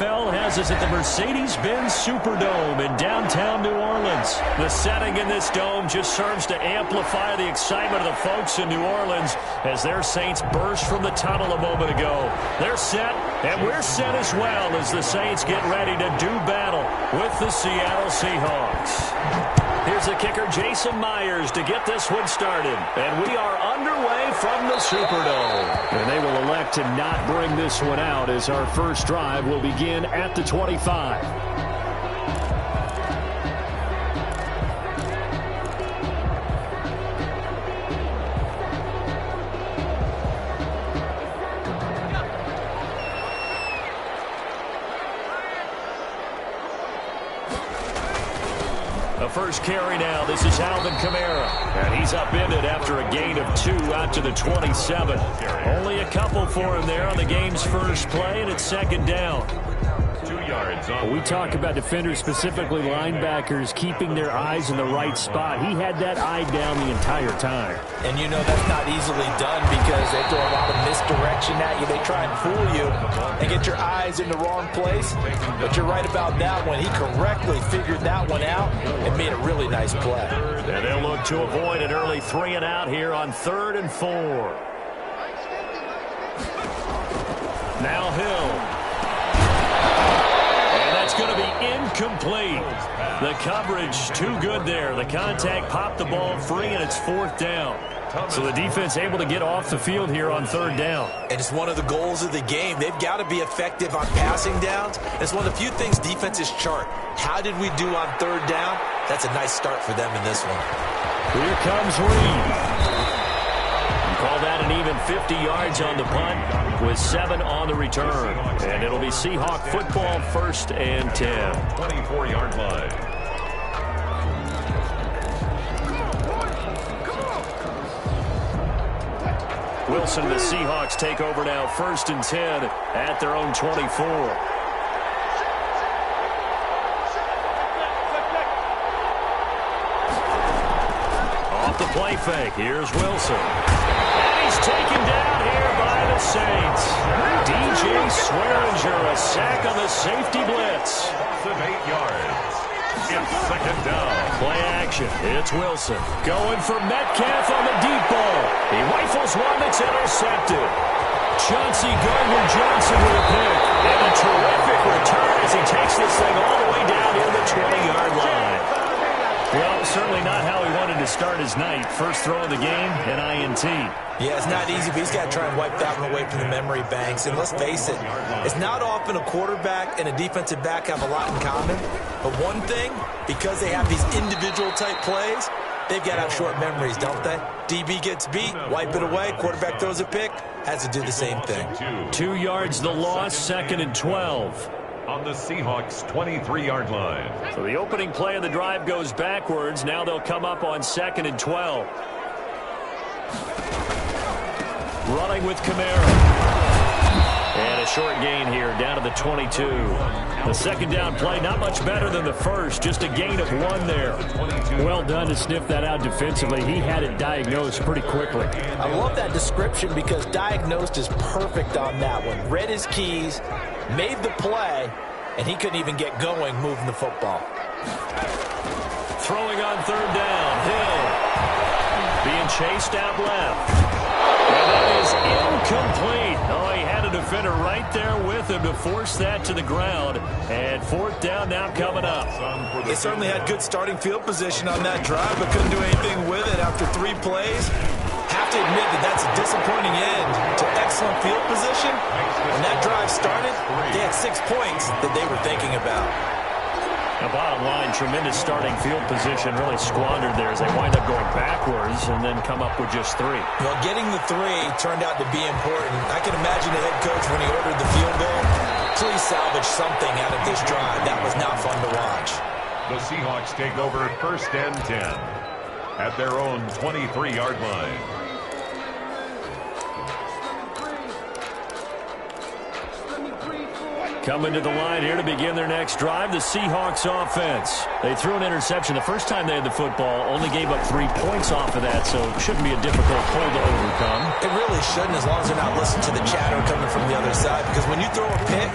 NFL has us at the Mercedes-Benz Superdome in downtown New Orleans. The setting in this dome just serves to amplify the excitement of the folks in New Orleans as their Saints burst from the tunnel a moment ago. They're set, and we're set as well as the Saints get ready to do battle with the Seattle Seahawks. Here's the kicker, Jason Myers, to get this one started. And we are underway from the Superdome. And they will elect to not bring this one out as our first drive will begin at the 25. First carry now. This is Alvin Kamara. And he's upended after a gain of 2 out to the 27. Only a couple for him there on the game's first play, and it's second down. 2 yards. We talk about defenders, specifically linebackers, keeping their eyes in the right spot. He had that eye down the entire time. And you know that's not easily done because they throw a lot of misdirection at you. They try and fool you and get your eyes in the wrong place. But you're right about that one. He correctly figured that one out and made a really nice play. And they'll look to avoid an early 3 and out here on 3rd and 4. Now Hill. Going to be incomplete. The coverage too good there. The contact popped the ball free, and it's 4th down. So the defense able to get off the field here on 3rd down. And it's one of the goals of the game. They've got to be effective on passing downs. It's one of the few things defenses chart. How did we do on 3rd down? That's a nice start for them in this one. Here comes Reed. Call that an even 50 yards on the punt with 7 on the return. And it'll be Seahawk football, 1st and 10. 24-yard line. Wilson and the Seahawks take over now, 1st and 10 at their own 24. Off the play fake, here's Wilson. Taken down here by the Saints. DJ Swearinger, a sack on the safety blitz. 8 yards. It's 2nd down. Play action. It's Wilson. Going for Metcalf on the deep ball. He rifles one that's intercepted. Chauncey Gardner-Johnson with a pick. And a terrific return as he takes this thing all the way down near the 20-yard line. Well, certainly not how he wanted to start his night. First throw of the game, an INT. Yeah, it's not easy, but he's got to try and wipe that one away from the memory banks. And let's face it, it's not often a quarterback and a defensive back have a lot in common. But one thing, because they have these individual type plays, they've got to have short memories, don't they? DB gets beat, wipe it away, quarterback throws a pick, has to do the same thing. 2 yards the loss, 2nd and 12. On the Seahawks' 23-yard line. So the opening play of the drive goes backwards. Now they'll come up on 2nd and 12. Running with Kamara. And a short gain here down to the 22. The second down play not much better than the first. Just a gain of 1 there. Well done to sniff that out defensively. He had it diagnosed pretty quickly. I love that description because diagnosed is perfect on that one. Read his keys, made the play, and he couldn't even get going moving the football. Throwing on 3rd down. Hill being chased out left. And that is incomplete. Oh, he had a defender right there with him to force that to the ground. And 4th down now coming up. They certainly had good starting field position on that drive, but couldn't do anything with it after 3 plays. Have to admit that that's a disappointing end to excellent field position. When that drive started, they had 6 points that they were thinking about. The bottom line, tremendous starting field position, really squandered there as they wind up going backwards and then come up with just 3. Well, getting the 3 turned out to be important. I can imagine the head coach when he ordered the field goal, please salvage something out of this drive. That was not fun to watch. The Seahawks take over 1st and 10 at their own 23-yard line. Coming to the line here to begin their next drive, the Seahawks offense. They threw an interception the first time they had the football, only gave up 3 points off of that, so it shouldn't be a difficult hole to overcome. It really shouldn't, as long as they're not listening to the chatter coming from the other side, because when you throw a pick,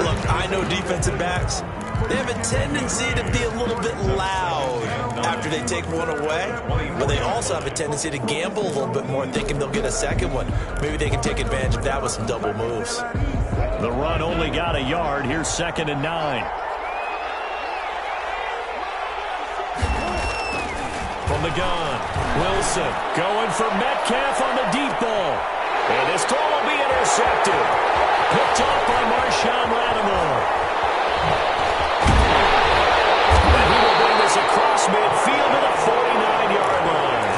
look, I know defensive backs, they have a tendency to be a little bit loud after they take one away, but they also have a tendency to gamble a little bit more, thinking they'll get a second one. Maybe they can take advantage of that with some double moves. The run only got a yard. Here's 2nd and 9. From the gun, Wilson going for Metcalf on the deep ball. And this throw will be intercepted. Picked off by Marshawn Lattimore. And he will bring this across midfield to the 49-yard line.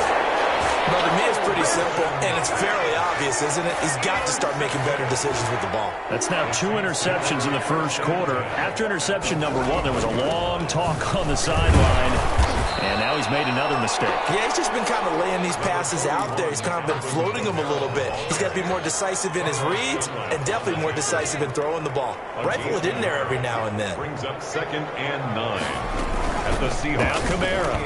But to me, it's pretty simple, and it's fairly obvious, isn't it? He's got to start making better decisions with the ball. That's now 2 interceptions in the first quarter. After interception number 1, there was a long talk on the sideline, and now he's made another mistake. Yeah, he's just been kind of laying these passes out there. He's kind of been floating them a little bit. He's got to be more decisive in his reads and definitely more decisive in throwing the ball. Rifle it in there every now and then. Brings up 2nd and 9 at the Seahawks. Now Kamara.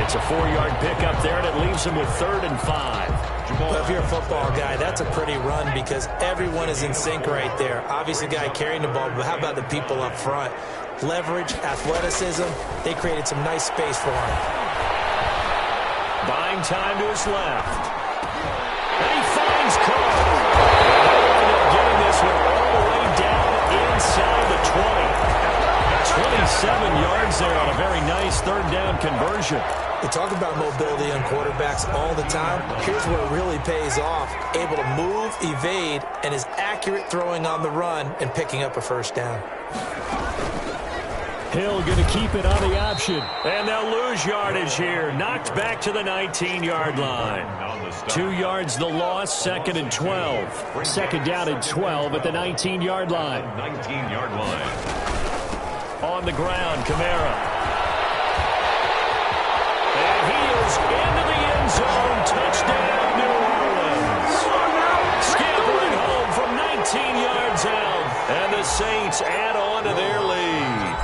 It's a 4-yard pickup there, and it leaves him with 3rd and 5. Well, if you're a football guy, that's a pretty run because everyone is in sync right there. Obviously, the guy carrying the ball, but how about the people up front? Leverage, athleticism, they created some nice space for him. Buying time to his left. And he finds Cole. And they end up getting this one all the way down inside the 20. 27 yards there on a very nice 3rd down conversion. We talk about mobility on quarterbacks all the time. Here's where it really pays off. Able to move, evade, and is accurate throwing on the run and picking up a 1st down. Hill going to keep it on the option. And they'll lose yardage here. Knocked back to the 19-yard line. 2 yards the loss, 2nd and 12. 2nd down and 12 at the 19-yard line. 19-yard line. On the ground, Kamara. And he is into the end zone. Touchdown, New Orleans. Scampering home from 19 yards out. And the Saints add on to their lead.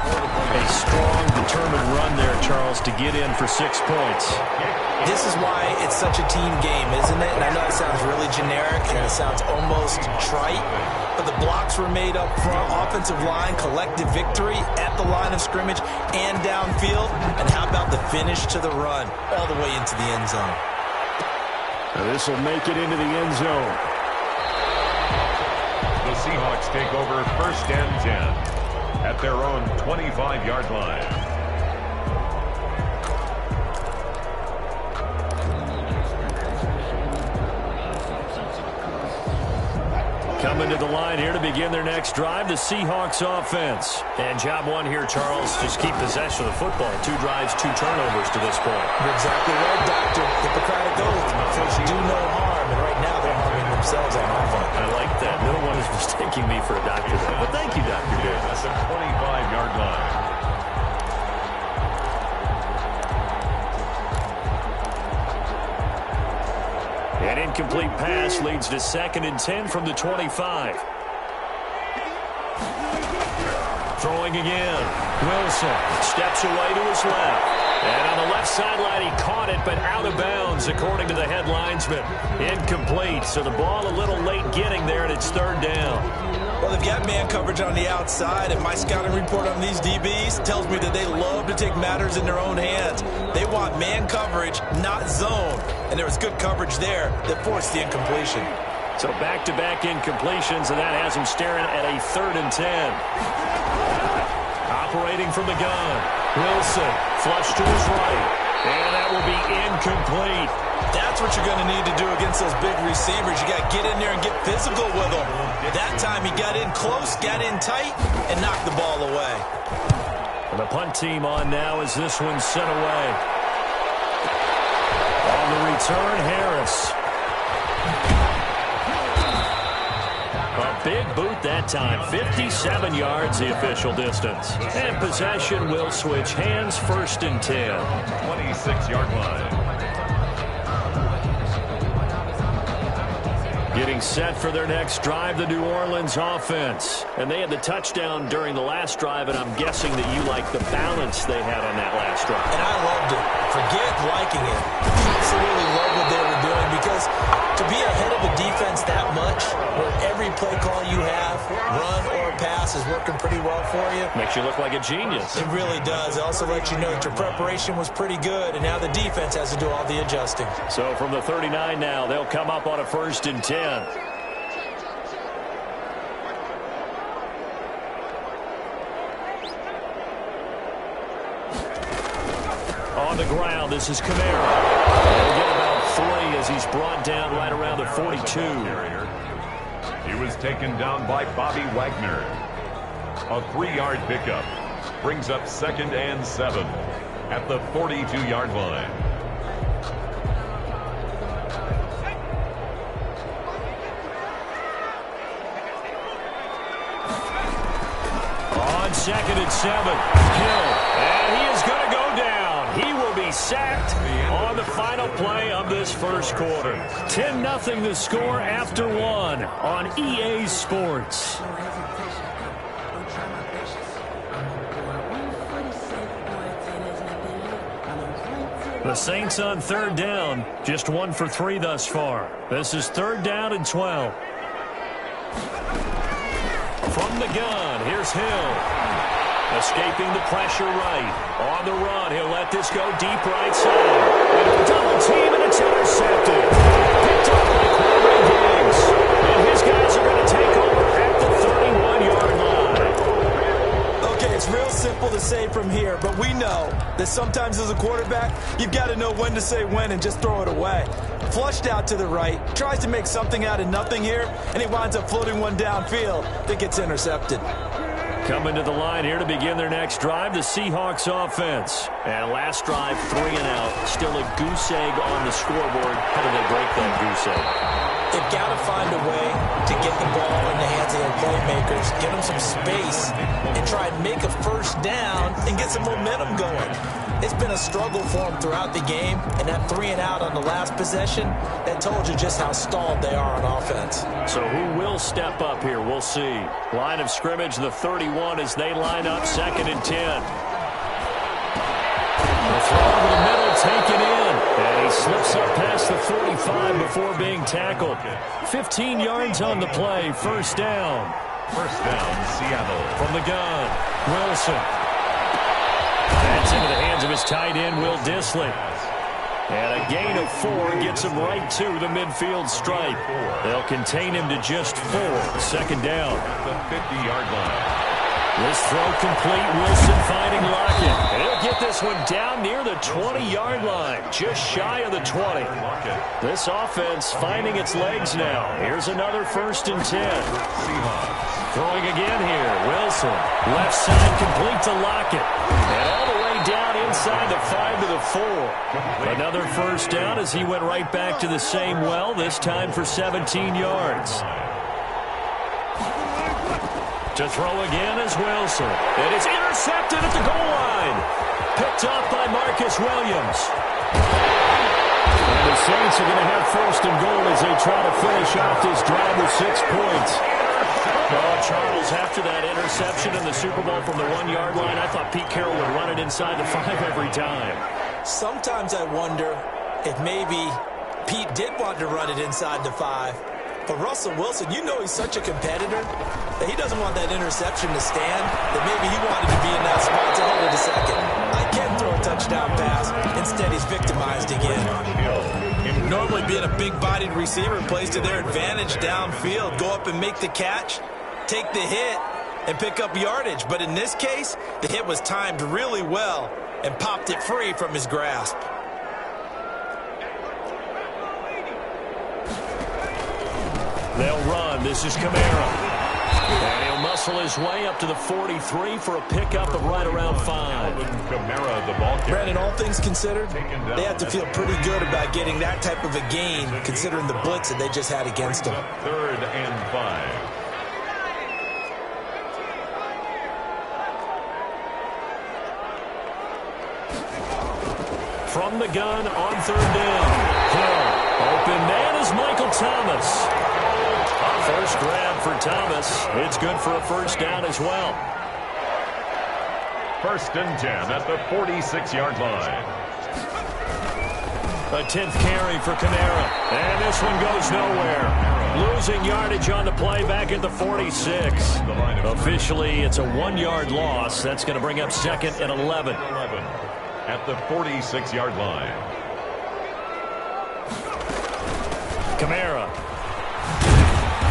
A strong, determined run there, Charles, to get in for 6 points. This is why it's such a team game, isn't it? And I know it sounds really generic and it sounds almost trite, but the blocks were made up front, offensive line, collective victory at the line of scrimmage and downfield. And how about the finish to the run all the way into the end zone? This will make it into the end zone. The Seahawks take over 1st and 10 at their own 25-yard line. Coming to the line here to begin their next drive, the Seahawks offense. And job 1 here, Charles, just keep possession of the football. 2 drives, 2 turnovers to this point. You're exactly right, Doctor. Hippocratic oath. First, do no harm. And right now, they're harming themselves on offense. I like that. No one is mistaking me for a doctor there. But thank you, Dr. Davis. That's a 25-yard line. An incomplete pass leads to 2nd and 10 from the 25. Throwing again. Wilson steps away to his left. And on the left sideline, he caught it, but out of bounds, according to the head linesman. Incomplete, so the ball a little late getting there, and it's 3rd down. Well, they've got man coverage on the outside, and my scouting report on these DBs tells me that they love to take matters in their own hands. They want man coverage, not zone. And there was good coverage there that forced the incompletion. So back-to-back incompletions, and that has him staring at a 3rd and 10. Operating from the gun. Wilson, flush to his right. And that will be incomplete. That's what you're going to need to do against those big receivers. You got to get in there and get physical with them. That time he got in close, got in tight, and knocked the ball away. And the punt team on now as this one's sent away. On the return, Harris. A big boot that time. 57 yards the official distance. And possession will switch hands, 1st and 10. 26-yard line. Getting set for their next drive, the New Orleans offense. And they had the touchdown during the last drive, and I'm guessing that you like the balance they had on that last drive. And I loved it. Forget liking it. Absolutely love what they were doing, because to be ahead of a defense that much, where every play call you have, run or pass, is working pretty well for you. Makes you look like a genius. It really does. It also lets you know that your preparation was pretty good, and now the defense has to do all the adjusting. So from the 39 now, they'll come up on a 1st and 10. On the ground, this is Kamara. He'll get about 3 as he's brought down right around the 42. He was taken down by Bobby Wagner. A 3-yard pickup brings up 2nd and 7 at the 42-yard line. On 2nd and 7, Hill, and he is going to go down. He will be sacked on the final play of this first quarter. 10-0 the score after 1 on EA Sports. The Saints on 3rd down, just 1 for 3 thus far. This is 3rd down and 12. From the gun, here's Hill. Escaping the pressure right. On the run, he'll let this go deep right side. Double team, and it's intercepted. Picked up by Corey Diggs. And his guys are going to take over at the 31-yard line. Okay, it's real simple to say from here, but we know that sometimes as a quarterback, you've got to know when to say when and just throw it away. Flushed out to the right, tries to make something out of nothing here, and he winds up floating one downfield that gets intercepted. Coming to the line here to begin their next drive, the Seahawks offense. And last drive, 3 and out. Still a goose egg on the scoreboard. How do they break that goose egg? They've got to find a way to get the ball in the hands of their playmakers, get them some space, and try and make a first down and get some momentum going. It's been a struggle for them throughout the game, and that 3 and out on the last possession, that told you just how stalled they are on offense. So who will step up here? We'll see. Line of scrimmage, the 31 as they line up 2nd and 10. The throw over the middle, taken in. And he slips up past the 45 before being tackled. 15 yards on the play, 1st down. 1st down, Seattle. From the gun, Wilson. That's into the hands of his tight end, Will Dissly. And a gain of 4 gets him right to the midfield stripe. They'll contain him to just 4. 2nd down. The 50-yard line. This throw complete. Wilson finding Lockett. And he'll get this one down near the 20-yard line, just shy of the 20. This offense finding its legs now. Here's another 1st and 10. Seahawks. Throwing again here. Wilson. Left side complete to Lockett. And all the way down inside the 5 to the 4. Another 1st down as he went right back to the same well, this time for 17 yards. To throw again is Wilson. And it's intercepted at the goal line. Picked off by Marcus Williams. And the Saints are going to have 1st and goal as they try to finish off this drive with 6 points. Oh, Charles, after that interception in the Super Bowl from the 1-yard line, I thought Pete Carroll would run it inside the 5 every time. Sometimes I wonder if maybe Pete did want to run it inside the 5. But Russell Wilson, you know he's such a competitor that he doesn't want that interception to stand, that maybe he wanted to be in that spot to hold it a second. I can throw a touchdown pass. Instead, he's victimized again. Normally being a big-bodied receiver plays to their advantage downfield. Go up and make the catch, take the hit, and pick up yardage. But in this case, the hit was timed really well and popped it free from his grasp. They'll run. This is Kamara. And he'll muscle his way up to the 43 for a pickup of right around 5. Kamara, the ball carrier. Brandon, all things considered, they have to feel pretty good about getting that type of a gain, considering the blitz that they just had against them. 3rd and 5. From the gun on 3rd down. Hill. Open man is Michael Thomas. First grab for Thomas. It's good for a first down as well. 1st and 10 at the 46-yard line. A 10th carry for Kamara. And this one goes nowhere. Losing yardage on the play back at the 46. Officially, it's a 1-yard loss. That's going to bring up 2nd and 11. At the 46-yard line. Kamara.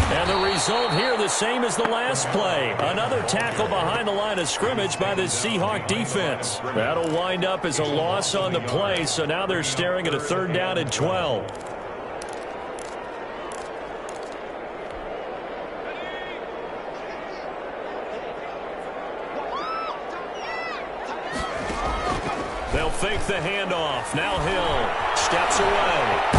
And the result here the same as the last play. Another tackle behind the line of scrimmage by the Seahawk defense. That'll wind up as a loss on the play, so now they're staring at a 3rd down and 12. They'll fake the handoff. Now Hill steps away.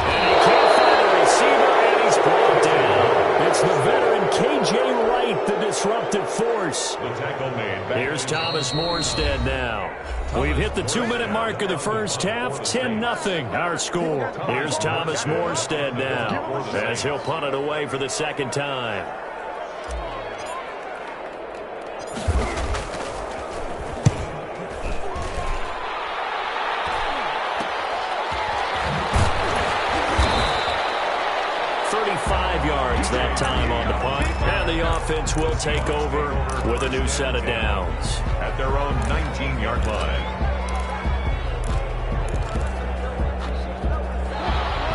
And he can't find the receiver, and he's brought down. It's the veteran K.J. Wright, the disruptive force. The tackle made. Here's Thomas Morstead now. We've hit the 2-minute mark of the first half. 10-0 our score. Here's Thomas Morstead now as he'll punt it away for the 2nd time. Yards that time on the punt, and the offense will take over with a new set of downs at their own 19-yard line.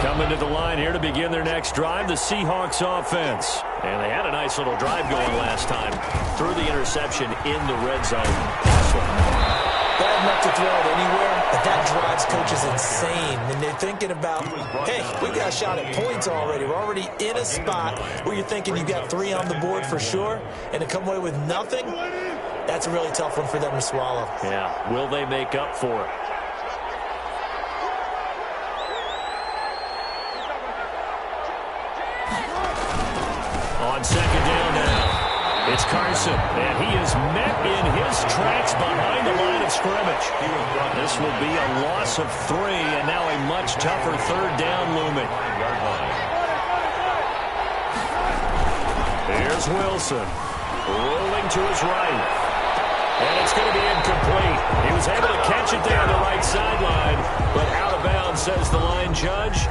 Coming to the line here to begin their next drive, the Seahawks offense. And they had a nice little drive going last time through the interception in the red zone. Bad enough to throw it anywhere, but that drives coaches insane when they're thinking about, hey, we got a shot at points already. We're already in a spot where you're thinking you got 3 on the board for sure, and to come away with nothing, that's a really tough one for them to swallow. Yeah, will they make up for it? On 2nd down now. It's Carson, and he is met in his tracks behind the line of scrimmage. This will be a loss of 3, and now a much tougher 3rd down looming. Here's Wilson, rolling to his right. And it's going to be incomplete. He was able to catch it there on the right sideline, but out of bounds, says the line judge.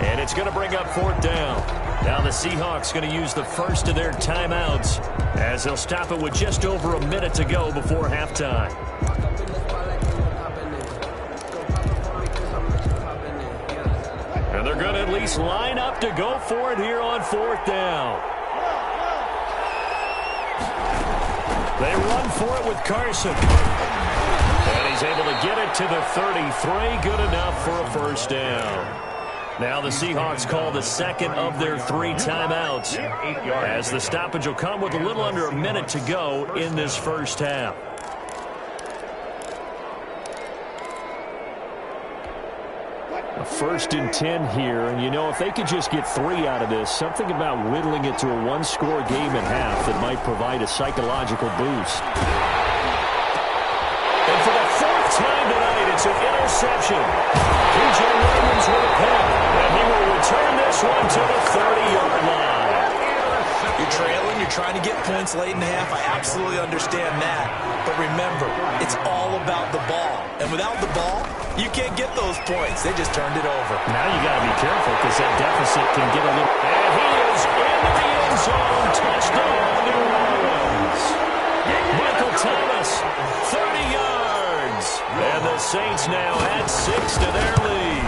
And it's going to bring up 4th down. Now the Seahawks going to use the first of their timeouts as they'll stop it with just over a minute to go before halftime. And they're going to at least line up to go for it here on 4th down. They run for it with Carson. And he's able to get it to the 33. Good enough for a first down. Now the Seahawks call the 2nd of their 3 timeouts as the stoppage will come with a little under a minute to go in this first half. A 1st and 10 here, and you know if they could just get 3 out of this, something about whittling it to a 1-score game at half that might provide a psychological boost. And for the 4th time tonight, it's an interception. P.J. Williams with a pick, and he will return this one to the 30-yard line. You're trailing, you're trying to get points late in the half. I absolutely understand that. But remember, it's all about the ball. And without the ball, you can't get those points. They just turned it over. Now you got to be careful because that deficit can get a little... And he is into the end zone. Touchdown, New Orleans. Michael Thomas, 30 yards. And the Saints now add 6 to their lead.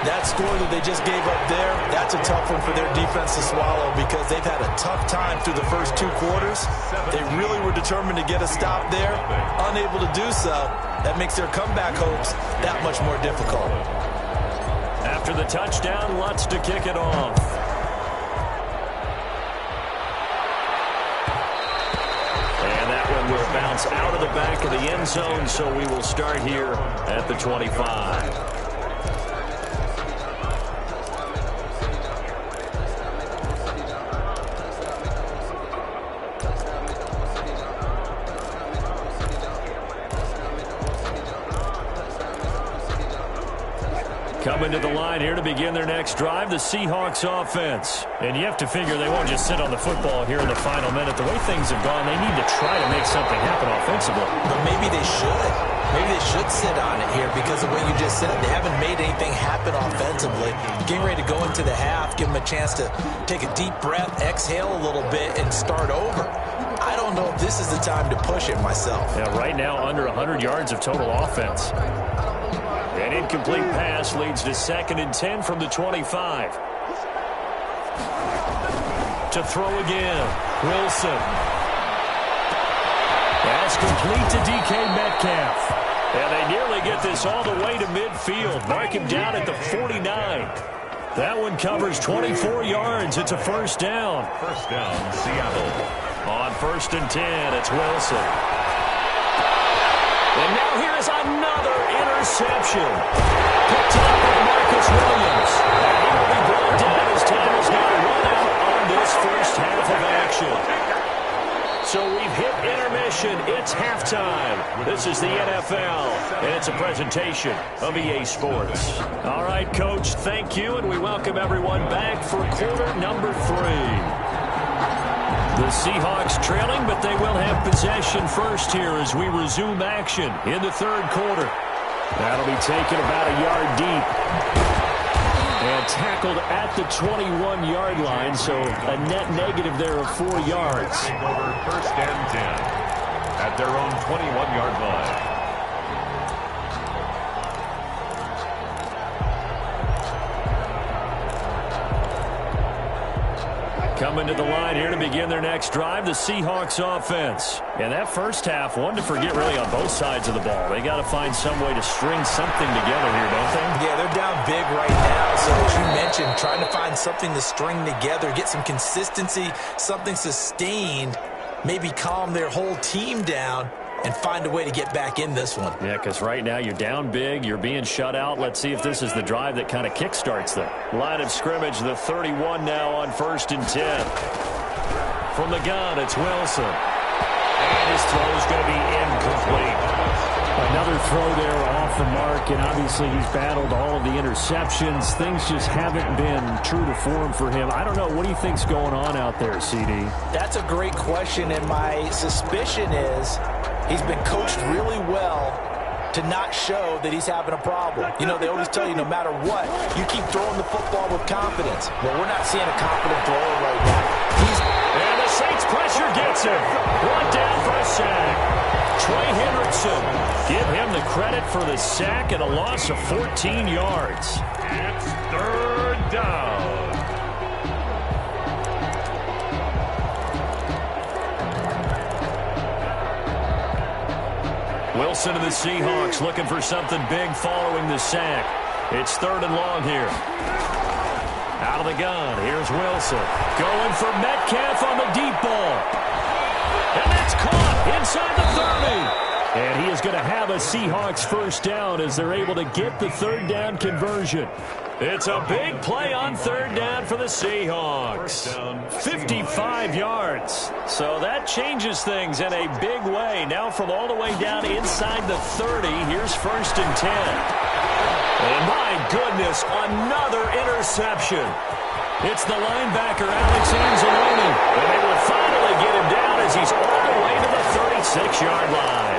That score that they just gave up there, that's a tough one for their defense to swallow because they've had a tough time through the first 2 quarters. They really were determined to get a stop there, unable to do so. That makes their comeback hopes that much more difficult. After the touchdown, Lutz to kick it off. And that one will bounce out of the back of the end zone, so we will start here at the 25. Coming to the line here to begin their next drive, the Seahawks offense. And you have to figure they won't just sit on the football here in the final minute. The way things have gone, they need to try to make something happen offensively. But maybe they should. Maybe they should sit on it here because of what you just said. They haven't made anything happen offensively. Getting ready to go into the half, give them a chance to take a deep breath, exhale a little bit, and start over. I don't know if this is the time to push it myself. Yeah, right now under 100 yards of total offense. An incomplete pass leads to 2nd and 10 from the 25. To throw again, Wilson. Pass complete to DK Metcalf. And they nearly get this all the way to midfield. Mark him down at the 49. That one covers 24 yards. It's a first down. First down, Seattle. On 1st and 10, it's Wilson. And now here is another interception. Picked up by Marcus Williams. And he will be brought down as time is now run out on this first half of action. So we've hit intermission. It's halftime. This is the NFL, and it's a presentation of EA Sports. All right, Coach, thank you, and we welcome everyone back for quarter number 3. The Seahawks trailing, but they will have possession first here as we resume action in the third quarter. That'll be taken about a yard deep. And tackled at the 21-yard line, so a net negative there of 4 yards. Over 1st and 10 at their own 21-yard line. Coming to the line here to begin their next drive, the Seahawks offense. And that first half, one to forget really on both sides of the ball. They got to find some way to string something together here, don't they? Yeah, they're down big right now. So as you mentioned, trying to find something to string together, get some consistency, something sustained, maybe calm their whole team down and find a way to get back in this one. Yeah, because right now you're down big, you're being shut out. Let's see if this is the drive that kind of kickstarts them. Line of scrimmage, the 31 now on 1st and 10. From the gun, it's Wilson. And his throw is going to be incomplete. Another throw there off the mark, and obviously he's battled all of the interceptions. Things just haven't been true to form for him. I don't know. What do you think's going on out there, CD? That's a great question, and my suspicion is he's been coached really well to not show that he's having a problem. You know, they always tell you no matter what, you keep throwing the football with confidence. Well, we're not seeing a confident thrower right now. And the Saints pressure gets him. Brought down for a sack. Trey Hendrickson, give him the credit for the sack and a loss of 14 yards. It's 3rd down. Wilson and the Seahawks looking for something big following the sack. It's 3rd and long here. Out of the gun, here's Wilson. Going for Metcalf on the deep ball. And that's caught inside the 30. And he is going to have a Seahawks first down as they're able to get the 3rd down conversion. It's a big play on 3rd down for the Seahawks. 55 yards. So that changes things in a big way. Now from all the way down inside the 30, here's 1st and 10. And my goodness, another interception. It's the linebacker, Alex Anzalone. And they will finally get him down as he's all the way to the 36-yard line.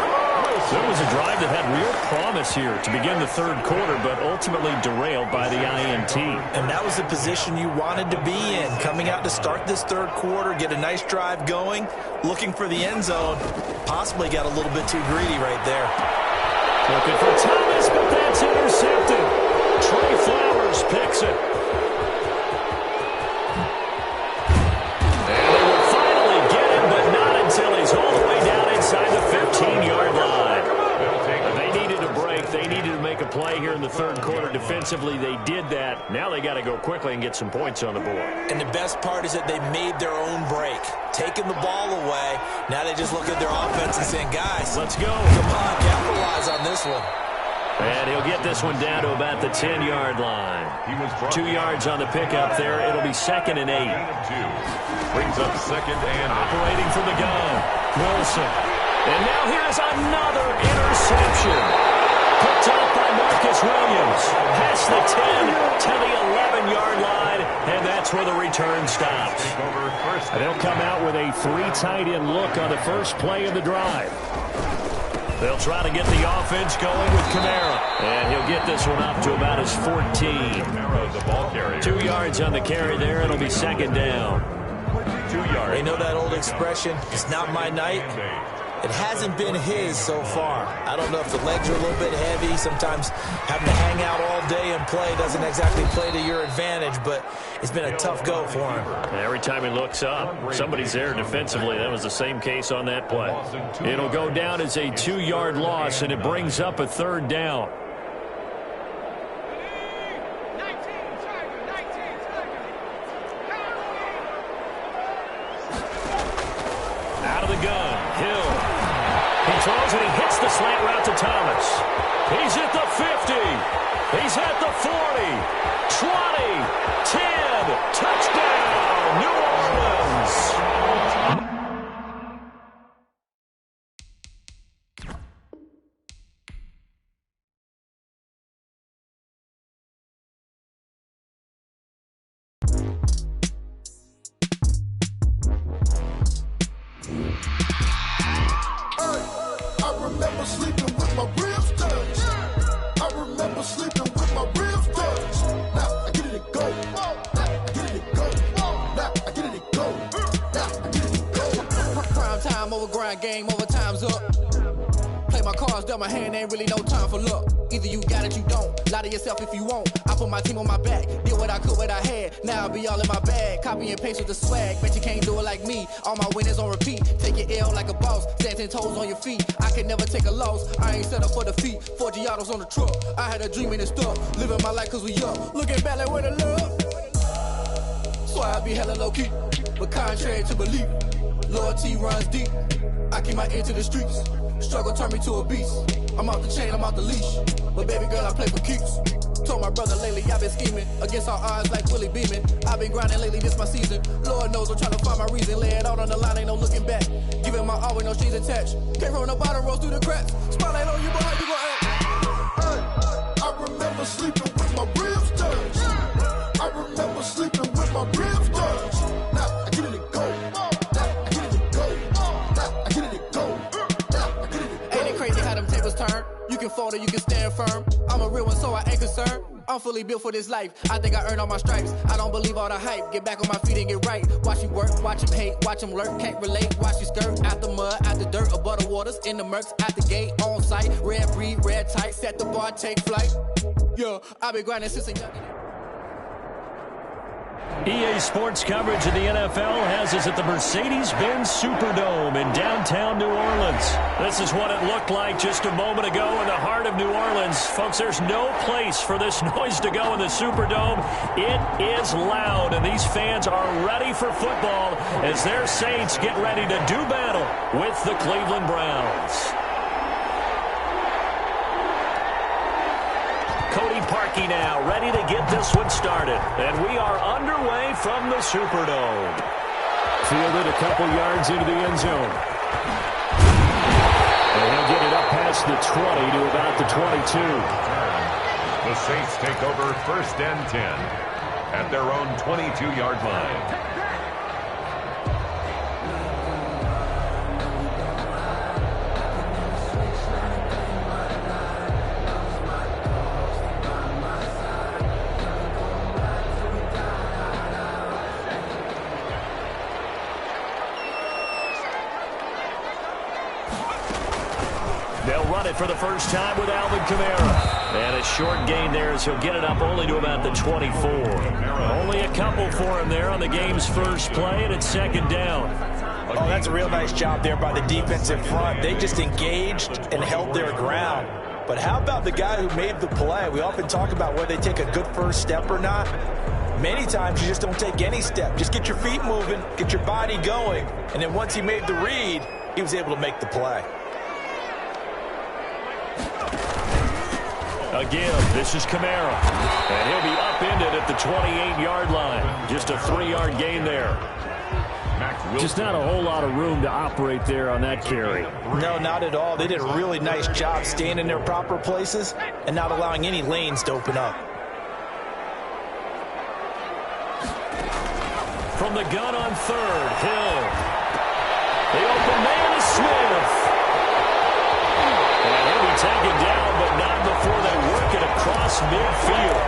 It was a drive that had real promise here to begin the third quarter, but ultimately derailed by the INT. And that was the position you wanted to be in, coming out to start this third quarter, get a nice drive going, looking for the end zone. Possibly got a little bit too greedy right there. Looking for Thomas, but that's intercepted. Trey Flowers picks it. And they will finally get him, but not until he's all the way down inside the 15-yard line. They needed a break. They needed to make a play here in the third quarter. Defensively, they did that. Now they got to go quickly and get some points on the board. And the best part is that they made their own break, taking the ball away. Now they just look at their offense and saying, guys, let's go. Come on, capitalize on this one. And he'll get this one down to about the 10-yard line. 2 yards on the pickup there. It'll be 2nd and 8. Brings up 2nd and operating from the gun. Wilson. And now here's another interception. Picked up by Marcus Williams. Past the 10 to the 11-yard line, and that's where the return stops. And they'll come out with a 3 tight end look on the first play of the drive. They'll try to get the offense going with Kamara. And he'll get this one up to about his 14. 2 yards on the carry there. It'll be second down. 2 yards. They know that old expression, it's not my night. It hasn't been his so far. I don't know if the legs are a little bit heavy. Sometimes having to hang out all day and play doesn't exactly play to your advantage, but it's been a tough go for him. Every time he looks up, somebody's there defensively. That was the same case on that play. It'll go down as a 2-yard loss, and it brings up a third down. Out of the gun, Hill. He throws and he hits the slant route to Thomas. He's at the 50. He's at the 40. 20. 10. Touchdown, New Orleans. Game over, time's up. Play my cards, dealt my hand, ain't really no time for luck. Either you got it, you don't. Lie to yourself if you won't. I put my team on my back, did what I could, what I had. Now I'll be all in my bag. Copy and paste with the swag. Bet you can't do it like me. All my winners on repeat. Take your L like a boss. Stand 10 toes on your feet. I can never take a loss. I ain't set up for defeat. 4 Giottos on the truck. I had a dream and it stuck. Living my life cause we up. Looking back like where the love. So I be hella low key. But contrary to belief, loyalty runs deep. I keep my ear to the streets. Struggle turned me to a beast. I'm off the chain, I'm off the leash. But baby girl, I play for keeps. Told my brother lately, I've been scheming. Against all odds like Willie Beeman. I've been grinding lately, this my season. Lord knows I'm trying to find my reason. Lay it out on the line, ain't no looking back. Giving my all with no strings attached. Came from the bottom, rose through the cracks. Spotlight on you, but how you gon' act? Hey, I remember sleeping with my ribs touched. I remember sleeping with my ribs touched. Now I get it and go. You can fold or you can stand firm. I'm a real one, so I ain't concerned. I'm fully built for this life. I think I earned all my stripes. I don't believe all the hype. Get back on my feet and get right. Watch you work, watch him hate, watch him lurk. Can't relate, watch you skirt. Out the mud, out the dirt, above the waters, in the murks, out the gate, on site. Red breed, red tight, set the bar, take flight. Yeah, I've been grinding since a young. EA Sports coverage of the NFL has us at the Mercedes-Benz Superdome in downtown New Orleans. This is what it looked like just a moment ago in the heart of New Orleans. Folks, there's no place for this noise to go in the Superdome. It is loud, and these fans are ready for football as their Saints get ready to do battle with the Cleveland Browns. Cody Parkey now, ready to get this one started. And we are underway from the Superdome. Fielded a couple yards into the end zone. And he'll get it up past the 20 to about the 22. The Saints take over 1st and 10 at their own 22-yard line. They'll run it for the first time with Alvin Kamara. And a short gain there as he'll get it up only to about the 24. Only a couple for him there on the game's first play, and it's second down. Oh, that's a real nice job there by the defensive front. They just engaged and held their ground. But how about the guy who made the play? We often talk about whether they take a good first step or not. Many times you just don't take any step. Just get your feet moving, get your body going. And then once he made the read, he was able to make the play. Again, this is Kamara. And he'll be upended at the 28-yard line. Just a 3-yard gain there. Mac Just not a whole lot of room to operate there on that carry. No, not at all. They did a really nice job staying in their proper places and not allowing any lanes to open up. From the gun on third, Hill. The open man is Smith. And he'll be taken down, but not before they work it across midfield.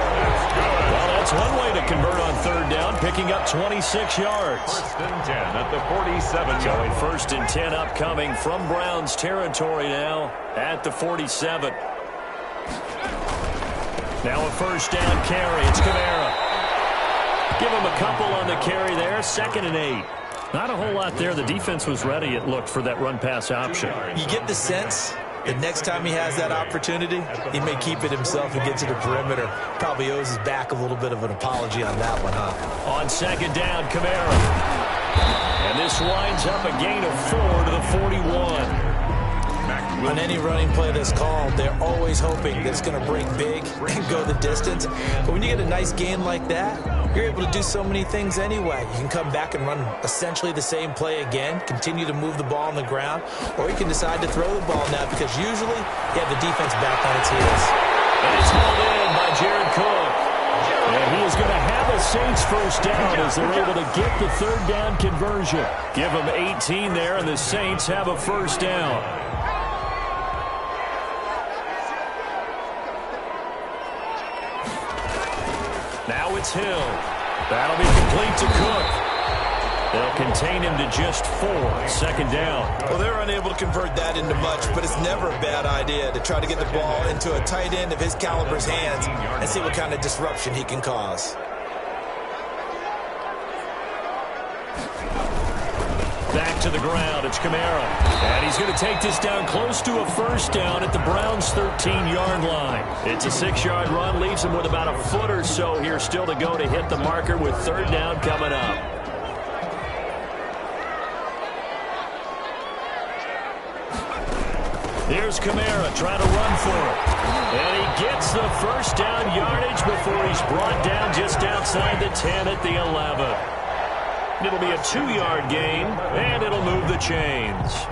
Well, that's one way to convert on third down, picking up 26 yards. First and 10 at the 47 So yard. a first and 10 upcoming from Browns territory now at the 47. Now a first down carry. It's Kamara. Give him a couple on the carry there. 2nd and 8. Not a whole lot there. The defense was ready, it looked, for that run-pass option. You get the sense that next time he has that opportunity, he may keep it himself and get to the perimeter. Probably owes his back a little bit of an apology on that one, huh? On 2nd down, Kamara. And this winds up a gain of 4 to the 41. On any running play that's called, they're always hoping that it's going to break big and go the distance. But when you get a nice gain like that, you're able to do so many things anyway. You can come back and run essentially the same play again, continue to move the ball on the ground, or you can decide to throw the ball now because usually you have the defense back on its heels. And it's hauled in by Jared Cook. And he is going to have a Saints first down as they're able to get the third down conversion. Give them 18 there, and the Saints have a first down. Now it's Hill. That'll be complete to Cook. They'll contain him to just 4. 2nd down. Well, they're unable to convert that into much, but it's never a bad idea to try to get the ball into a tight end of his caliber's hands and see what kind of disruption he can cause. Back to the ground. It's Kamara. And he's going to take this down close to a first down at the Browns' 13-yard line. It's a 6-yard run. Leaves him with about a foot or so here still to go to hit the marker with third down coming up. Here's Kamara trying to run for it. And he gets the first down yardage before he's brought down just outside the 10 at the 11. It'll be a 2-yard gain, and it'll move the chains.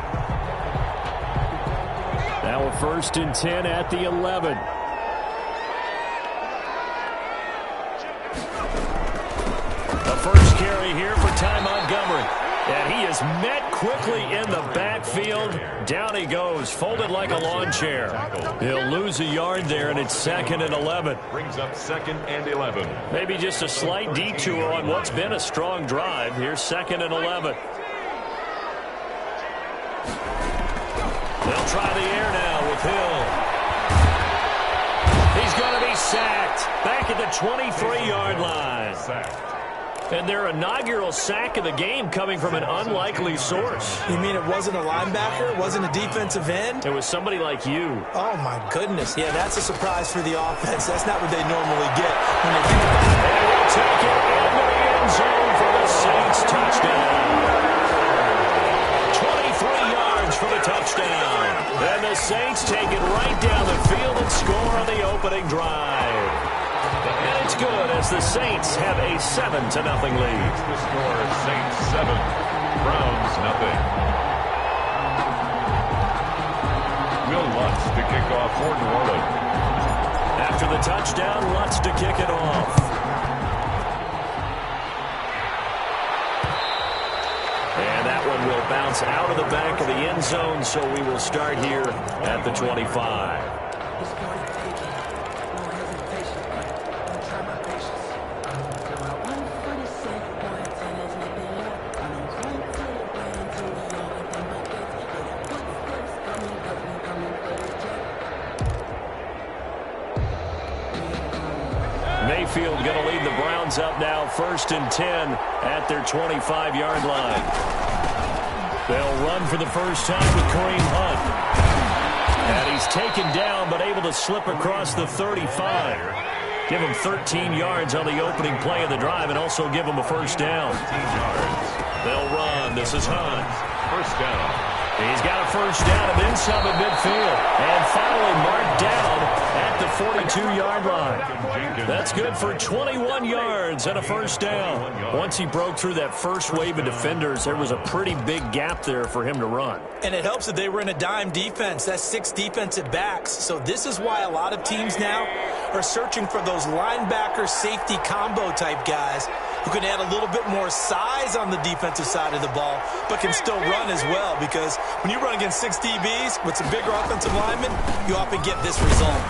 Now a first and 10 at the 11. The first carry here for Ty Montgomery. And he is met quickly in the backfield. Down he goes, folded like a lawn chair. He'll lose a yard there, and it's 2nd and 11. Brings up 2nd and 11. Maybe just a slight detour on what's been a strong drive. Here's 2nd and 11. They'll try the air now with Hill. He's going to be sacked back at the 23-yard line. And their inaugural sack of the game coming from an unlikely source. You mean it wasn't a linebacker? It wasn't a defensive end? It was somebody like you. Oh, my goodness. Yeah, that's a surprise for the offense. That's not what they normally get when they think about it. And we'll take it into the end zone for the Saints touchdown. 23 yards for the touchdown. And the Saints take it right down the field and score on the opening drive. And it's good as the Saints have a 7-0 lead. The score, Saints 7, Browns 0. Will Lutz to kick off for New Orleans. After the touchdown, Lutz to kick it off. And that one will bounce out of the back of the end zone, so we will start here at the 25. Mayfield going to lead the Browns up now, 1st and 10 at their 25-yard line. They'll run for the first time with Kareem Hunt. And he's taken down but able to slip across the 35. Give him 13 yards on the opening play of the drive and also give him a first down. 13 yards. They'll run. This is Hunt. First down. He's got a first down and then some at midfield. And finally marked down at the 42-yard line. That's good for 21 yards and a first down. Once he broke through that first wave of defenders, there was a pretty big gap there for him to run. And it helps that they were in a dime defense. That's 6 defensive backs. So this is why a lot of teams now are searching for those linebacker safety combo type guys who can add a little bit more size on the defensive side of the ball, but can still run as well. Because when you run against 6 DBs with some bigger offensive linemen, you often get this result.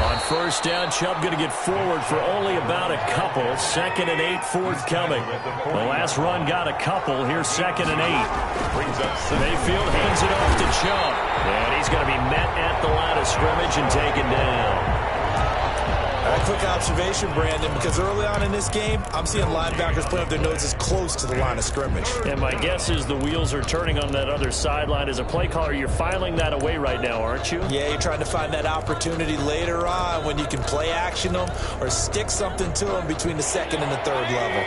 On first down, Chubb going to get forward for only about a couple. 2nd and 8 forthcoming. The last run got a couple. Here's 2nd and 8. Mayfield hands it off to Chubb. And he's going to be met at the line of scrimmage and taken down. A quick observation, Brandon, because early on in this game, I'm seeing linebackers putting up their noses close to the line of scrimmage. And my guess is the wheels are turning on that other sideline. As a play caller, you're filing that away right now, aren't you? Yeah, you're trying to find that opportunity later on when you can play action them or stick something to them between the 2nd and the 3rd level.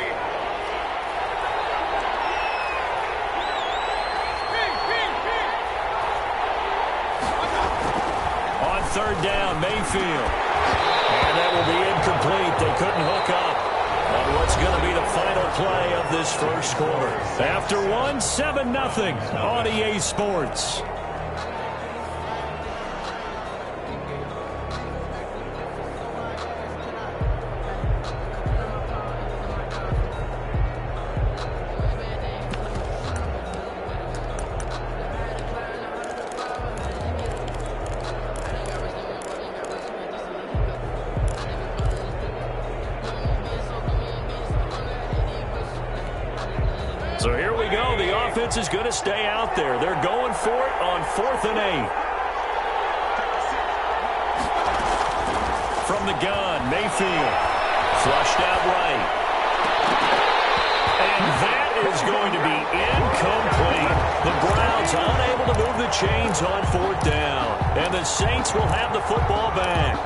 On 3rd down, Mayfield. And that will be incomplete. They couldn't hook up on what's going to be the final play of this first quarter. After one, 7-0 on EA Sports. So here we go. The offense is going to stay out there. They're going for it on 4th and 8. From the gun, Mayfield. Flushed out right. And that is going to be incomplete. The Browns unable to move the chains on 4th down. And the Saints will have the football back.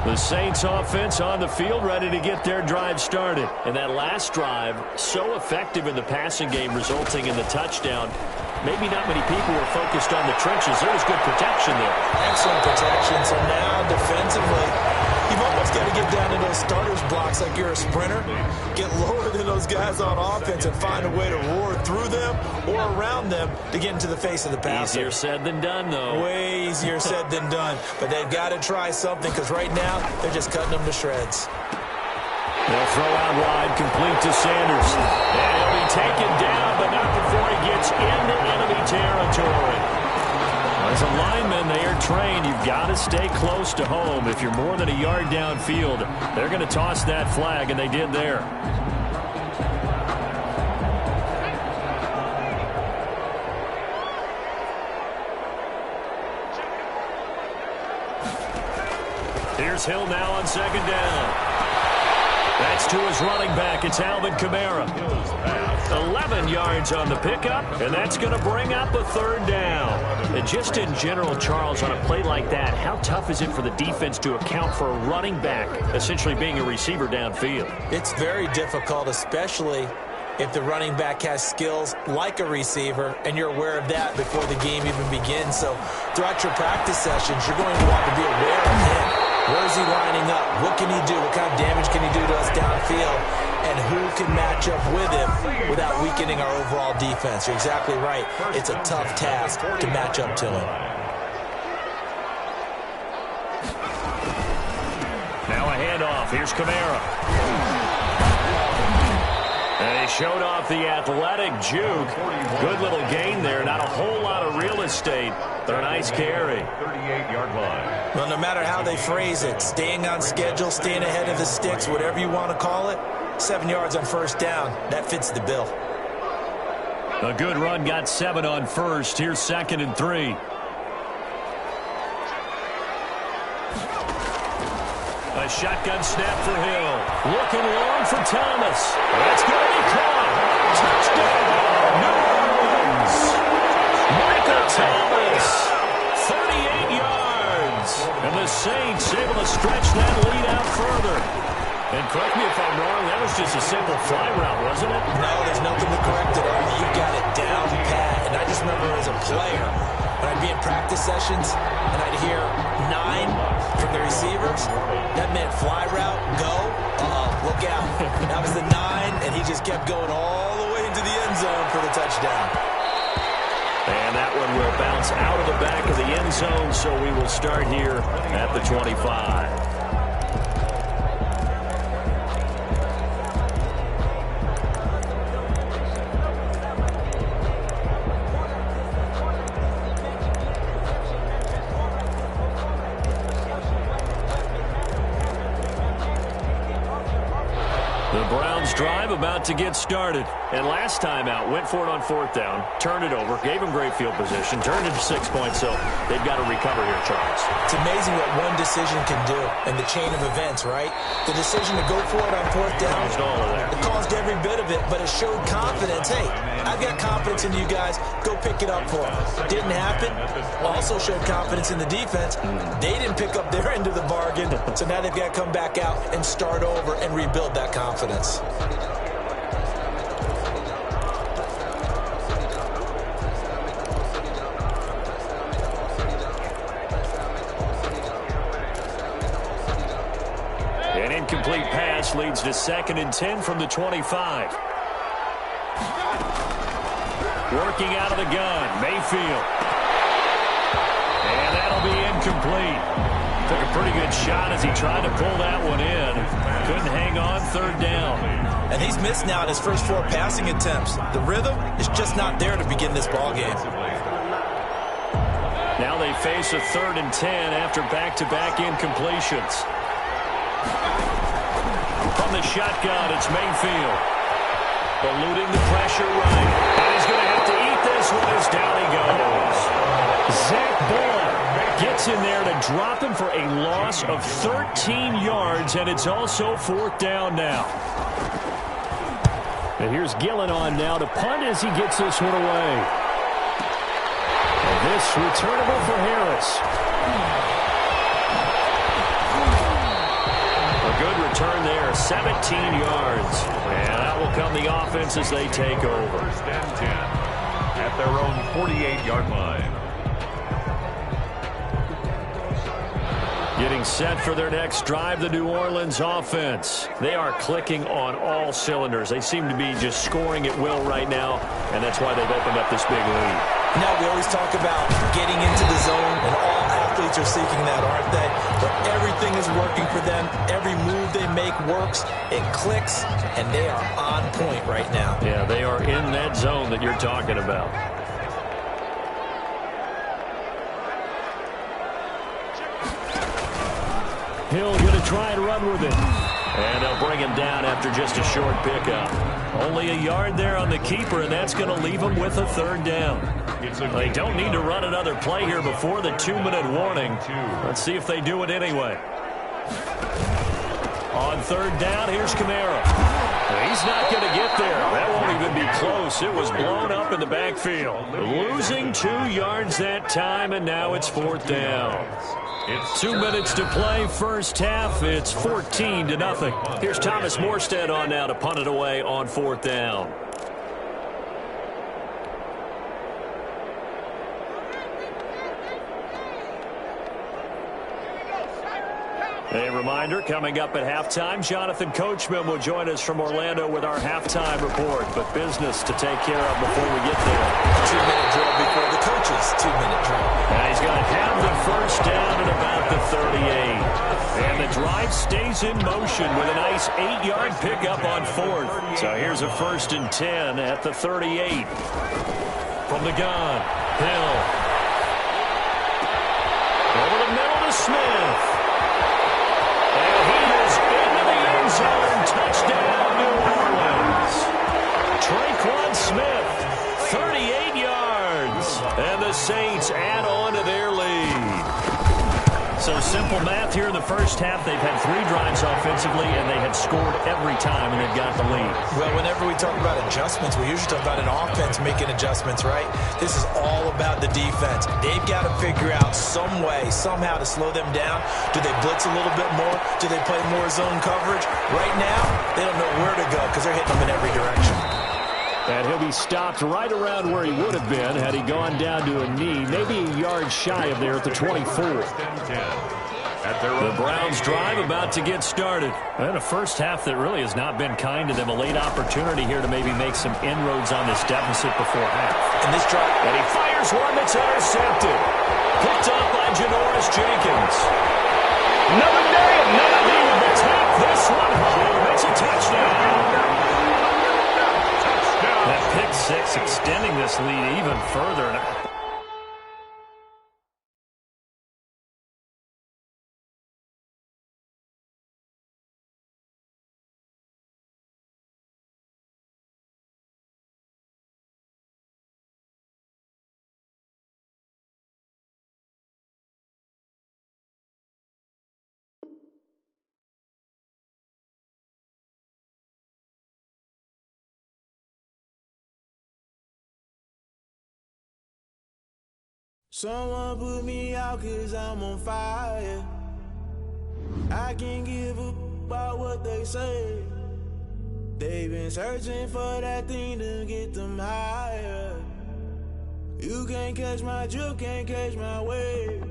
The Saints offense on the field ready to get their drive started. And that last drive, so effective in the passing game, resulting in the touchdown. Maybe not many people were focused on the trenches. There was good protection there. Excellent protection. So now defensively, you've almost got to get down to those starters blocks like you're a sprinter. Get lower than those guys on offense and find a way to roar through them or around them to get into the face of the passer. Easier said than done, though. Way easier said than done. But they've got to try something because right now they're just cutting them to shreds. They'll throw out wide, complete to Sanders. And he'll be taken down, but not before he gets into enemy territory. As a lineman, they are trained. You've got to stay close to home. If you're more than a yard downfield, they're going to toss that flag, and they did there. Here's Hill now on 2nd down. That's to his running back. It's Alvin Kamara. 11 yards on the pickup, and that's going to bring up a 3rd down. And just in general, Charles, on a play like that, how tough is it for the defense to account for a running back essentially being a receiver downfield? It's very difficult, especially if the running back has skills like a receiver, and you're aware of that before the game even begins. So throughout your practice sessions, you're going to want to be aware of him. Where is he lining up? What can he do? What kind of damage can he do to us downfield? And who can match up with him without weakening our overall defense? You're exactly right. It's a tough task to match up to him. Now a handoff. Here's Kamara. And he showed off the athletic juke. Good little gain there. Not a whole lot of real estate, but a nice carry. 38-yard line. Well, no matter how they phrase it, staying on schedule, staying ahead of the sticks, whatever you want to call it, 7 yards on 1st down, that fits the bill. A good run got 7 on 1st. Here's 2nd and 3. A shotgun snap for Hill. Looking long for Thomas. That's going to be caught. Touchdown, New Orleans. Michael Thomas, 38 yards. And the Saints able to stretch that lead out further. And correct me if I'm wrong, that was just a simple fly route, wasn't it? No, there's nothing to correct player, when I'd be in practice sessions and I'd hear 9 from the receivers, that meant fly route, go, look out. That was the 9, and he just kept going all the way into the end zone for the touchdown. And that one will bounce out of the back of the end zone, so we will start here at the 25. Drive about to get started. And last time out, went for it on 4th down, turned it over, gave him great field position, turned it to 6 points, so they've got to recover here, Charles. It's amazing what one decision can do in the chain of events, right? The decision to go for it on 4th down, it caused every bit of it, but it showed confidence. Hey, I've got confidence in you guys. Go pick it up for them. Didn't happen. Also showed confidence in the defense. They didn't pick up their end of the bargain, so now they've got to come back out and start over and rebuild that confidence. An incomplete pass leads to 2nd and 10 from the 25. Working out of the gun, Mayfield. And that'll be incomplete. Took a pretty good shot as he tried to pull that one in. Couldn't hang on, 3rd down. And he's missed now in his first 4 passing attempts. The rhythm is just not there to begin this ball game. Now they face a 3rd and 10 after back-to-back incompletions. From the shotgun, it's Mayfield. Eluding the pressure right. And he's going to have to eat this one as down he goes. Zach Bullock gets in there to drop him for a loss of 13 yards, and it's also 4th down now. And here's Gillen on now to punt as he gets this one away. And this returnable for Harris. Good return there, 17 yards. And that will come the offense as they take over. 1st and 10 at their own 48-yard line. Getting set for their next drive, the New Orleans offense. They are clicking on all cylinders. They seem to be just scoring at will right now, and that's why they've opened up this big lead. Now, we always talk about getting into the zone, and all athletes are seeking that, aren't they? But everything is working for them. Every move they make works. It clicks, and they are on point right now. Yeah, they are in that zone that you're talking about. Hill going to try and run with it. And they'll bring him down after just a short pickup. Only a yard there on the keeper, and that's going to leave him with a 3rd down. They don't need to run another play here before the 2-minute warning. Let's see if they do it anyway. On 3rd down, here's Kamara. He's not going to get there. That won't even be close. It was blown up in the backfield. Losing 2 yards that time, and now it's 4th down. It's 2 minutes to play, first half. It's 14-0. Here's Thomas Morstead on now to punt it away on 4th down. A reminder, coming up at halftime, Jonathan Coachman will join us from Orlando with our halftime report. But business to take care of before we get there. 2-minute drill before the coach's 2-minute drill. And he's going to have the first down at about the 38. And the drive stays in motion with a nice 8-yard pickup on 4th. So here's a 1st and 10 at the 38. From the gun, Hill. Over the middle to Smith. And he is into the end zone. Touchdown, New Orleans. Traquan Smith, 38 yards. And the Saints add on to their lead. So simple math here in the first half. They've had 3 drives offensively, and they have scored every time, and they've got the lead. Well, whenever we talk about adjustments, we usually talk about an offense making adjustments, right? This is all about the defense. They've got to figure out some way, somehow to slow them down. Do they blitz a little bit more? Do they play more zone coverage? Right now, they don't know where to go because they're hitting them in every direction. And he'll be stopped right around where he would have been had he gone down to a knee, maybe a yard shy of there at the 24. The Browns drive about to get started. And a first half that really has not been kind to them. A late opportunity here to maybe make some inroads on this deficit before half. And this drive, and he fires one that's intercepted. Picked up by Janoris Jenkins. Another day, another lead to take this one home. It's a touchdown. That pick six extending this lead even further. Someone put me out 'cause I'm on fire. I can't give up about what they say. They've been searching for that thing to get them higher. You can't catch my drift, can't catch my wave.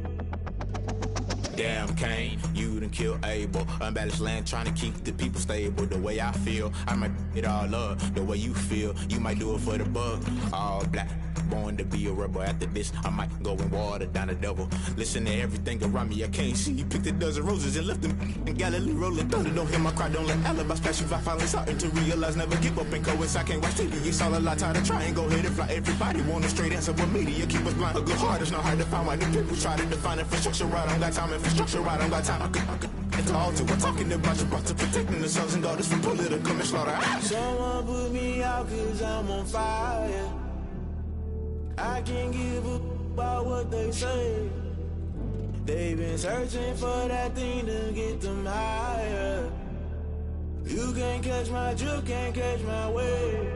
Damn, Kane, you done killed Abel. Unbalanced land, trying to keep the people stable. The way I feel, I might it all up. The way you feel, you might do it for the bug. All black, born to be a rebel. After this, I might go and water down the devil. Listen to everything around me, I can't see. You picked a dozen roses and left them in Galilee rolling thunder. Don't hear my cry, don't let alibis pass you. I finally starting to realize, never give up and coincide. I can't watch TV, it's all a lot. Tired of trying, go ahead and fly. Everybody want a straight answer, but media keep us blind. A good heart is not hard to find. Why the people try to define infrastructure right? I don't got time, infrastructure right? I don't got time. I could it's all to we're talking about you, about to protecting the sons and daughters from political and slaughter. Someone put me out 'cause I'm on fire. I can't give up about what they say. They've been searching for that thing to get them higher. You can't catch my drift, can't catch my wave.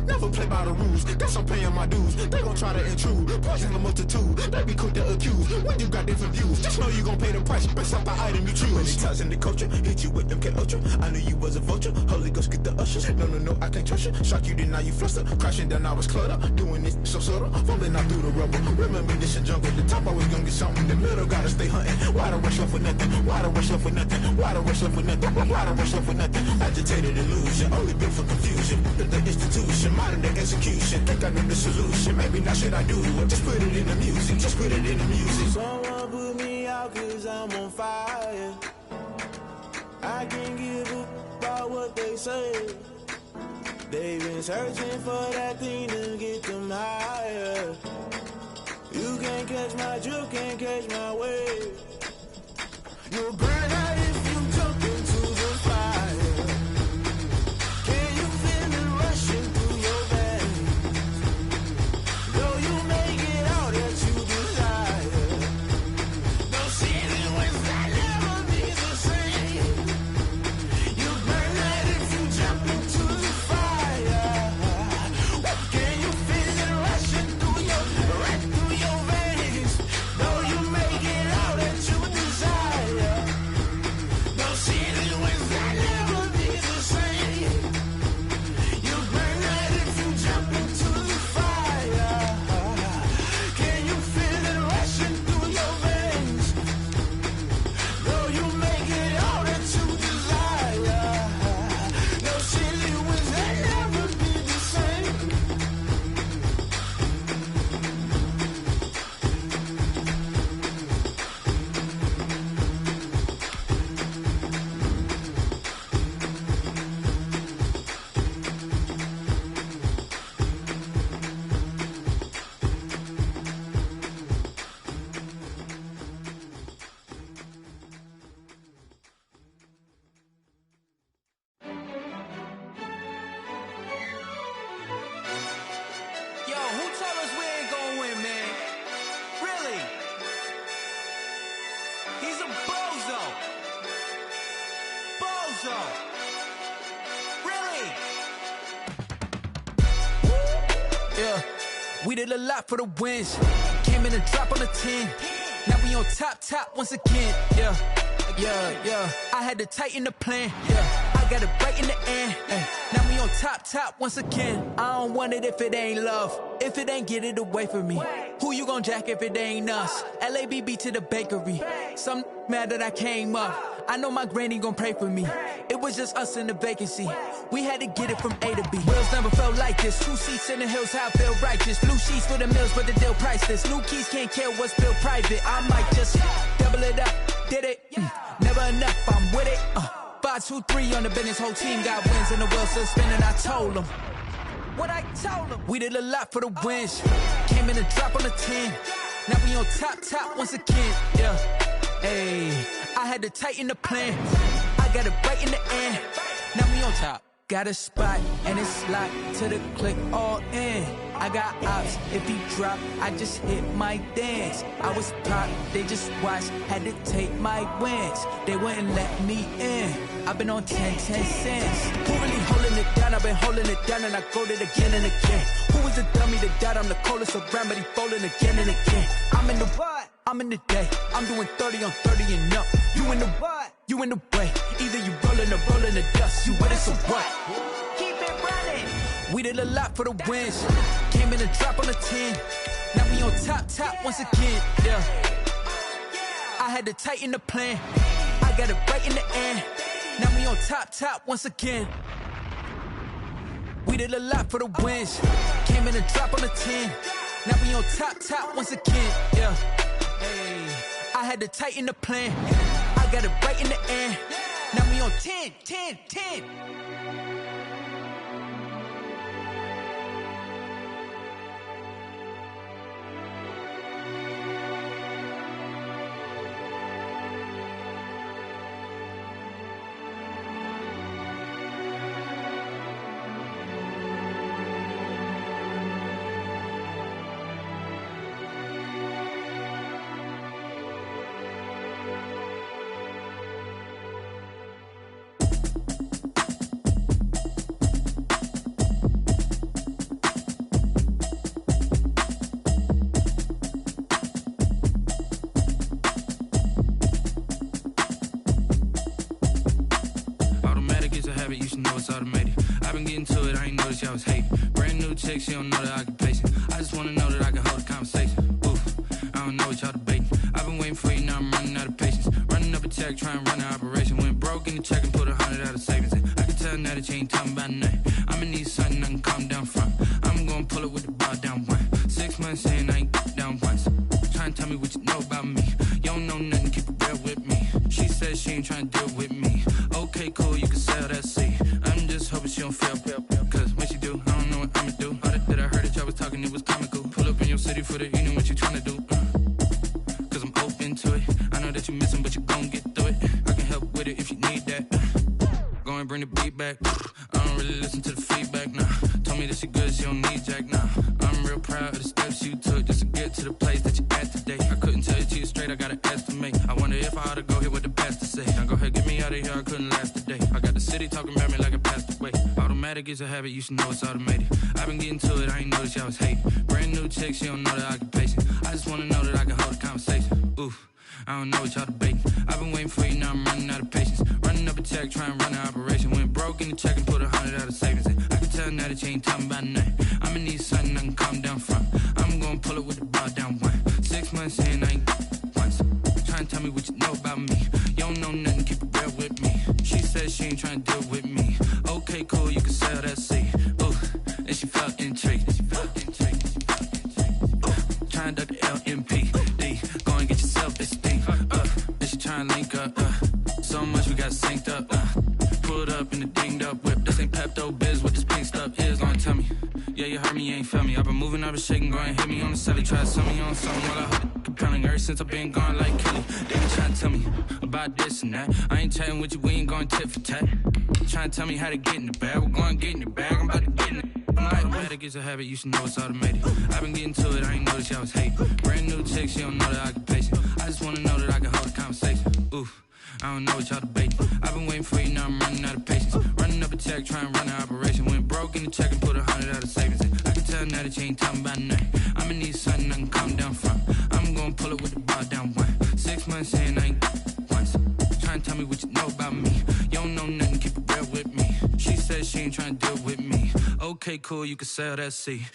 Never play by the rules, guess I'm paying my dues. They gon' try to intrude, poison the multitude. They be quick to accuse, when you got different views. Just know you gon' pay the price, based off the item you choose. Many times in the culture, hit you with them K-Ultra. I knew you was a vulture, Holy Ghost get the ushers. No, I can't trust you. Shock you, then now you fluster. Crashing down, I was cluttered. Doing this so subtle, falling out through the rubble. Remember this a jungle, the top always gonna get something. The middle gotta stay hunting. Why the rush left for nothing? Why the rush left for nothing? Why the rush left for nothing? Why the rush left for nothing? Agitated illusion, only built for confusion. The institution, modern day execution. Think I know the solution, maybe not should I do it. Just put it in the music, just put it in the music. Someone put me out 'cause I'm on fire. I can't give up about what they say. They've been searching for that thing to get them higher. You can't catch my drift, can't catch my wave. You'll burn out if you jump into the fire. Can you feel it rushing through your veins? Though you make it out that you desire. No ceiling was that never be the same. You burn out if you jump into the fire. Can you feel it rushing through your veins? Though you make it out that you desire. No ceiling was that never be the same. You burn out if you jump into the fire. Can you feel it rushing through your veins? Though you make it all that you desire. No ceiling was that never be the same. Yo, who told us we ain't gonna win, man? Really? He's a bozo. Bozo. Really? Yeah, we did a lot for the wins. Came in a drop on the 10. Now we on top once again. Yeah, I Yeah. I had to tighten the plan. Yeah, I got it right in the end. Now we on top once again. I don't want it if it ain't love. If it ain't, get it away from me. Who you gon' jack if it ain't us? LABB to the bakery. Some mad that I came up. I know my granny gon' pray for me. It was just us in the vacancy. We had to get it from A to B. Wheels never felt like this. 2 seats in the hills, how I feel righteous. Blue sheets for the mills, but the deal priceless. New keys can't care what's built private. I might just double it up. Did it? Never enough, I'm with it. 5, 2, 3 on the business. Whole team got wins and the wheels still spinning. I told them what I told them. We did a lot for the wins. Came in and drop on the 10. Now we on top once again. Yeah. Hey, I had to tighten the plan. I got it right in the end. Now we on top. Got a spot and it's locked to the click all in. I got ops, if he drop, I just hit my dance. I was pop, they just watched, had to take my wins. They wouldn't let me in. I've been on 10 cents. Who really holding it down? I've been holding it down and I go it again and again. Who was the dummy that died? I'm the coldest around, but he folding again and again. I'm in the what? I'm in the day. I'm doing 30 on 30 and up. You in the what? You in the way. Either you rolling or rolling the dust. You with us or what? Keep it running. We did a lot for the wins. Came in and drop on the 10. Now we on top once again. Yeah. I had to tighten the plan. I got it right in the end. Now we on top once again. We did a lot for the wins. Came in and drop on the 10. Now we on top once again. Yeah. Hey, I had to tighten the plan. I got it right in the end. Now we on 10. You should know it's automated. I've been getting to it, I ain't noticed y'all was hating. Brand new chick, she don't know the occupation. I just wanna know that I can hold a conversation. Oof, I don't know what y'all debating. I've been waiting for you, now I'm running out of patience. Running up a check, trying to run an operation. Went broke in the check and put 100 out of savings in. I can tell now that you ain't talking about nothing. I'ma need something I can calm down from. I'm gonna pull it with the bar down one. 6 months in, I ain't down once. Trying to tell me what you know about me. You don't know nothing, keep it real with me. She said she ain't trying to deal with me. Okay, cool, you can sell that seat. I'm just hoping she don't fail. Cause when she do, I don't know what I'ma do. All that I heard that y'all was talking, it was comical. Pull up in your city for the evening, what you trying to do? Cause I'm open to it. I know that you missing, but you gon' get through it. I can help with it if you need that. Go and bring the beat back. I don't really listen to the feedback, nah. Told me that she good, she don't need jack, nah. I'm real proud of the steps you took just to get to the place that you at today. I couldn't tell you to you straight, I gotta estimate. I wonder if I ought to go here with the pastor say. Now go ahead, get me out of here, I couldn't last a day. I got the city talking about me like I passed away. Automatic is a habit, you should know it's automated. I've been getting to it, I ain't noticed y'all was hating. Brand new chick, she don't know the occupation. I just wanna know that I can hold a conversation. Oof, I don't know what y'all debating. I've been waiting for you, now I'm running out of patience. Running up a check, trying to run an operation. Went broke in the check and put 100 out of savings in. I can tell now that you ain't talking about nothing. I'ma need something I can calm down from. I'm gonna pull it with the bar down one. 6 months in, I ain't once. Trying to tell me what you know about me. You don't know nothing, keep it real with me. She said she ain't trying to deal with me. Okay, cool, you can sell that seat. Ooh, and she felt intrigued. Trying to duck the LMPD. Go and get yourself this thing. And she trying to link up. So much we got synced up. Pulled up in the dinged up whip. This ain't Pepto Biz, what this pink stuff is. Long tell me. Yeah, you heard me, you ain't felt me. I've been moving, I've been shaking, go and hit me on the celly. Try to sell me on something while I hold it compelling. Ever since I've been gone like Kelly. They been trying to tell me about this and that. I ain't chatting with you, we ain't going tit for tat. Trying to tell me how to get in the bag. We're going to get in the bag, I'm about to get in it. Automatic is a habit, you should know it's automated. I've been getting to it, I ain't noticed y'all was hating. Brand new chick, she don't know the occupation. I just wanna know that I can hold a conversation. Oof, I don't know what y'all debating. I've been waiting for you, now I'm running out of patience. Running up a check, trying to run an operation. Went broke in the check and put 100 out of savings in. I can tell now that you ain't talking about nothing. I'ma need something I can calm down from. I'm gonna pull it with the bar down one. 6 months in, I ain't once. Trying me what you know about me. You don't know nothing, keep it real with me. She said she ain't trying to deal with me. Okay, cool, you can sail that sea.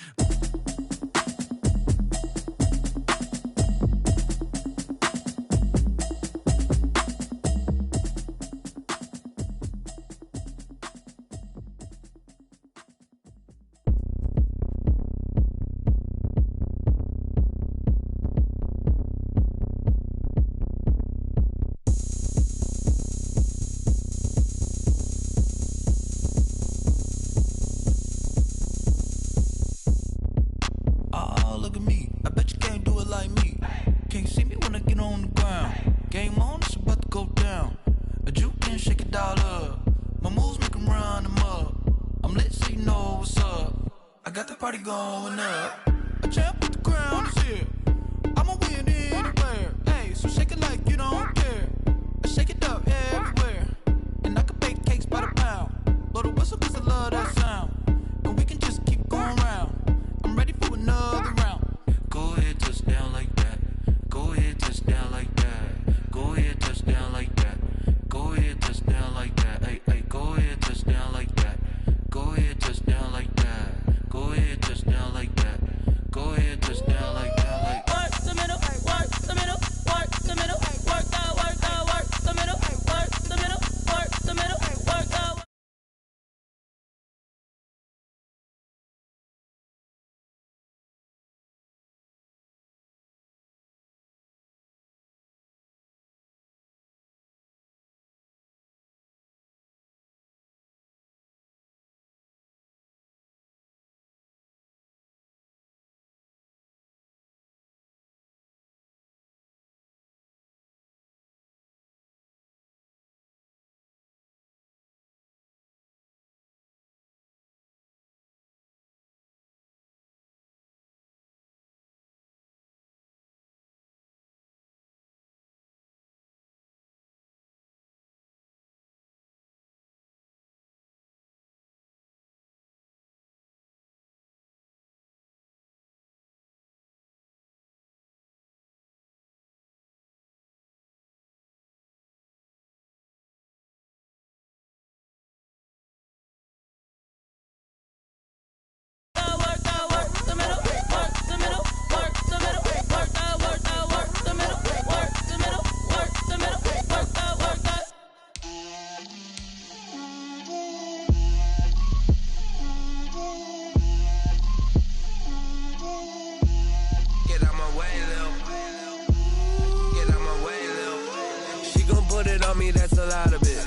That's a lot of it.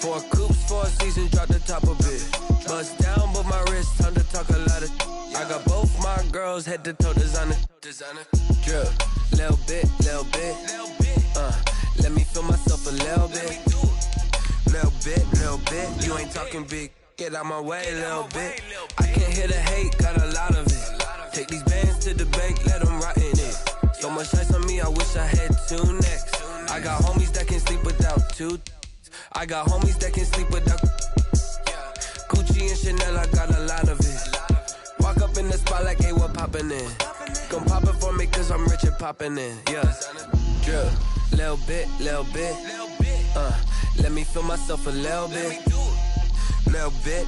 4 coops, 4 seasons, drop the top a bit. Bust down, but my wrist, time to talk a lot of. I got both my girls head to toe designer. Drip, little bit. Let me feel myself a little bit. Little bit. You ain't talking big. Get out my way, little bit. I can't hear the hate, got a lot of it. Take these bands to the bank, let them rot in it. So much ice on me, I wish I had 2 necks. I got homies that can sleep without 2. I got homies that can sleep without Gucci and Chanel, I got a lot of it. Walk up in the spot like, hey, what poppin' in? Gon' pop it for me cause I'm rich and poppin' in. Yeah, drip, little bit. Let me feel myself a little bit. Little bit.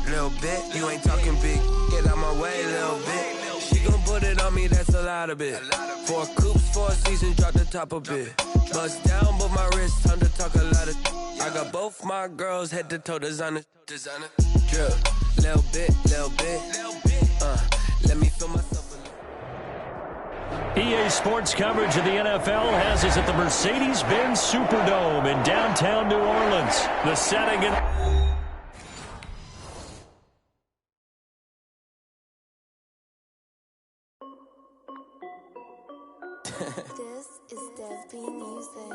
You ain't talking big. Get out my way, little bit. She gon' put it on me, that's a lot of it. 4 coops, 4 seasons, drop the top a bit. Bust down, but my wrist, time to talk a lot of. I got both my girls head to toe designer. Drip, little bit. Let me feel myself a little. EA Sports coverage of the NFL has us at the Mercedes-Benz Superdome in downtown New Orleans. The setting in. This is Dev B Music.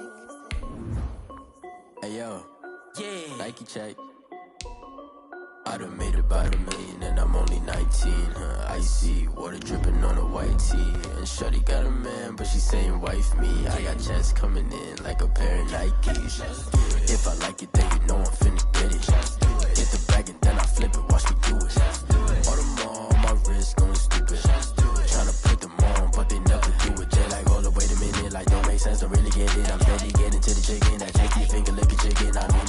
Hey yo, yeah. Nike check. I done made about $1 million and I'm only 19. Icy water dripping on a white tee. And shorty got a man, but she saying wife me. I got checks coming in like a pair of Nikes. If I like it, then you know I'm finna get it. Hit the bag and then I flip it. Watch me do it. All them on my wrist going stupid. Tryna put them on, but they never do it. Jay like, hold up, wait a minute. Like, don't make sense, don't really get it. I'm steady getting to the chicken. That cheeky finger looking chicken. I mean,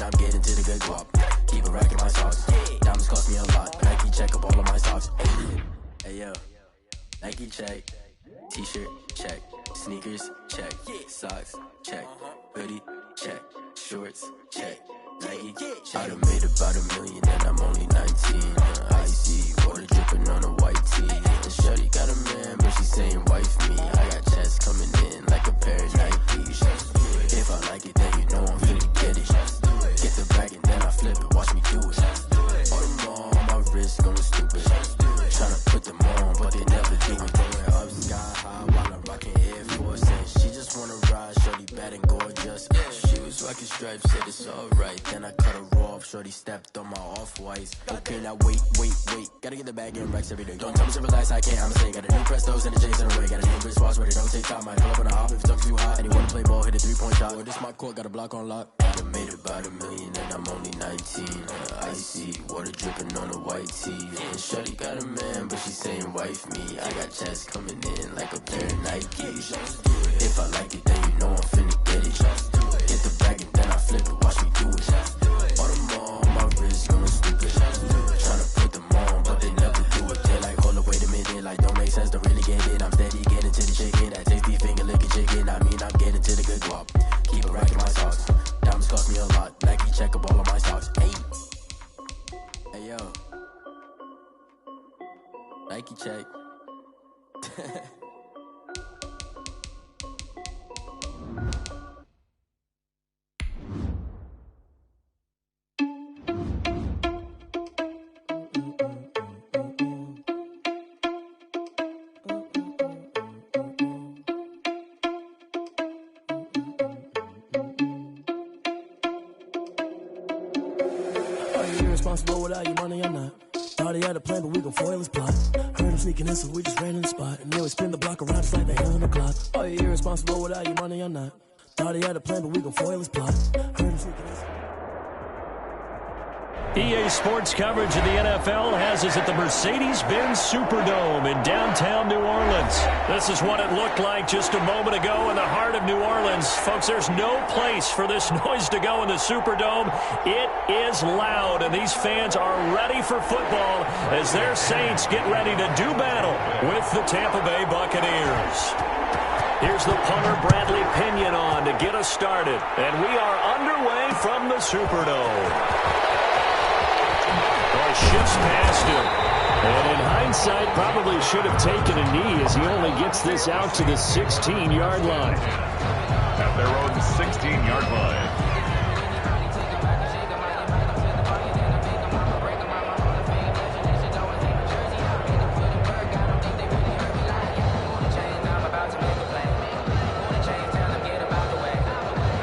good guap. Keep a rack in my socks. Diamonds cost me a lot. Nike check up all of my socks. Hey yo, Nike check. T-shirt check. Sneakers check. Socks check. Hoodie check. Shorts check. Nike check. I done made about $1 million and I'm only 19. Icy water dripping on a white tee. And shorty got a man, but she saying wife me. I got checks coming in like a pair of Nikes. If I like it, then you know I'm finna get it. Get the bag and then I flip it. Watch me do it. All them on my wrist going stupid. Tryna put them on, but they never do it. Going up sky high while I'm rocking Air Force. And she just wanna ride, shorty bad and gorgeous. She was rocking stripes, said it's alright. Then I cut her off, shorty stepped on my off-whites. Okay, now wait. Gotta get the bag in racks every day. Don't tell me to relax, I can't, I'ma say. Got a new Prestos and a J's in the way. Got a new wristwatch where they don't take time. Might pull up on a hop if it's up too hot. And you wanna play ball, hit a 3-point shot. Well, this my court, got a block on lock. I done made about $1 million and I'm only 19. Icy water dripping on a white tee. And shorty got a man, but she saying wife me. I got checks coming in like a pair of Nikes. If I like it, then you know I'm finna get it. Get the bag and then I flip it. Watch me do it. All them on my wrist going stupid. Tryna put them on, but they never do it. They're like, hold up, wait a minute. Like, don't make sense, don't really get it. I'm steady getting to the chicken. That tasty finger licking chicken. I mean, I'm getting to the good guap. Keep a rack in my socks. Diamonds cost me a lot. Nike check up all of my socks. Hey yo. Nike check. Irresponsible without your money or not. Thought he had a plan, but we gon' foil his plot. Heard him sneaking in, so we just ran in the spot. And then we spin the block around just like the hell on the clock. Are you irresponsible without your money or not? Thought he had a plan, but we gon' foil his plot. Heard him sneaking in. EA Sports coverage of the NFL has us at the Mercedes-Benz Superdome in downtown New Orleans. This is what it looked like just a moment ago in the heart of New Orleans. Folks, there's no place for this noise to go in the Superdome. It is loud, and these fans are ready for football as their Saints get ready to do battle with the Tampa Bay Buccaneers. Here's the punter, Bradley Pinion, on to get us started. And we are underway from the Superdome. Shifts past him. And in hindsight, probably should have taken a knee as he only gets this out to the 16-yard line. At their own 16-yard line.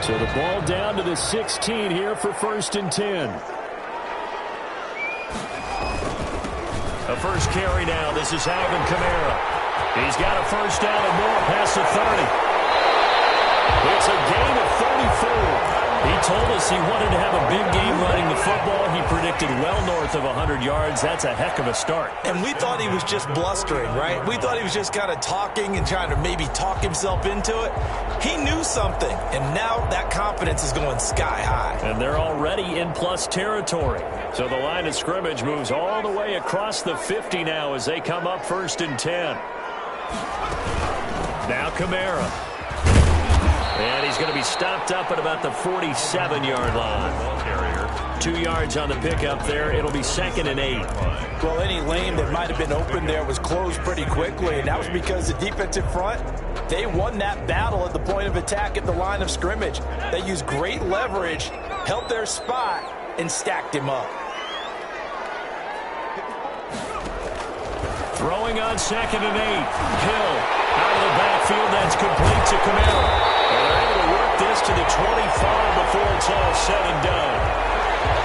So the ball down to the 16 here for 1st and 10. A first carry now. This is Alvin Kamara. He's got a first down and more past the 30. It's a gain of 34. He told us he wanted to have a big game running the football. He predicted well north of 100 yards. That's a heck of a start. And we thought he was just blustering, right? We thought he was just kind of talking and trying to maybe talk himself into it. He knew something, and now that confidence is going sky high. And they're already in plus territory. So the line of scrimmage moves all the way across the 50 now as they come up 1st and 10. Now Kamara. And he's going to be stopped up at about the 47-yard line. 2 yards on the pickup there. It'll be 2nd and 8. Well, any lane that might have been open there was closed pretty quickly, and that was because the defensive front, they won that battle at the point of attack at the line of scrimmage. They used great leverage, held their spot, and stacked him up. Throwing on 2nd and 8. Hill out of the backfield. That's complete to Kamara. And they're able to work this to the 25 before it's all said and done.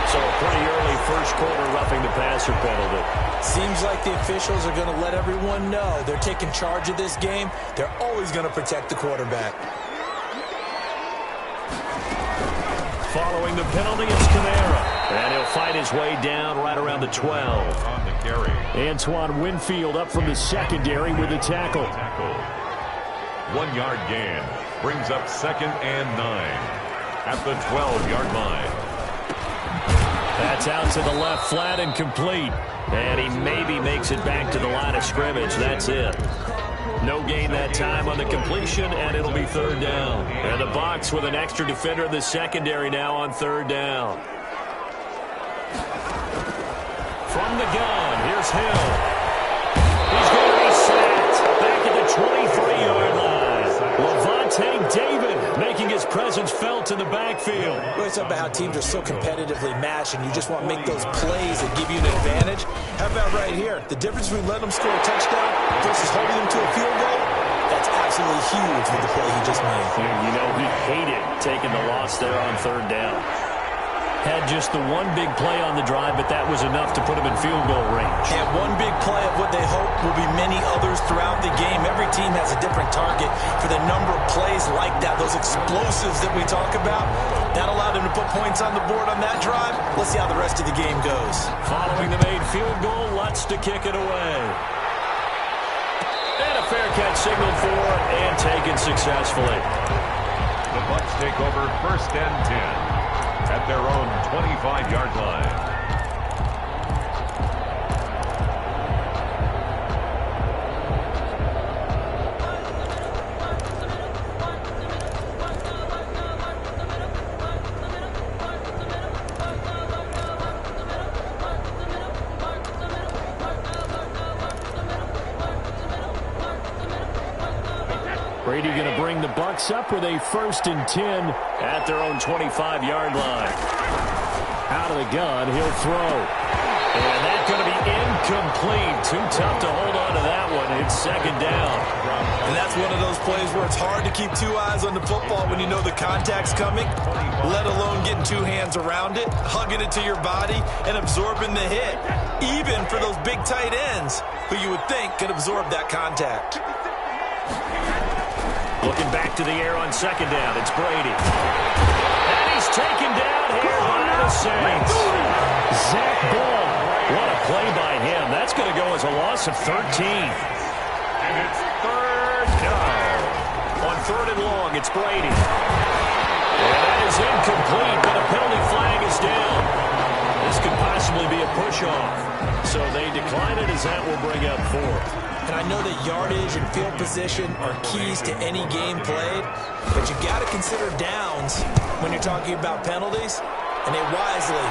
So a pretty early first quarter roughing the passer penalty. Seems like the officials are going to let everyone know they're taking charge of this game. They're always going to protect the quarterback. Following the penalty, it's Kamara. And he'll fight his way down right around the 12. On the carry. Antoine Winfield up from the secondary with a tackle. 1 yard gain brings up 2nd and 9 at the 12-yard line. That's out to the left flat and complete. And he maybe makes it back to the line of scrimmage. That's it. No gain that time on the completion, and it'll be third down. And the Bucs with an extra defender in the secondary now on third down. From the gun, here's Hill. He's going to be sacked back at the 23-yard line. Levante David making his presence felt in the backfield. We always talk about how teams are so competitively matched, and you just want to make those plays that give you an advantage. How about right here? The difference between letting them score a touchdown versus holding them to a field goal, that's absolutely huge with the play he just made. You know, he hated taking the loss there on third down. Had just the one big play on the drive, but that was enough to put him in field goal range. And one big play of what they hope will be many others throughout the game. Every team has a different target for the number of plays like that, those explosives that we talk about. That allowed him to put points on the board on that drive. Let's see how the rest of the game goes. Following the made field goal, Lutz to kick it away. And a fair catch signaled for and taken successfully. The Bucs take over 1st and 10. At their own 25-yard line. Brady going to bring the Bucs up with a 1st and 10 at their own 25-yard line. Out of the gun, he'll throw. And that's going to be incomplete. Too tough to hold on to that one. It's 2nd down. And that's one of those plays where it's hard to keep 2 eyes on the football when you know the contact's coming, let alone getting 2 hands around it, hugging it to your body, and absorbing the hit. Even for those big tight ends who you would think could absorb that contact. Looking back to the air on 2nd down, it's Brady. And he's taken down here by the Saints. Zach Ball. What a play by him. That's going to go as a loss of 13. And it's 3rd down. On 3rd and long, it's Brady. And that is incomplete, but a penalty flag is down. This could possibly be a push-off. So they decline it as that will bring up 4th. And I know that yardage and field position are keys to any game played, but you got to consider downs when you're talking about penalties, and they wisely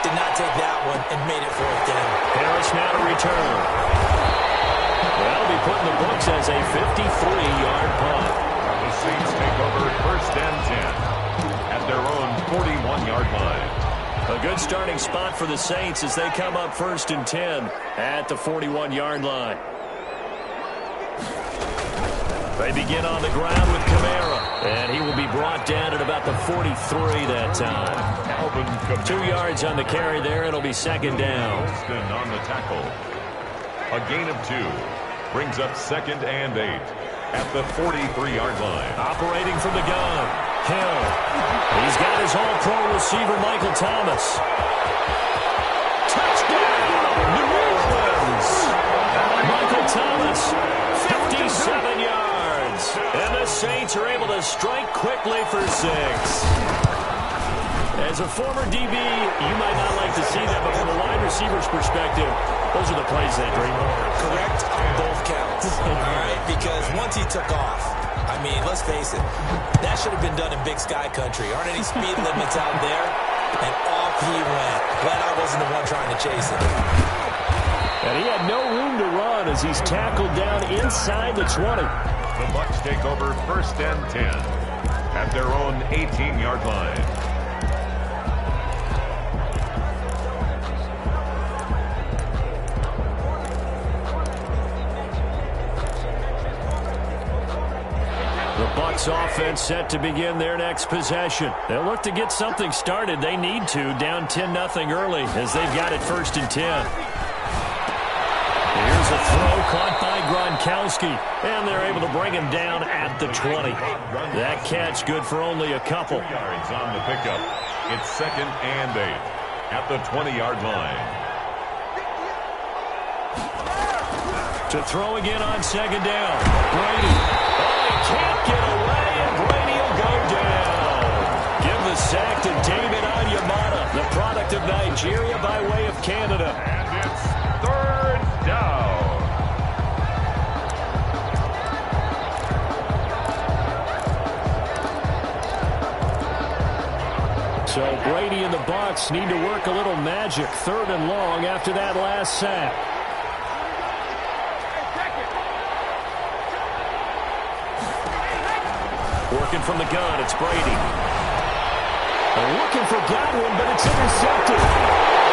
did not take that one and made it 4th down. Harris now to return. That'll be put in the books as a 53-yard punt. The Saints take over 1st and 10 at their own 41-yard line. A good starting spot for the Saints as they come up 1st and 10 at the 41-yard line. They begin on the ground with Kamara, and he will be brought down at about the 43 that time. 2 yards on the carry there. It'll be 2nd down. On the tackle. A gain of 2 brings up 2nd and 8 at the 43-yard line. Operating from the gun, Hill. He's got his all-pro receiver, Michael Thomas. Touchdown, New Orleans. Michael Thomas, 57 yards. And the Saints are able to strike quickly for 6. As a former DB, you might not like to see that, but from a wide receiver's perspective, those are the plays they dream of. Correct on both counts. All right, because once he took off, I mean, let's face it, that should have been done in Big Sky Country. Aren't any speed limits out there? And off he went. Glad I wasn't the one trying to chase him. And he had no room to run as he's tackled down inside the 20. The Bucs take over 1st and 10 at their own 18-yard line. The Bucs offense set to begin their next possession. They'll look to get something started. They need to, down 10-0 early as they've got it 1st and 10. Here's a throw caught by Gronkowski, and they're able to bring him down at the 20. That catch good for only a couple. 2 yards on the pickup. It's 2nd and 8 at the 20-yard line. To throw again on 2nd down. Brady. Oh, he can't get away, and Brady will go down. Give the sack to David Onyemata, the product of Nigeria by way of Canada. And it's third down. So Brady and the Bucs need to work a little magic. 3rd and long after that last sack. Working from the gun, it's Brady. They're looking for Godwin, but it's intercepted.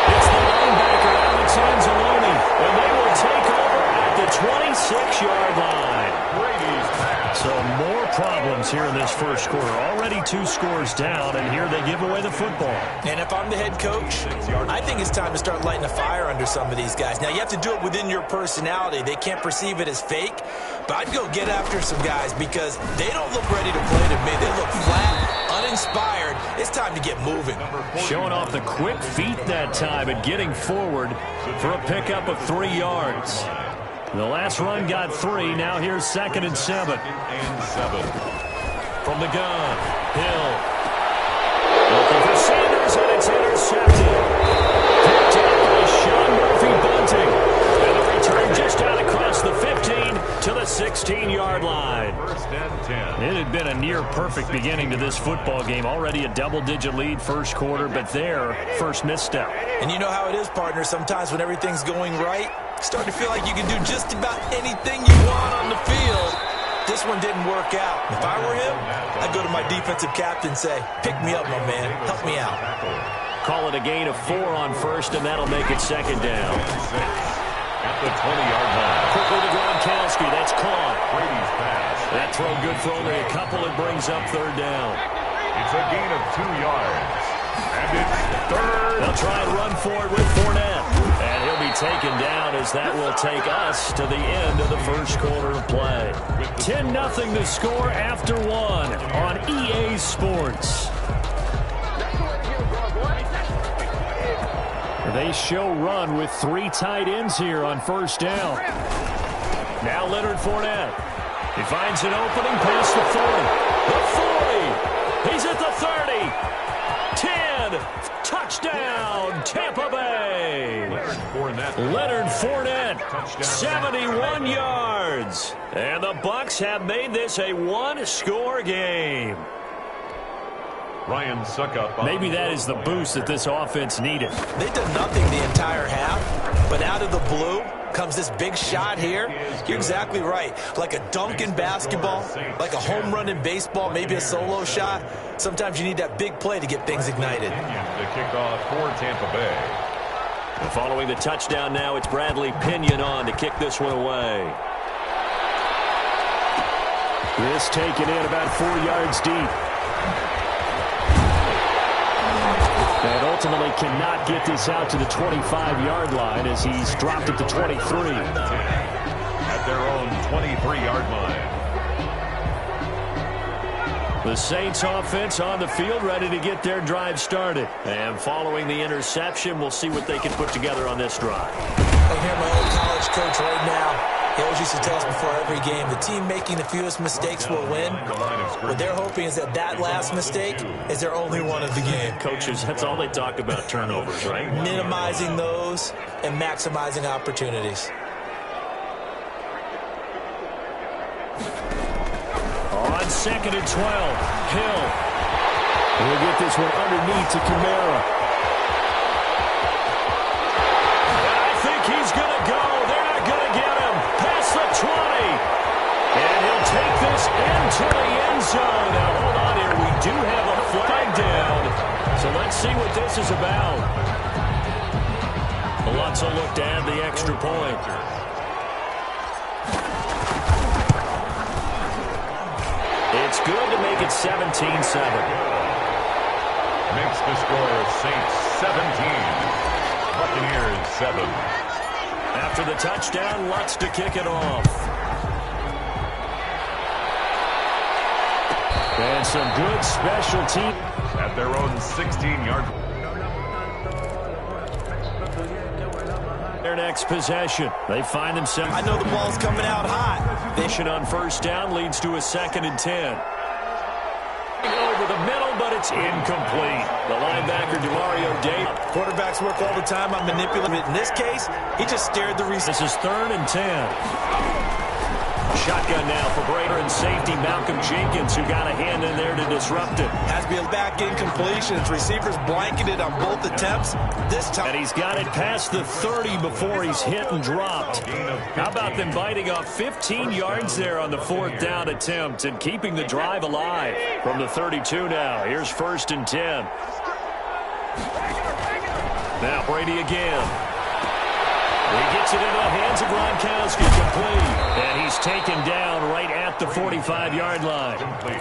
It's the linebacker, Alex Anzalone, and they will take over at the 26-yard line. Brady's pass. So more problems here in this first quarter. Already 2 scores down, and here they give away the football. And if I'm the head coach, I think it's time to start lighting a fire under some of these guys. Now, you have to do it within your personality. They can't perceive it as fake, but I'd go get after some guys because they don't look ready to play to me. They look flat, uninspired. It's time to get moving. Showing off the quick feet that time and getting forward for a pickup of 3 yards. The last run got 3. Now here's 2nd and 7. From the gun, Hill. Looking for Sanders, and it's intercepted. Picked up by Sean Murphy-Bunting. And a return just out across the 15 to the 16-yard line. 1st and 10. It had been a near-perfect beginning to this football game. Already a double-digit lead first quarter, but their first misstep. And you know how it is, partner. Sometimes when everything's going right, you start to feel like you can do just about anything you want on the field. This one didn't work out. If I were him, I'd go to my defensive captain and say, pick me up, my man. Help me out. Call it a gain of 4 on first, and that'll make it 2nd down. At the 20-yard line. Quickly to Gronkowski. That's caught. Brady's pass. That throw good for only a couple. It brings up 3rd down. It's a gain of 2 yards. And it's 3rd. They'll try and run for it with Fournette. And he'll be taken down as that will take us to the end of the first quarter of play. 10-0 to score after 1 on EA Sports. They show run with 3 tight ends here on first down. Now Leonard Fournette. He finds an opening past the 40. The 40. He's at the 30. 10. Touchdown, Tampa Bay. Leonard Fournette, 71 yards. And the Bucs have made this a 1-score game. Ryan Suckup. Maybe that is the boost that this offense needed. They did nothing the entire half, but out of the blue comes this big shot here. You're exactly right. Like a dunk in basketball, like a home run in baseball, maybe a solo shot. Sometimes you need that big play to get things ignited. The kickoff for Tampa Bay. And following the touchdown now, it's Bradley Pinion on to kick this one away. This taken in about 4 yards deep. And ultimately cannot get this out to the 25-yard line as he's dropped at the 23. At their own 23-yard line. The Saints offense on the field ready to get their drive started. And following the interception, we'll see what they can put together on this drive. I hear my old college coach right now. He always used to tell us before every game, the team making the fewest mistakes will win. What they're hoping is that that last mistake is their only one of the game. Coaches, that's all they talk about, turnovers, right? Minimizing those and maximizing opportunities. On 2nd and 12, Hill will get this one underneath to Kamara. And I think he's going to go. They're not going to get him. Past the 20. And he'll take this into the end zone. Now, hold on here. We do have a flag down. So let's see what this is about. Alonso looked to add the extra point. It's good to make it 17-7. Makes the score Saints 17. Buccaneers 7. After the touchdown, Lutz to kick it off. And some good special team. At their own 16-yard line. Their next possession. They find themselves. I know the ball's coming out hot. Mission on first down leads to a 2nd and 10. Over the middle, but it's It's incomplete. The linebacker, DeMario Davis. Quarterbacks work all the time on manipulating. In this case, he just stared the receiver. This is 3rd and 10. Shotgun now for Brader and safety Malcolm Jenkins, who got a hand in there to disrupt it. Has to be a back incompletions. Receivers blanketed on both attempts. This time. And he's got it past the 30 before he's hit and dropped. How about them biting off 15 yards there on the 4th down attempt and keeping the drive alive from the 32 now. Here's 1st and 10. Now Brady again. He gets it into the hands of Gronkowski, complete. And he's taken down right at the 45-yard line.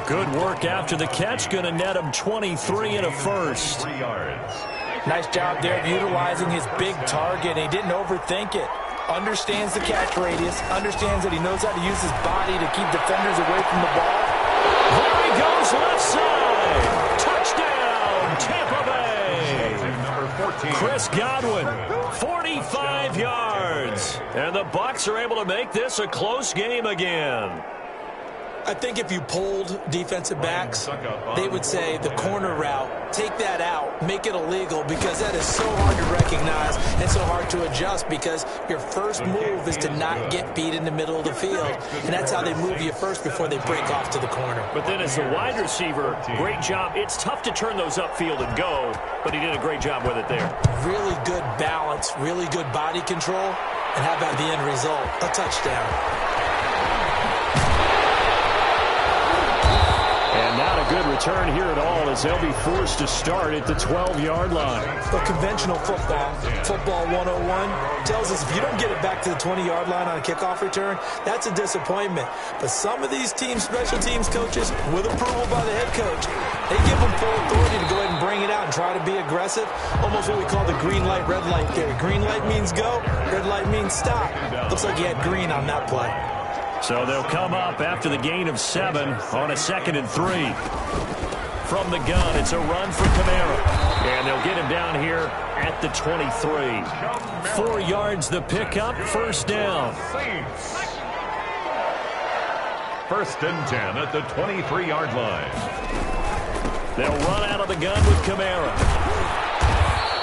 Good work after the catch. Going to net him 23 and a first. Nice job there of utilizing his big target. He didn't overthink it. Understands the catch radius. Understands that he knows how to use his body to keep defenders away from the ball. There he goes, left side. Touchdown, Tampa Bay. Chris Godwin, 45 yards. And the Bucs are able to make this a close game again. I think if you polled defensive backs, they would say the corner route, take that out, make it illegal, because that is so hard to recognize and so hard to adjust, because your first move is to not get beat in the middle of the field. And that's how they move you first before they break off to the corner. But then as the wide receiver, great job. It's tough to turn those upfield and go, but he did a great job with it there. Really good balance, really good body control. And how about the end result? A touchdown. And not a good return here at all, as they'll be forced to start at the 12-yard line. But conventional football 101, tells us if you don't get it back to the 20-yard line on a kickoff return, that's a disappointment. But some of these special teams coaches, with approval by the head coach, they give them full authority to go ahead and bring it out and try to be aggressive. Almost what we call the green light, red light theory. Green light means go, red light means stop. Looks like he had green on that play. So they'll come up after the gain of 7 on a 2nd and 3. From the gun, it's a run for Kamara. And they'll get him down here at the 23. 4 yards the pickup, 1st down. 1st and 10 at the 23-yard line. They'll run out of the gun with Kamara.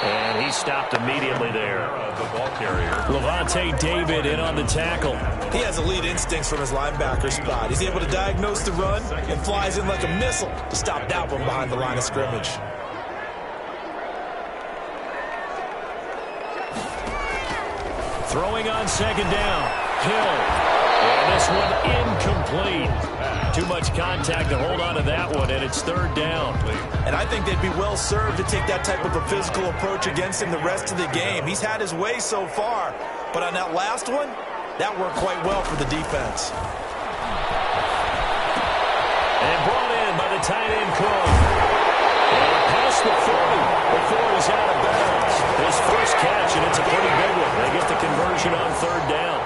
And he stopped immediately there. The ball carrier. Levante David in on the tackle. He has elite instincts from his linebacker spot. He's able to diagnose the run and flies in like a missile to stop that one behind the line of scrimmage. Throwing on 2nd down. Hill. And this one incomplete. Too much contact to hold on to that one, and it's 3rd down. And I think they'd be well served to take that type of a physical approach against him the rest of the game. He's had his way so far, but on that last one, that worked quite well for the defense. And brought in by the tight end Cook. And past the 40 before he's out of bounds. His first catch, and it's a pretty big one. They get the conversion on 3rd down.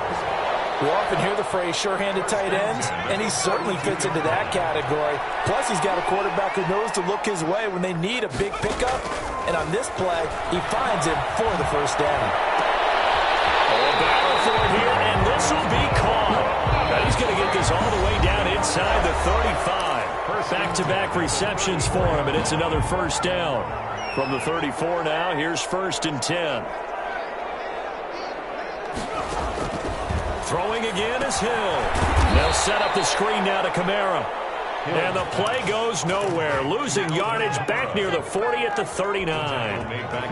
We often hear the phrase sure-handed tight ends, and he certainly fits into that category. Plus, he's got a quarterback who knows to look his way when they need a big pickup. And on this play, he finds him for the 1st down. Battle for it here, and this will be caught. Now he's going to get this all the way down inside the 35. Back-to-back receptions for him, and it's another 1st down. From the 34 now, here's 1st and 10. Throwing again is Hill. They'll set up the screen now to Kamara. And the play goes nowhere. Losing yardage back near the 40 at the 39.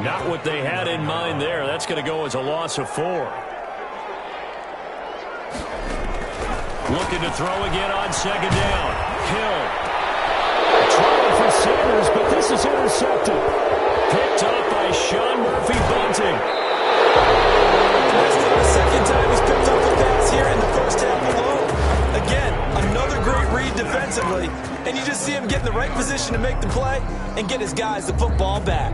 Not what they had in mind there. That's going to go as a loss of 4. Looking to throw again on 2nd down. Hill. Trying for Sanders, but this is intercepted. Picked up by Sean Murphy-Bunting. That's not the 2nd time he's picked up the pass here in the 1st half alone. Again, another great read defensively, and you just see him get in the right position to make the play and get his guys the football back.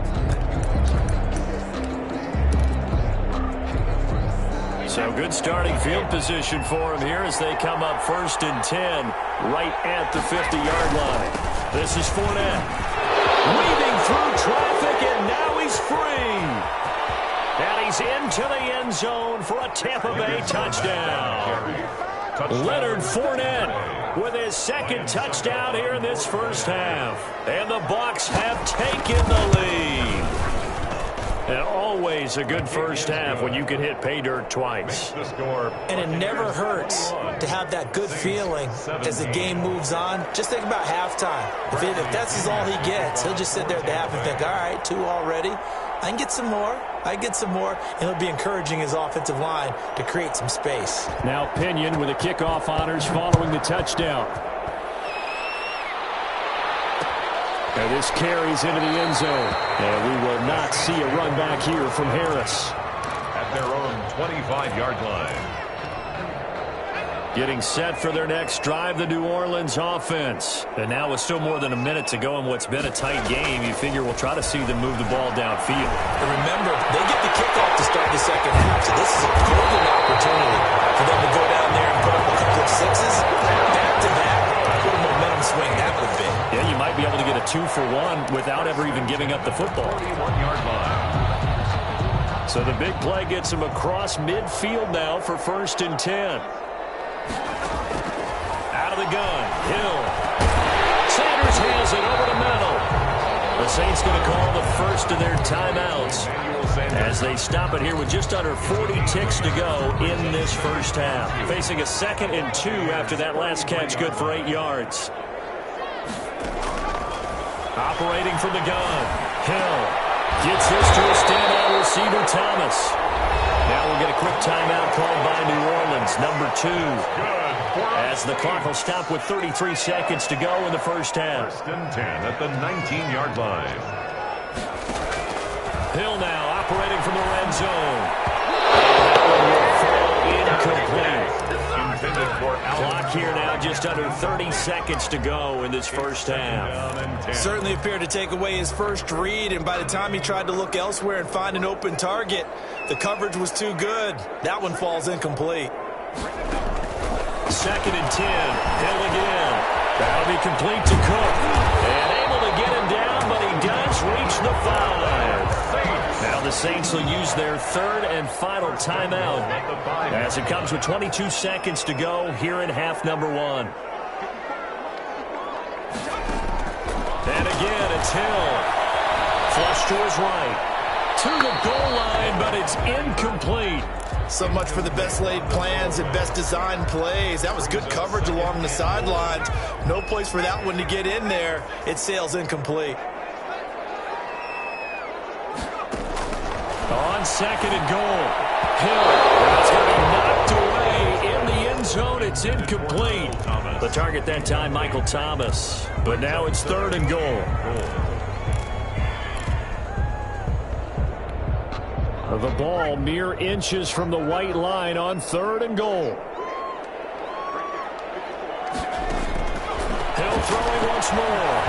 So good starting field position for him here as they come up 1st and 10 right at the 50-yard line. This is Fournette. Weaving through traffic, and now he's free. And he's into the end zone for a Tampa Bay touchdown. Leonard Fournette with his second touchdown here in this first half. And the Bucs have taken the lead. And always a good first half when you can hit pay dirt twice. And it never hurts to have that good feeling as the game moves on. Just think about halftime. If that's all he gets, he'll just sit there at the half and think, all right, 2 already. I can get some more. And he'll be encouraging his offensive line to create some space. Now Pinion with the kickoff honors following the touchdown. And this carries into the end zone. And we will not see a run back here from Harris. At their own 25-yard line. Getting set for their next drive, the New Orleans offense. And now with still more than a minute to go in what's been a tight game, you figure we'll try to see them move the ball downfield. And remember, they get the kickoff to start the second half, so this is a golden opportunity for them to go down there and put up a couple of sixes. Back-to-back, what a momentum swing that would be. Yeah, you might be able to get a 2-for-1 without ever even giving up the football. 41-yard line. So the big play gets him across midfield now for 1st and 10. Out of the gun, Hill. Sanders has it over the middle. The Saints going to call the first of their timeouts as they stop it here with just under 40 ticks to go in this first half. Facing a 2nd and 2 after that last catch, good for 8 yards. Operating from the gun, Hill gets this to a standout receiver, Thomas. Now we'll get a quick timeout called by New Orleans, number 2. As the clock will stop with 33 seconds to go in the first half. 1st and 10 at the 19-yard line. Hill now operating from the red zone. And that one will fall incomplete. Clock here now just under 30 seconds to go in this first half. Certainly appeared to take away his first read, and by the time he tried to look elsewhere and find an open target, the coverage was too good. That one falls incomplete. 2nd and 10. Hill again. That'll be complete to Cook. And able to get him down, but he does reach the 5. Now the Saints will use their 3rd and final timeout as it comes with 22 seconds to go here in half number 1. And again, it's Hill. Flush to his right. To the goal line, but it's incomplete. So much for the best laid plans and best designed plays. That was good coverage along the sidelines. No place for that one to get in there. It sails incomplete. On 2nd and goal, Hill. That's going to be knocked away in the end zone. It's incomplete. The target that time, Michael Thomas. But now it's 3rd and goal. The ball mere inches from the white line on 3rd and goal. Hill throwing once more.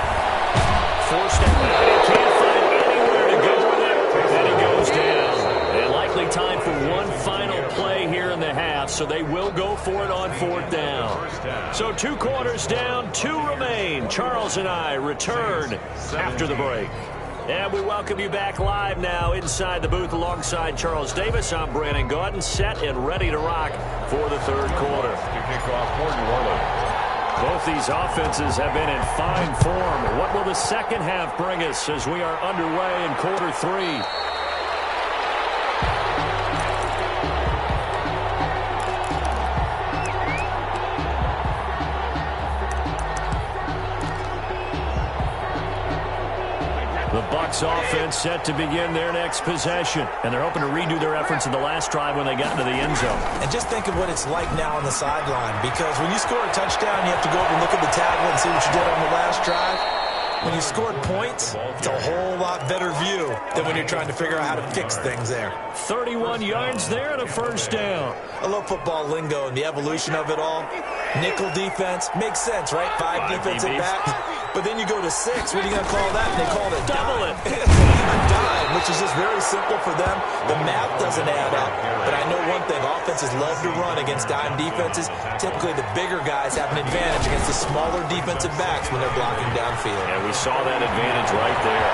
Forced it back. He can't find anywhere to go with it. And he goes down. And likely time for one final play here in the half, so they will go for it on 4th down. So 2 quarters down, 2 remain. Charles and I return after the break. And we welcome you back live now inside the booth alongside Charles Davis. I'm Brandon Gaudin, set and ready to rock for the 3rd quarter. To kick off for New Orleans. Both these offenses have been in fine form. What will the second half bring us as we are underway in quarter 3? Bucs offense set to begin their next possession. And they're hoping to redo their efforts in the last drive when they got into the end zone. And just think of what it's like now on the sideline, because when you score a touchdown, you have to go over and look at the tablet and see what you did on the last drive. When you scored points, it's a whole lot better view than when you're trying to figure out how to fix things there. 31 yards there and a first down. I love football lingo and the evolution of it all. Nickel defense makes sense, right? 5 defensive backs. But then you go to 6. What are you going to call that? And they call it double it. Dime, which is just very simple for them. The math doesn't add up. But I know one thing. Offenses love to run against dime defenses. Typically, the bigger guys have an advantage against the smaller defensive backs when they're blocking downfield. And we saw that advantage right there.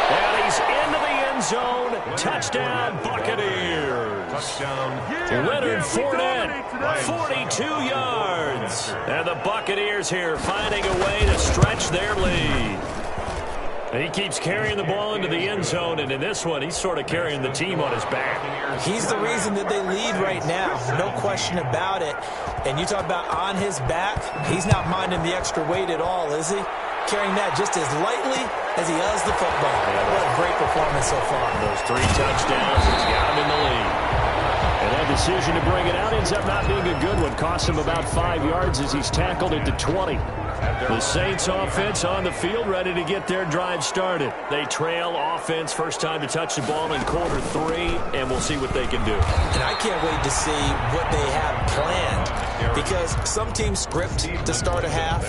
And he's into the end end zone. Touchdown, Buccaneers. Touchdown. Leonard Fournette, 42 yards. And the Buccaneers here finding a way to stretch their lead. And he keeps carrying the ball into the end zone, and in this one, he's sort of carrying the team on his back. He's the reason that they lead right now, no question about it. And you talk about on his back, he's not minding the extra weight at all, is he? Carrying that just as lightly as he does the football. What a great performance so far. Those 3 touchdowns, he's got him in the lead. And that decision to bring it out ends up not being a good one. Cost him about 5 yards as he's tackled it to 20. The Saints offense on the field, ready to get their drive started. They trail offense, first time to touch the ball in quarter 3, and we'll see what they can do. And I can't wait to see what they have planned, because some teams script to start a half.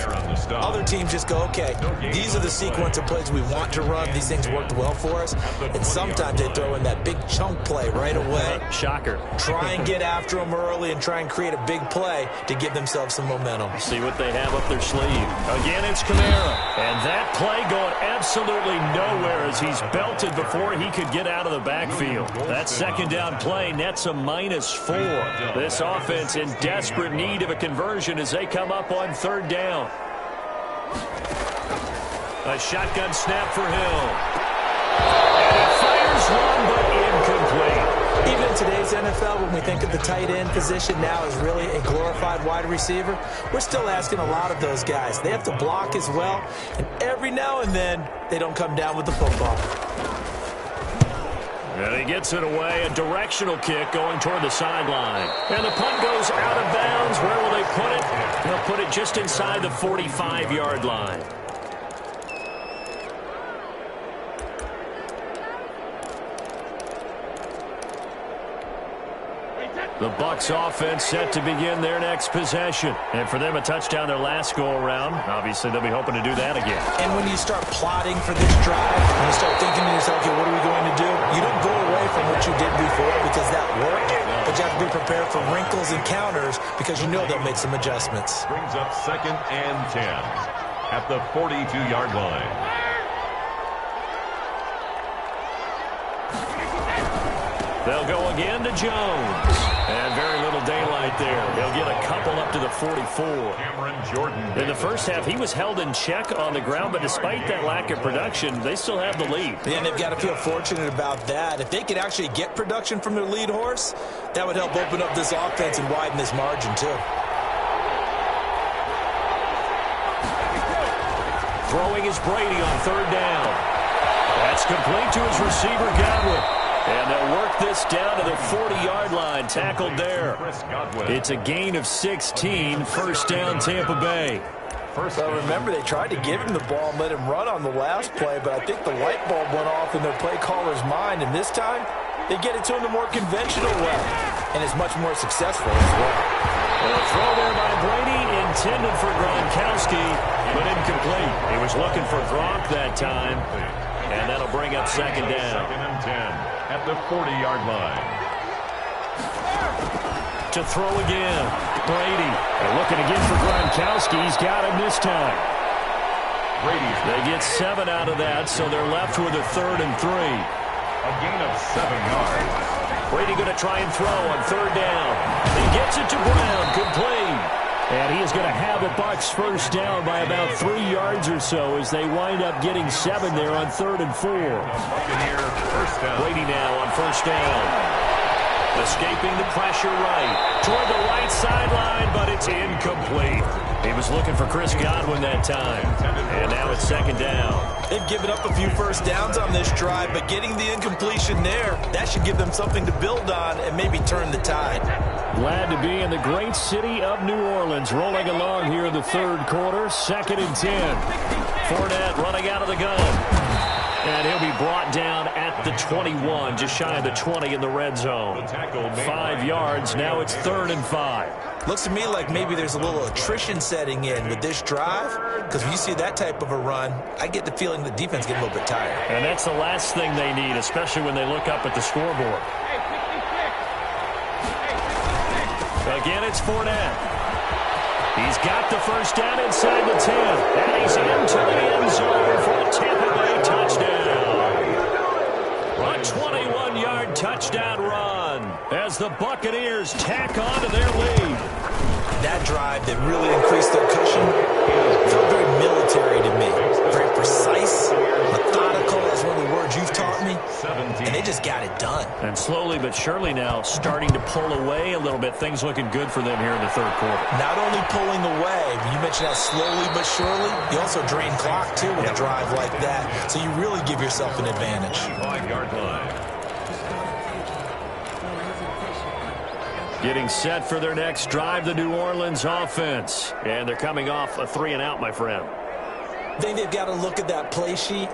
Other teams just go, okay, these are the sequence of plays we want to run. These things worked well for us. And sometimes they throw in that big chunk play right away. Shocker. Try and get after them early and try and create a big play to give themselves some momentum. See what they have up their sleeve. Again, it's Kamara. And that play going absolutely nowhere as he's belted before he could get out of the backfield. That second down play nets a -4. This offense in desperate need of a conversion as they come up on 3rd down. A shotgun snap for Hill. And it fires one, but incomplete. Even in today's NFL, when we think of the tight end position now as really a glorified wide receiver, we're still asking a lot of those guys. They have to block as well, and every now and then, they don't come down with the football. And he gets it away, a directional kick going toward the sideline. And the punt goes out of bounds. Where will they put it? They'll put it just inside the 45-yard line. The Bucs offense set to begin their next possession. And for them, a touchdown their last go-around. Obviously, they'll be hoping to do that again. And when you start plotting for this drive, when you start thinking to yourself, okay, what are we going to do? You don't go away from what you did before because that worked. But you have to be prepared for wrinkles and counters because you know they'll make some adjustments. Brings up 2nd and 10 at the 42-yard line. They'll go again to Jones. And very little daylight there. They'll get a couple up to the 44. In the first half, he was held in check on the ground, but despite that lack of production, they still have the lead. And they've got to feel fortunate about that. If they could actually get production from their lead horse, that would help open up this offense and widen this margin, too. Throwing is Brady on 3rd down. That's complete to his receiver, Godwin. And they'll work this down to the 40-yard line, tackled there. It's a gain of 16, first down Tampa Bay. Well, remember, they tried to give him the ball and let him run on the last play, but I think the light bulb went off in their play caller's mind, and this time they get it to him the more conventional way, and it's much more successful as well. A throw there by Brady, intended for Gronkowski, but incomplete. He was looking for Gronk that time, and that'll bring up 2nd down. 2nd and 10 at the 40-yard line. To throw again, Brady. They're looking again for Gronkowski. He's got him this time. Brady. They get 7 out of that, so they're left with a 3rd and 3. A gain of 7 yards. Brady going to try and throw on 3rd down. He gets it to Brown, complete. And he is going to have the Bucs first down by about 3 yards or so as they wind up getting 7 there on 3rd and 4. Buccaneer first down. Brady now on 1st down. Escaping the pressure right. Toward the right sideline, but it's incomplete. He was looking for Chris Godwin that time. And now it's 2nd down. They've given up a few first downs on this drive, but getting the incompletion there, that should give them something to build on and maybe turn the tide. Glad to be in the great city of New Orleans, rolling along here in the 3rd quarter, 2nd and 10. Fournette running out of the gun. And he'll be brought down at the 21, just shy of the 20 in the red zone. 5 yards, now it's 3rd and 5. Looks to me like maybe there's a little attrition setting in with this drive, because when you see that type of a run, I get the feeling the defense gets a little bit tired. And that's the last thing they need, especially when they look up at the scoreboard. Again, it's Fournette. He's got the first down inside the 10. And he's into the end zone for a Tampa Bay touchdown. A 21-yard touchdown run as the Buccaneers tack on to their lead. That drive that really increased their cushion felt very military to me. Very precise, methodical, is one of the words you've taught me. And they just got it done. And slowly but surely now starting to pull away a little bit. Things looking good for them here in the third quarter. Not only pulling away, but you mentioned that slowly but surely. You also drain clock, too, with a drive like that. So you really give yourself an advantage. 5-yard line. Getting set for their next drive, the New Orleans offense. And they're coming off a 3-and-out, my friend. I think they've got to look at that play sheet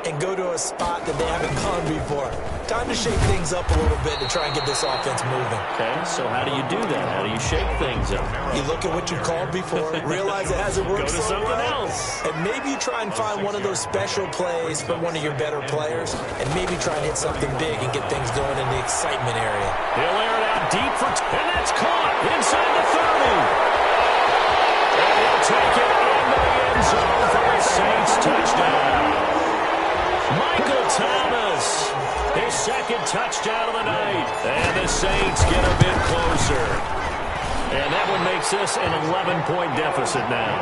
and go to a spot that they haven't gone before. Time to shake things up a little bit to try and get this offense moving. Okay, so how do you do that? How do you shake things up? You look at what you called before, realize it hasn't worked so well, else. and maybe you try and find one of those special plays from one of your better players, and maybe try and hit something big and get things going in the excitement area. He'll air it out deep and that's caught inside the 30. And he'll take it in the end zone for the Saints touchdown. Michael Thomas, his second touchdown of the night. And the Saints get a bit closer. And that one makes this an 11-point deficit now.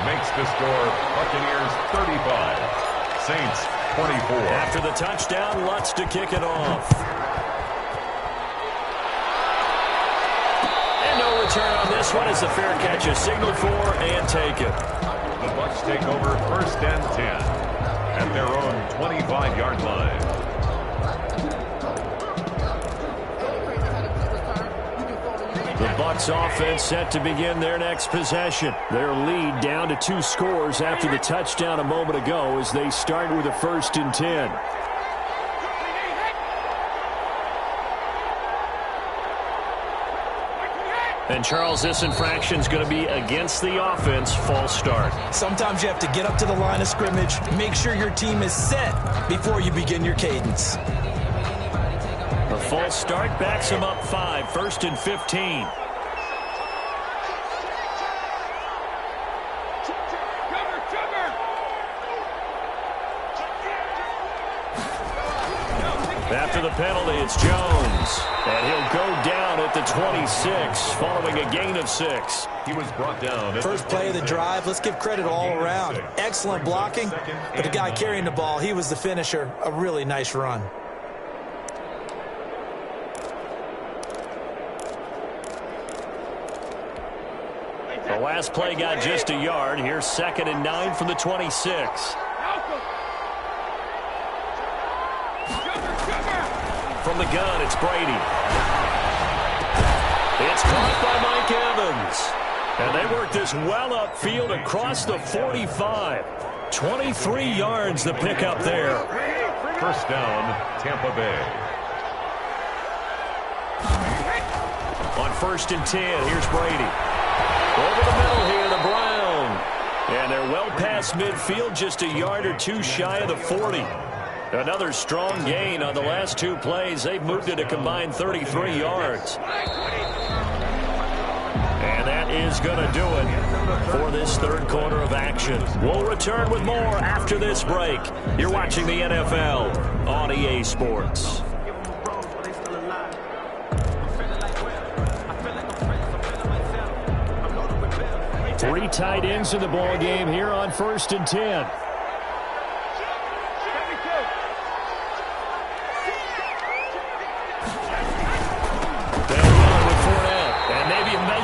Makes the score Buccaneers 35, Saints 24. After the touchdown, Lutz to kick it off. And no return on this one as the fair catch is signaled for and taken. The Bucs take over 1st and 10. At their own 25-yard line. The Bucs offense set to begin their next possession. Their lead down to 2 scores after the touchdown a moment ago as they start with a 1st and 10. And, Charles, this infraction's going to be against the offense. False start. Sometimes you have to get up to the line of scrimmage, make sure your team is set before you begin your cadence. A false start backs him up 5, 1st and 15. After the penalty, it's Jones. And he'll go down at the 26 following a gain of 6. He was brought down. First play of the drive, let's give credit all around. Excellent blocking, but the guy carrying the ball, he was the finisher. A really nice run. The last play got just a yard. Here's 2nd and 9 from the 26. From the gun, it's Brady. It's caught by Mike Evans. And they work this well upfield across the 45. 23 yards the pickup there. 1st down, Tampa Bay. On 1st and 10, here's Brady. Over the middle here, the Brown. And they're well past midfield, just a yard or 2 shy of the 40. Another strong gain on the last 2 plays. They've moved it a combined 33 yards. And that is going to do it for this third quarter of action. We'll return with more after this break. You're watching the NFL on EA Sports. Three tight ends in the ball game here on 1st and 10.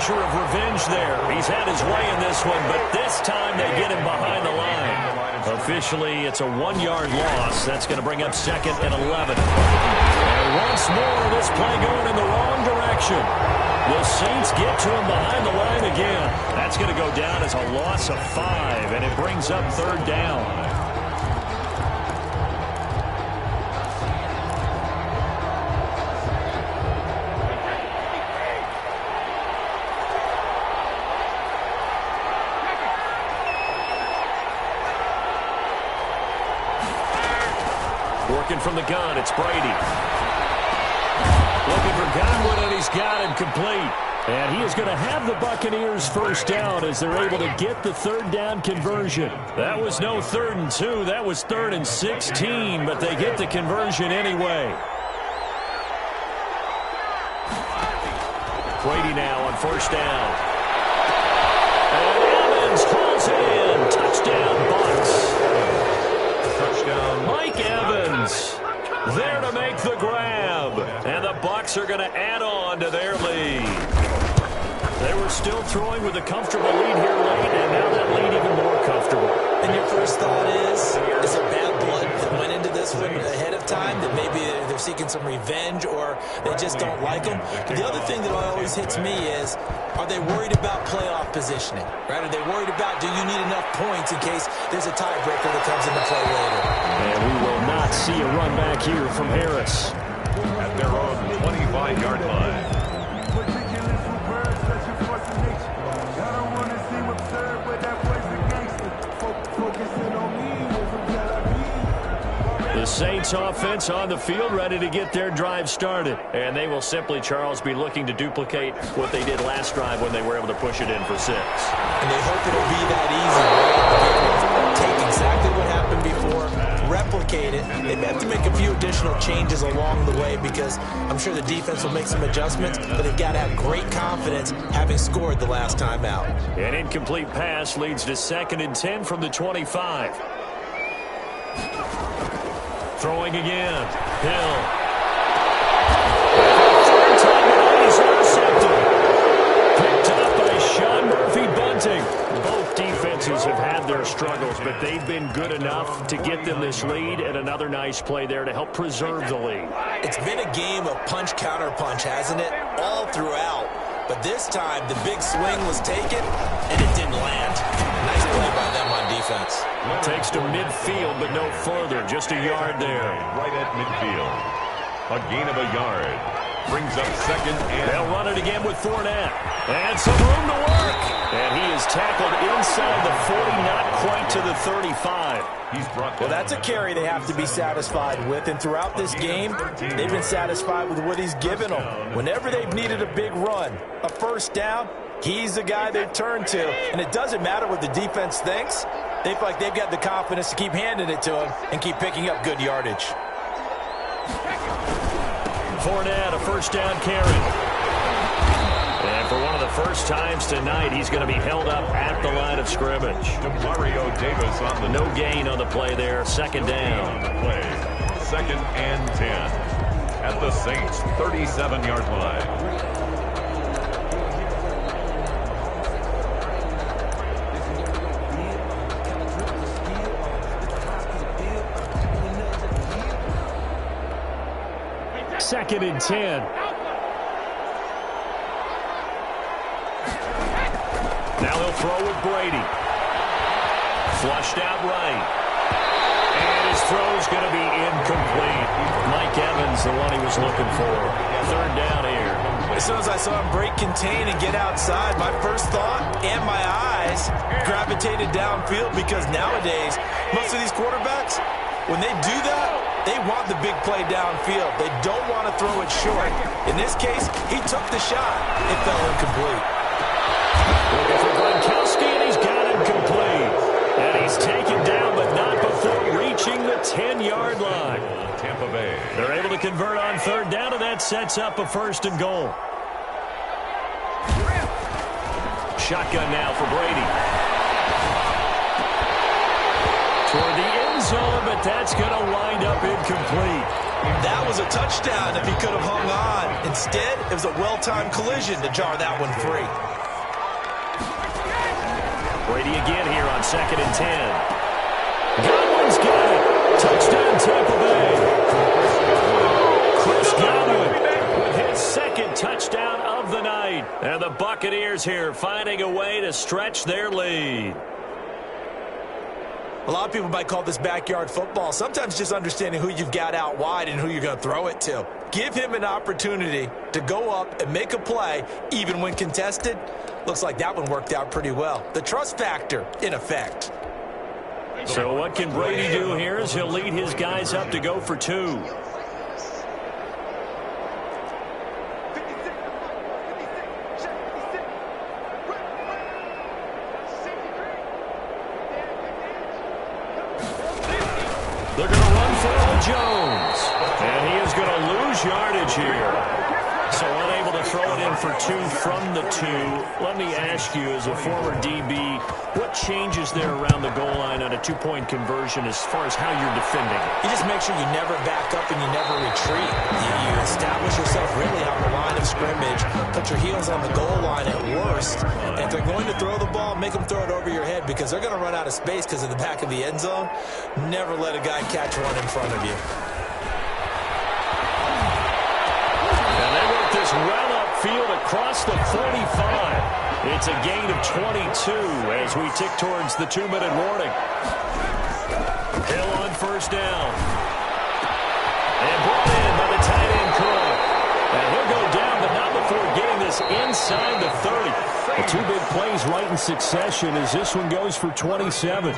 Of revenge there. He's had his way in this one, but this time they get him behind the line. Officially, it's a 1-yard loss. That's going to bring up 2nd and 11. And once more, this play going in the wrong direction. The Saints get to him behind the line again. That's going to go down as a loss of 5, and it brings up 3rd down. Working from the gun, it's Brady. Looking for Godwin, and he's got him complete. And he is going to have the Buccaneers first down as they're able to get the third down conversion. That was no 3rd and 2. That was 3rd and 16, but they get the conversion anyway. Brady now on first down. And Evans hauls it in. Touchdown, Bucks. Touchdown. Mike Evans there to make the grab. And the Bucks are going to add on to their lead. They were still throwing with a comfortable lead here late, and now that lead even more comfortable. And your first thought is it bad blood that went into this one ahead of time, that maybe they're seeking some revenge or they just don't like them? But the other thing that always hits me is, are they worried about playoff positioning? Right? Are they worried about, do you need enough points in case there's a tiebreaker that comes into play later? And we will not see a run back here from Harris. At their own 25-yard line. The Saints offense on the field ready to get their drive started. And they will simply, Charles, be looking to duplicate what they did last drive when they were able to push it in for 6. And they hope it'll be that easy. Take exactly what happened before, replicate it. They may have to make a few additional changes along the way because I'm sure the defense will make some adjustments, but they've got to have great confidence having scored the last time out. An incomplete pass leads to 2nd and 10 from the 25. Throwing again. Hill. Third time he's intercepted. Picked up by Sean Murphy-Bunting. Both defenses have had their struggles, but they've been good enough to get them this lead, and another nice play there to help preserve the lead. It's been a game of punch-counter-punch, hasn't it? All throughout. But this time, the big swing was taken, and it didn't land. Nice play by them on defense. Takes to midfield, but no further. Just a yard there. Right at midfield. A gain of a yard. Brings up 2nd and... They'll run it again with Fournette. And some room to work. And he is tackled inside the 40, not quite to the 35. He's brought well, that's a carry they have to be satisfied with. And throughout this game, they've been satisfied with what he's given them. Whenever they've needed a big run, a first down, he's the guy they've turned to. And it doesn't matter what the defense thinks. They feel like they've got the confidence to keep handing it to him and keep picking up good yardage. Fournette, a first down carry. And for one of the first times tonight, he's going to be held up at the line of scrimmage. Mario Davis on the... No gain on the play there. 2nd down. On the play. 2nd and 10. At the Saints' 37-yard line. Second and 10. Now he'll throw with Brady. Flushed out right. And his throw's going to be incomplete. Mike Evans, the one he was looking for. 3rd down here. As soon as I saw him break contain and get outside, my first thought and my eyes gravitated downfield because nowadays, most of these quarterbacks, when they do that, they want the big play downfield. They don't want to throw it short. In this case, he took the shot. It fell incomplete. Looking for Gronkowski, and he's got him complete. And he's taken down, but not before reaching the 10-yard line. Tampa Bay. They're able to convert on 3rd down, and that sets up a 1st and goal. Shotgun now for Brady. Toward the end zone, but that's going to wind up incomplete. That was a touchdown if he could have hung on. Instead, it was a well-timed collision to jar that one free. Brady again here on 2nd and 10. Godwin's got it. Touchdown, Tampa Bay. Chris Godwin with his 2nd touchdown of the night. And the Buccaneers here finding a way to stretch their lead. A lot of people might call this backyard football. Sometimes just understanding who you've got out wide and who you're going to throw it to. Give him an opportunity to go up and make a play, even when contested. Looks like that one worked out pretty well. The trust factor, in effect. So what can Brady do here is he'll lead his guys up to go for 2. Jones. And he is going to lose yardage here. So unable to throw it in for 2 from the 2. Let me ask you, as a former DB, what changes there around the goal line on a 2-point conversion as far as how you're defending? You just make sure you never back up and you never retreat. You establish yourself really on the line of scrimmage, put your heels on the goal line at worst. And if they're going to throw the ball, make them throw it over your head because they're going to run out of space because of the back of the end zone. Never let a guy catch one in front of you. This well upfield across the 45. It's a gain of 22 as we tick towards the 2-minute warning. Hill on first down. And brought in by the tight end Cook. And he'll go down, but not before getting this inside the 30. The 2 big plays right in succession as this one goes for 27.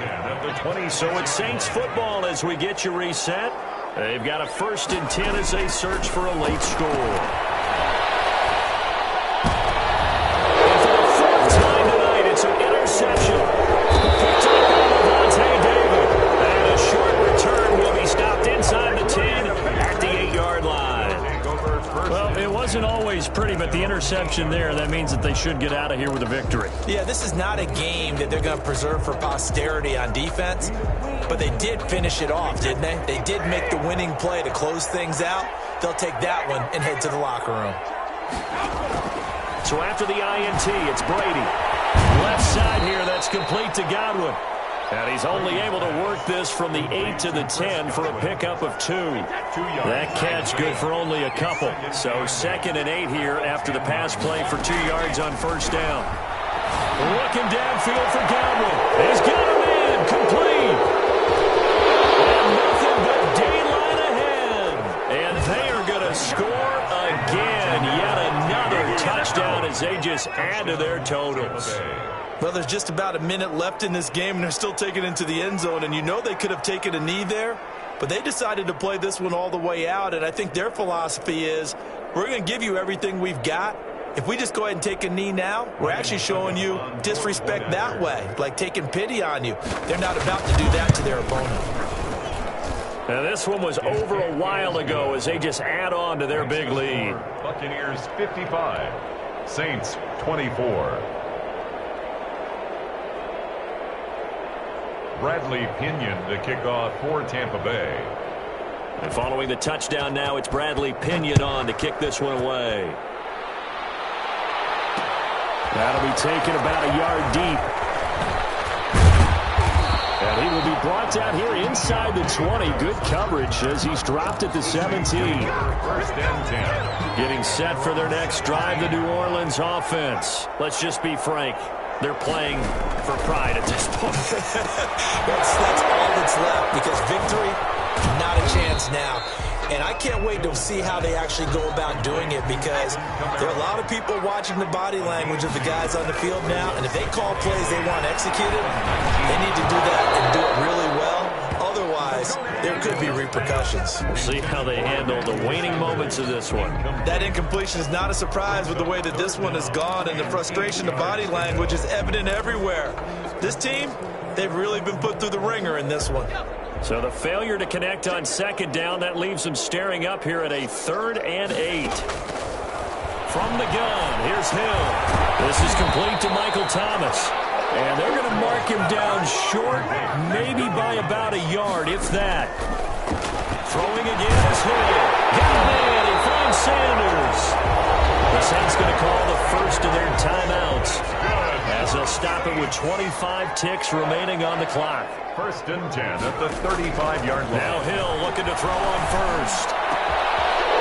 So it's Saints football as we get you reset. They've got a 1st and 10 as they search for a late score. It's an interception. Picked up by Levante David. And a short return will be stopped inside the 10 at the 8-yard line. Well, it wasn't always pretty, but the interception there, that means that they should get out of here with a victory. Yeah, this is not a game that they're going to preserve for posterity on defense, but they did finish it off, didn't they? They did make the winning play to close things out. They'll take that one and head to the locker room. So after the INT, it's Brady. Left side here, that's complete to Godwin. And he's only able to work this from the 8 to the 10 for a pickup of 2. That catch good for only a couple. So 2nd and 8 here after the pass play for 2 yards on first down. Looking downfield for Godwin. He's got him in, complete. And nothing but daylight ahead. And they are going to score again. Yet another touchdown as they just add to their totals. Well, there's just about a minute left in this game, and they're still taking it into the end zone. And you know they could have taken a knee there, but they decided to play this one all the way out. And I think their philosophy is, we're going to give you everything we've got. If we just go ahead and take a knee now, we're actually showing you disrespect that way, like taking pity on you. They're not about to do that to their opponent. Now, this one was over a while ago as they just add on to their big lead. Buccaneers 55, Saints 24. Bradley Pinion to kick off for Tampa Bay. And following the touchdown now, it's Bradley Pinion on to kick this one away. That'll be taken about a yard deep. And he will be brought down here inside the 20. Good coverage as he's dropped at the 17. 1st and 10. Getting set for their next drive, the New Orleans offense. Let's just be frank. They're playing for pride at this point. that's all that's left because victory, not a chance now. And I can't wait to see how they actually go about doing it because there are a lot of people watching the body language of the guys on the field now. And if they call plays they want executed, they need to do that and do it really well. Otherwise, there could be repercussions. We'll see how they handle the waning moments of this one. That incompletion is not a surprise with the way that this one has gone, and the frustration, the body language is evident everywhere. This team, they've really been put through the ringer in this one. So the failure to connect on 2nd down, that leaves them staring up here at a 3rd and 8. From the gun, here's Hill. This is complete to Michael Thomas. And they're going to mark him down short, maybe by about a yard, if that. Throwing again is Hill. Got him in. He finds Sanders. The Saints going to call the first of their timeouts as they'll stop it with 25 ticks remaining on the clock. 1st and 10 at the 35-yard line. Now Hill looking to throw on first.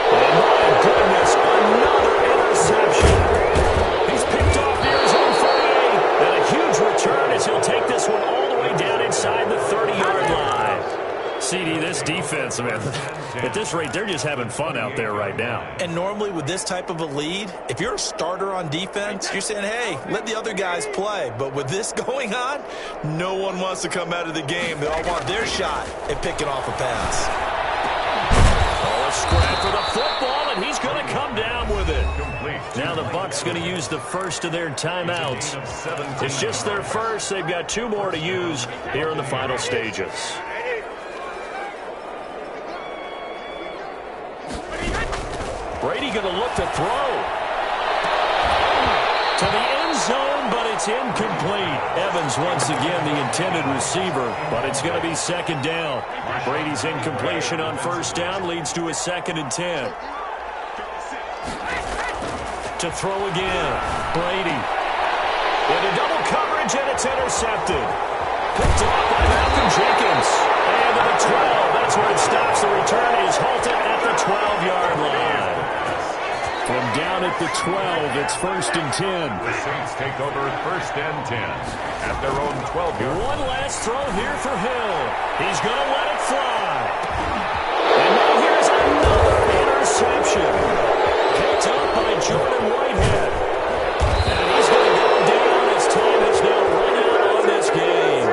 And my goodness, another interception. He's picked off near his own 48. And a huge return as he'll take this one all the way down inside the 30-yard line. CD, this defense, man, at this rate, they're just having fun out there right now. And normally with this type of a lead, if you're a starter on defense, you're saying, hey, let the other guys play. But with this going on, no one wants to come out of the game. They all want their shot at picking off a pass. Oh, a scrap for the football, and he's going to come down with it. Now the Bucs going to use the first of their timeouts. It's just their first. They've got 2 more to use here in the final stages. Brady going to look to throw. To the end zone, but it's incomplete. Evans once again the intended receiver, but it's going to be second down. Brady's incompletion on first down leads to a 2nd and 10. To throw again, Brady. Into double coverage, and it's intercepted. Picked up by Malcolm Jenkins. And to the 12, that's where it stops. The return is halted at the 12-yard line. From down at the 12, it's 1st and 10. The Saints take over 1st and 10 at their own 12-yard. One last throw here for Hill. He's going to let it fly. And now here's another interception. Picked up by Jordan Whitehead. And he's going to go down as time has now run out on this game.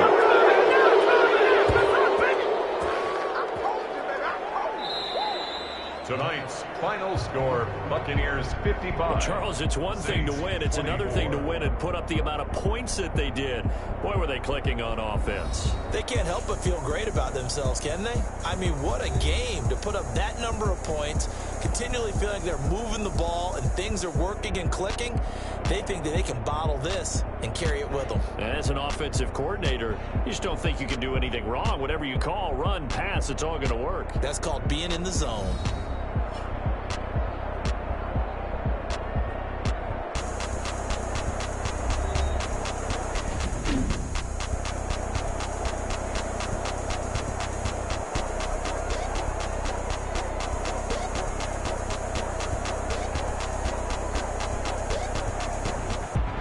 Tonight's final score, Buccaneers 55. Well, Charles, it's one thing to win. It's 24. another thing to win and put up the amount of points that they did. Boy, were they clicking on offense. They can't help but feel great about themselves, can they? I mean, what a game to put up that number of points, continually feeling like they're moving the ball and things are working and clicking. They think that they can bottle this and carry it with them. And as an offensive coordinator, you just don't think you can do anything wrong. Whatever you call, run, pass, it's all going to work. That's called being in the zone.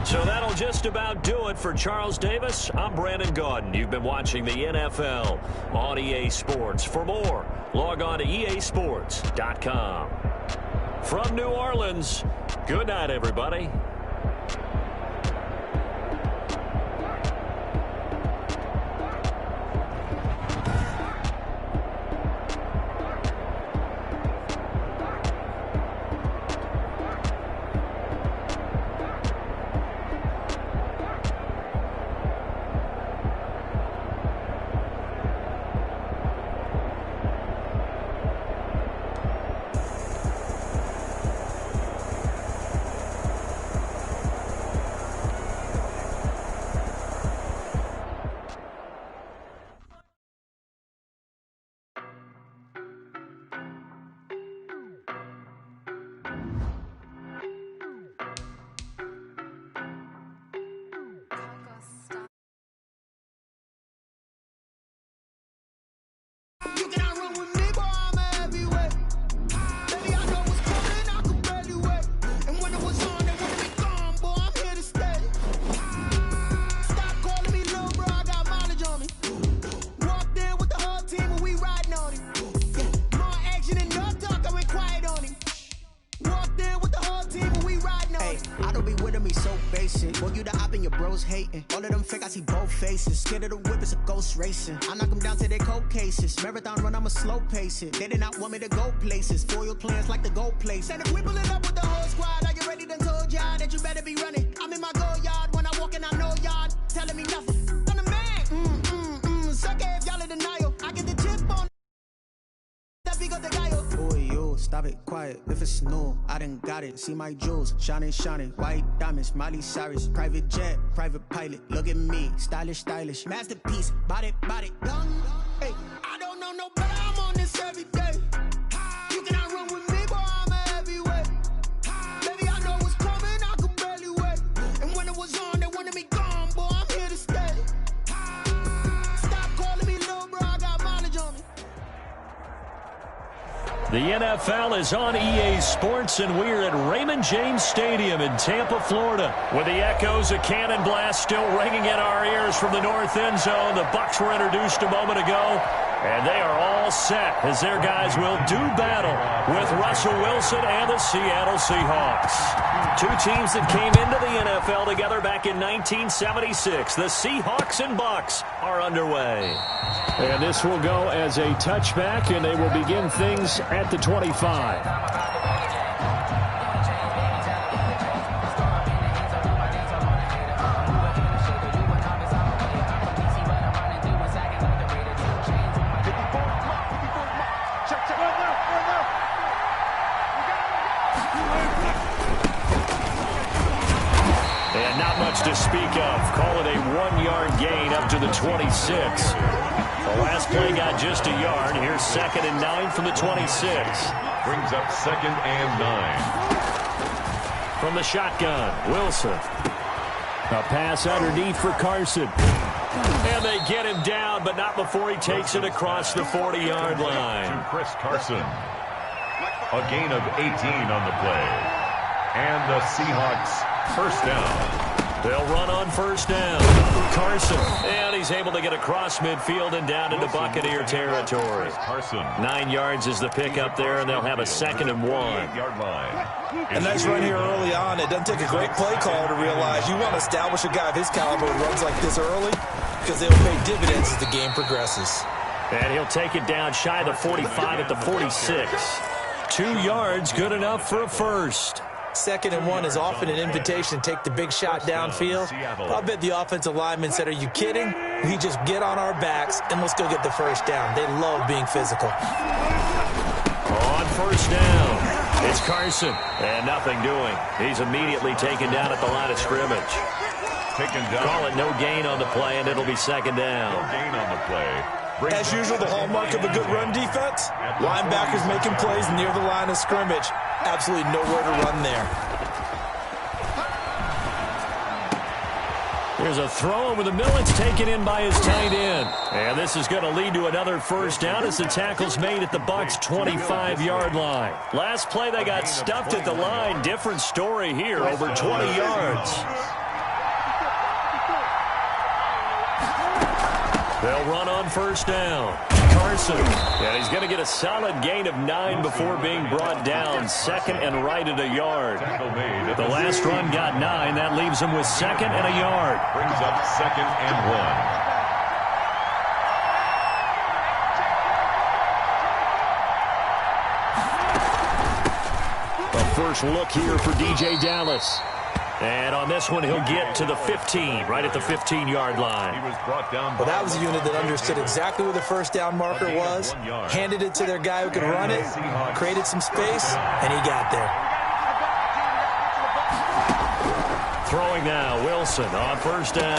So that'll just about do it for Charles Davis. I'm Brandon Gaudin. You've been watching the NFL on EA Sports. For more, log on to easports.com. From New Orleans, good night, everybody. All of them fake, I see both faces. Scared of the whip, it's a ghost racing. I knock them down to their cold cases. Marathon run, I'ma slow pace it. They did not want me to go places. Foil plans like the go place. And if we pull it up with the whole squad, are you ready? Done told y'all that you better be running. I'm in my go yard when I walk in, I know y'all telling me nothing. I'm the man. Suck it if y'all in denial. I get the chip on. That big up the guy. Boy, yo, stop it, quiet. If it's new, I done got it. See my jewels, shining, shining. White diamonds, Miley Cyrus. Private jet, private pilot. Look at me, stylish, stylish. Masterpiece, body, done. Hey, I don't know no better. I'm on this every day. You cannot run with me, boy. I'm a heavyweight. Baby, I know what's coming. I could barely wait. And when it was on, they wanted me gone, boy. I'm here to stay. Stop calling me little bro. I got mileage on me. The NFL is on EA Sports, and we're at Raymond James Stadium in Tampa, Florida, with the echoes of Cannon Blast still ringing in our ears from the north end zone. The Bucs were introduced a moment ago, and they are all set as their guys will do battle with Russell Wilson and the Seattle Seahawks. Two teams that came into the NFL together back in 1976. The Seahawks and Bucs are underway. And this will go as a touchback, and they will begin things at the 25. And not much to speak of. Call it a 1-yard gain up to the 26. The last play got just a yard. Here's 2nd and 9 from the 26. Brings up 2nd and 9. From the shotgun, Wilson. A pass underneath for Carson. And they get him down, but not before he takes it across the 40-yard line. To Chris Carson. A gain of 18 on the play. And the Seahawks first down. They'll run on first down. Carson. And he's able to get across midfield and down into Buccaneer territory. Carson. 9 yards is the pickup there, and they'll have a 2nd and 1. 8-yard line. A nice run here early on. It doesn't take a great play caller to realize you want to establish a guy of his caliber who runs like this early because they'll pay dividends as the game progresses. And he'll take it down shy of the 45 at the 46. 2 yards, good enough for a first. 2nd and 1 is often an invitation to take the big shot downfield. But I bet the offensive lineman said, are you kidding? We just get on our backs and let's go get the first down. They love being physical. On first down, it's Carson. And nothing doing. He's immediately taken down at the line of scrimmage. Taken down. Call it no gain on the play, and it'll be 2nd down. No gain on the play. As usual, the hallmark of a good run defense, linebackers making plays near the line of scrimmage. Absolutely nowhere to run there. There's a throw over the middle. It's taken in by his tight end. And this is going to lead to another first down as the tackle's made at the Bucs' 25-yard line. Last play, they got stuffed at the line. Different story here, over 20 yards. They'll run on first down. Carson. And he's going to get a solid gain of 9 before being brought down. 2nd and right at a yard. The last run got 9. That leaves him with 2nd and a yard. Brings up 2nd and 1. A first look here for DJ Dallas. And on this one, he'll get to the 15, right at the 15-yard line. He was brought down. Well, that was a unit that understood exactly where the first down marker was, handed it to their guy who could run it, created some space, and he got there. Throwing now, Wilson on first down.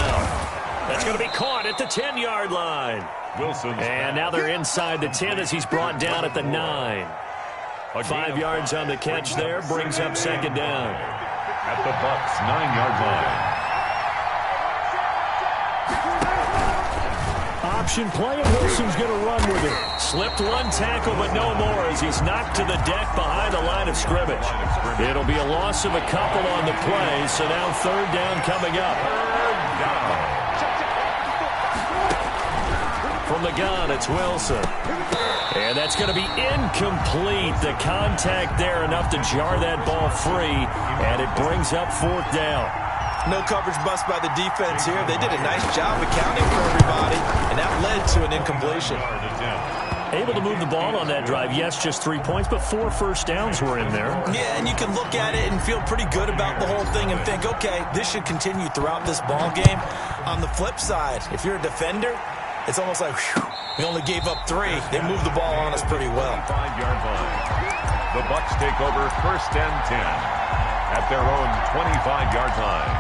That's going to be caught at the 10-yard line. Wilson. And now they're inside the 10 as he's brought down at the 9. 5 yards on the catch there, brings up 2nd down. At the Bucs' 9-yard line. Option play, and Wilson's going to run with it. Slipped one tackle, but no more as he's knocked to the deck behind the line of scrimmage. It'll be a loss of a couple on the play, so now 3rd down coming up. From the gun, it's Wilson. And that's going to be incomplete. The contact there enough to jar that ball free, and it brings up 4th down. No coverage bust by the defense here. They did a nice job accounting for everybody, and that led to an incompletion. Able to move the ball on that drive. Yes, just 3 points, but 4 first downs were in there. Yeah, and you can look at it and feel pretty good about the whole thing and think, okay, this should continue throughout this ball game. On the flip side, if you're a defender, it's almost like, whew, we only gave up 3. They moved the ball on us pretty well. 5-yard line. The Bucs take over 1st and 10 at their own 25-yard line.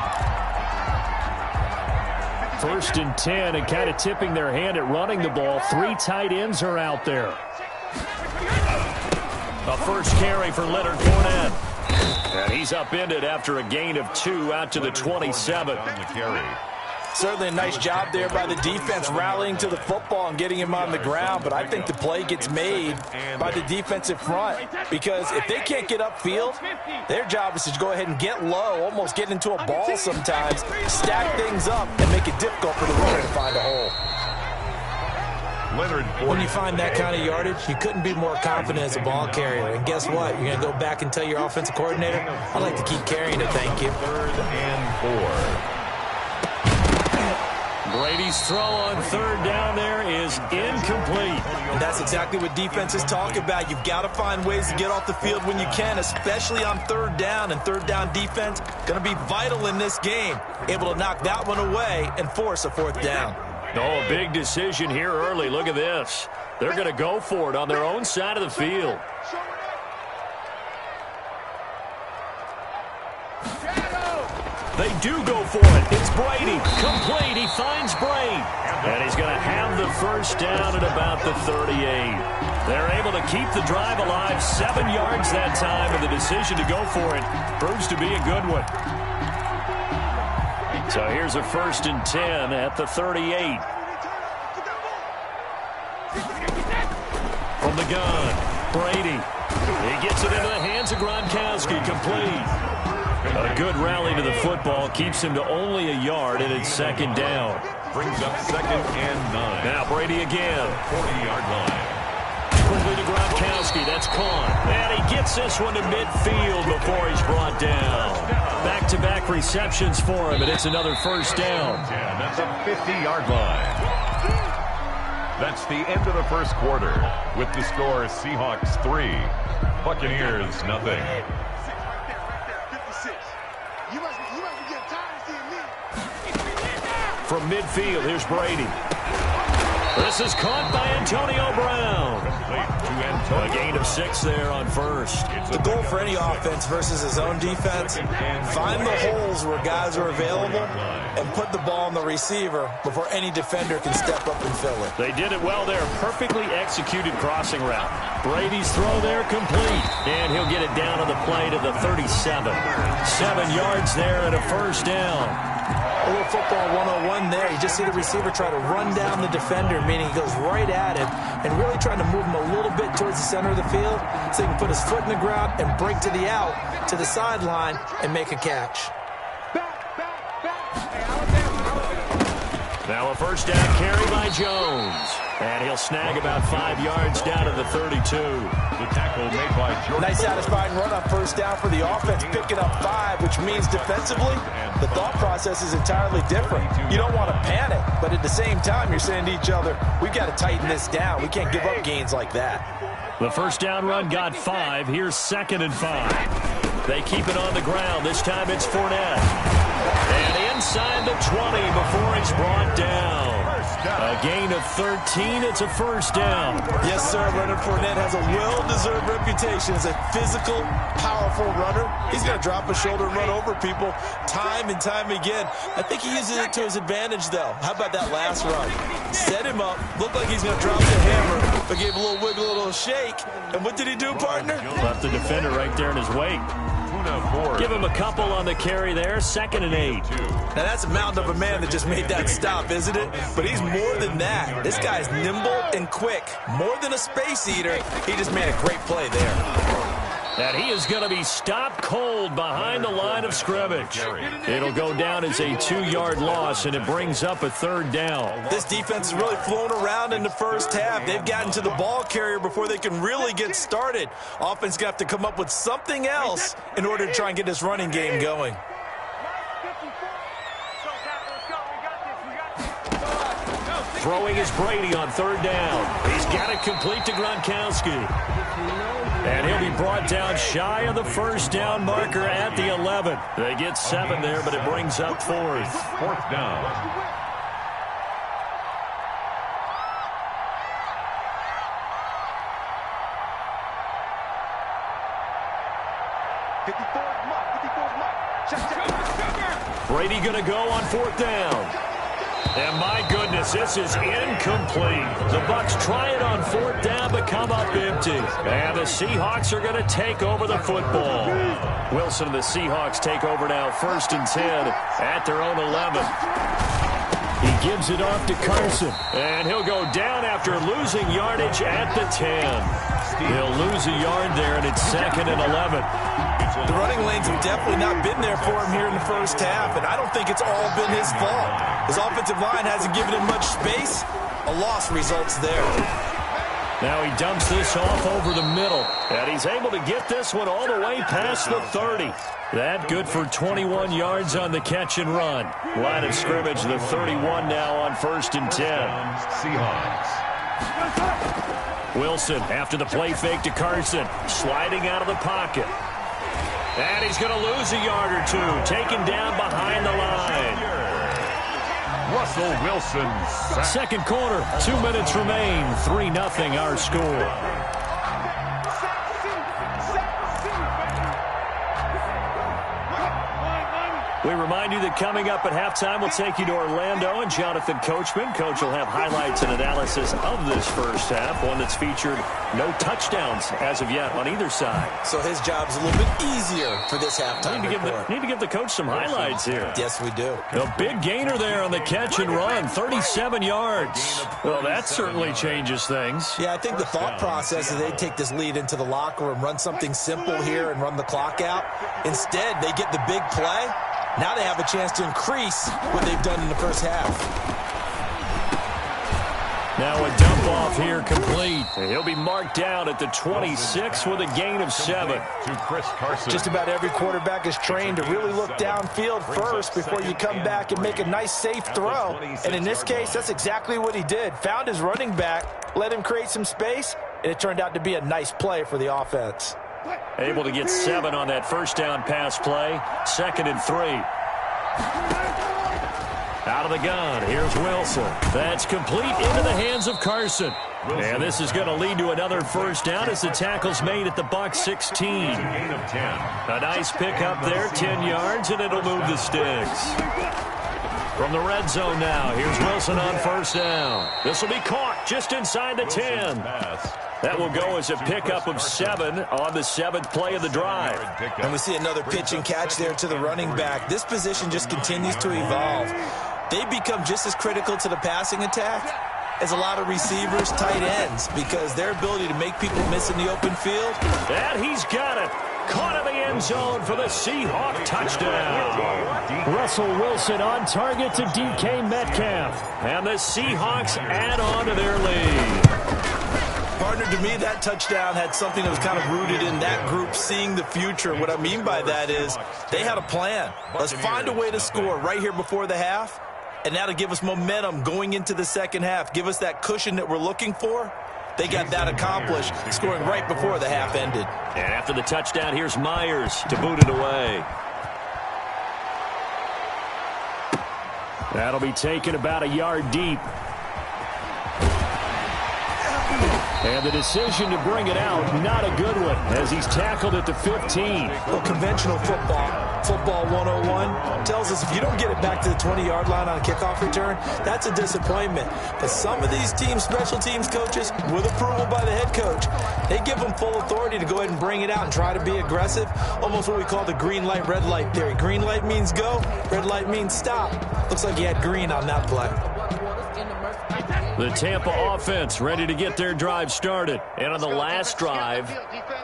1st and 10, and kind of tipping their hand at running the ball. 3 tight ends are out there. A first carry for Leonard Fournette. And he's upended after a gain of 2 out to the 27. Certainly a nice job there by the defense rallying to the football and getting him on the ground, but I think the play gets made by the defensive front because if they can't get upfield, their job is to go ahead and get low, almost get into a ball sometimes, stack things up, and make it difficult for the runner to find a hole. When you find that kind of yardage, you couldn't be more confident as a ball carrier. And guess what? You're going to go back and tell your offensive coordinator, I'd like to keep carrying it, thank you. 3rd and 4. Brady's throw on 3rd down there is incomplete. And that's exactly what defenses talk about. You've got to find ways to get off the field when you can, especially on 3rd down. And 3rd down defense going to be vital in this game. Able to knock that one away and force a 4th down. Oh, a big decision here early. Look at this. They're going to go for it on their own side of the field. They do go for it. It's Brady. Complete. He finds Brady. And he's going to have the first down at about the 38. They're able to keep the drive alive, 7 yards that time, and the decision to go for it proves to be a good one. So here's a 1st and 10 at the 38. From the gun, Brady. He gets it into the hands of Gronkowski, complete. A good rally to the football keeps him to only a yard, and it's 2nd down. Brings up 2nd and 9. Now Brady again. 40-yard line. Quickly to Gronkowski. That's caught. And he gets this one to midfield before he's brought down. Back-to-back receptions for him, and it's another 1st down. And that's a 50-yard line. That's the end of the first quarter with the score Seahawks 3, Buccaneers 0. From midfield, here's Brady. This is caught by Antonio Brown. A gain of 6 there on 1st. The goal for any offense versus his own defense, find the holes where guys are available and put the ball on the receiver before any defender can step up and fill it. They did it well there. Perfectly executed crossing route. Brady's throw there complete. And he'll get it down to the play to the 37. 7 yards there and a 1st down. A little football 101 there. You just see the receiver try to run down the defender, meaning he goes right at him and really trying to move him a little bit towards the center of the field so he can put his foot in the ground and break to the out, to the sideline, and make a catch. Now a 1st down carry by Jones. And he'll snag about 5 yards down to the 32. The tackle made by Jordan. Nice satisfying run on 1st down for the offense, picking up 5, which means defensively, the thought process is entirely different. You don't want to panic, but at the same time, you're saying to each other, we've got to tighten this down. We can't give up gains like that. The 1st down run got 5. Here's 2nd and 5. They keep it on the ground. This time it's Fournette. And inside the 20 before he's brought down. A gain of 13. It's a 1st down. Yes, sir. Leonard Fournette has a well-deserved reputation as a physical, powerful runner. He's going to drop his shoulder and run over people time and time again. I think he uses it to his advantage, though. How about that last run? Set him up. Looked like he's going to drop the hammer, but gave a little wiggle, a little shake. And what did he do, partner? Left the defender right there in his wake. Give him a couple on the carry there. 2nd and 8. Now, that's a mountain of a man that just made that stop, isn't it? But he's more than that. This guy's nimble and quick. More than a space eater. He just made a great play there. And he is going to be stopped cold behind the line of scrimmage. It'll go down as a 2-yard loss, and it brings up a 3rd down. This defense has really flown around in the 1st half. They've gotten to the ball carrier before they can really get started. Offense got to come up with something else in order to try and get this running game going. Throwing is Brady on 3rd down. He's got it complete to Gronkowski. And he'll be brought down shy of the 1st down marker at the 11. They get 7 there, but it brings up 4th. 4th down. Brady going to go on 4th down. And my goodness, this is incomplete. The Bucs try it on 4th down, but come up empty. And the Seahawks are going to take over the football. Wilson and the Seahawks take over now, 1st and 10 at their own 11. He gives it off to Carson. And he'll go down after losing yardage at the 10. He'll lose a yard there, and it's 2nd and 11. The running lanes have definitely not been there for him here in the 1st half, and I don't think it's all been his fault. His offensive line hasn't given him much space. A loss results there. Now he dumps this off over the middle, and he's able to get this one all the way past the 30. That good for 21 yards on the catch and run. Line of scrimmage, the 31 now on 1st and 10. Seahawks. Wilson after the play fake to Carson, sliding out of the pocket. And he's going to lose a yard or 2, taken down behind the line. Russell Wilson. 2nd quarter, 2 minutes remain, 3-0 our score. We remind you that coming up at halftime, we'll take you to Orlando and Jonathan Coachman. Coach will have highlights and analysis of this first half, one that's featured no touchdowns as of yet on either side. So his job's a little bit easier for this halftime report. Need to give the coach some highlights here. Yes, we do. A big gainer there on the catch and run, 37 yards. Well, that certainly changes things. Yeah, I think the thought process is they take this lead into the locker room, run something simple here and run the clock out. Instead, they get the big play. Now they have a chance to increase what they've done in the first half. Now a dump off here complete. He'll be marked down at the 26 with a gain of 7. To Chris Carson. Just about every quarterback is trained to really look downfield first before you come back and make a nice, safe throw. And in this case, that's exactly what he did. Found his running back, let him create some space, and it turned out to be a nice play for the offense. Able to get 7 on that first down pass play. 2nd and 3. Out of the gun, here's Wilson. That's complete into the hands of Carson. And this is going to lead to another first down as the tackle's made at the Bucs 16. A nice pickup there, 10 yards, and it'll move the sticks. From the red zone now, here's Wilson on first down. This will be caught just inside the 10. That will go as a pickup of 7 on the 7th play of the drive. And we see another pitch and catch there to the running back. This position just continues to evolve. They become just as critical to the passing attack as a lot of receivers, tight ends, because their ability to make people miss in the open field. And he's got it. Caught in the end zone for the Seahawk touchdown. Russell Wilson on target to DK Metcalf. And the Seahawks add on to their lead. Partner, to me, that touchdown had something that was kind of rooted in that group seeing the future. What I mean by that is they had a plan. Let's find a way to score right here before the half, and that'll give us momentum going into the second half, give us that cushion that we're looking for. They got that accomplished, scoring right before the half ended. And after the touchdown, here's Myers to boot it away. That'll be taken about a yard deep. And the decision to bring it out, not a good one, as he's tackled at the 15. Well, conventional football 101, tells us if you don't get it back to the 20-yard line on a kickoff return, that's a disappointment. But some of these teams, special teams coaches, with approval by the head coach, they give them full authority to go ahead and bring it out and try to be aggressive, almost what we call the green light, red light theory. Green light means go, red light means stop. Looks like you had green on that play. The Tampa offense ready to get their drive started. And on the last drive,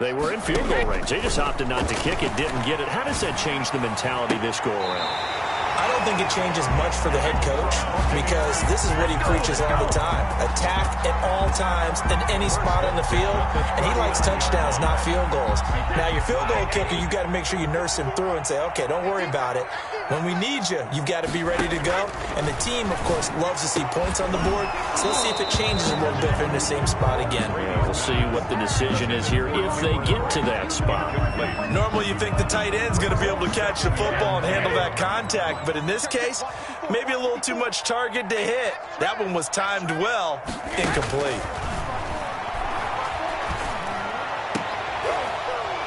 they were in field goal range. They just opted not to kick it, didn't get it. How does that change the mentality this go around? I don't think it changes much for the head coach because this is what he preaches all the time. Attack at all times in any spot on the field, and he likes touchdowns, not field goals. Now, your field goal kicker, you've got to make sure you nurse him through and say, okay, don't worry about it. When we need you, you've got to be ready to go. And the team, of course, loves to see points on the board. So let's see if it changes a little bit if they're in the same spot again. We'll see what the decision is here if they get to that spot. Normally, you think the tight end's going to be able to catch the football and handle that contact. But in this case, maybe a little too much target to hit. That one was timed well, incomplete.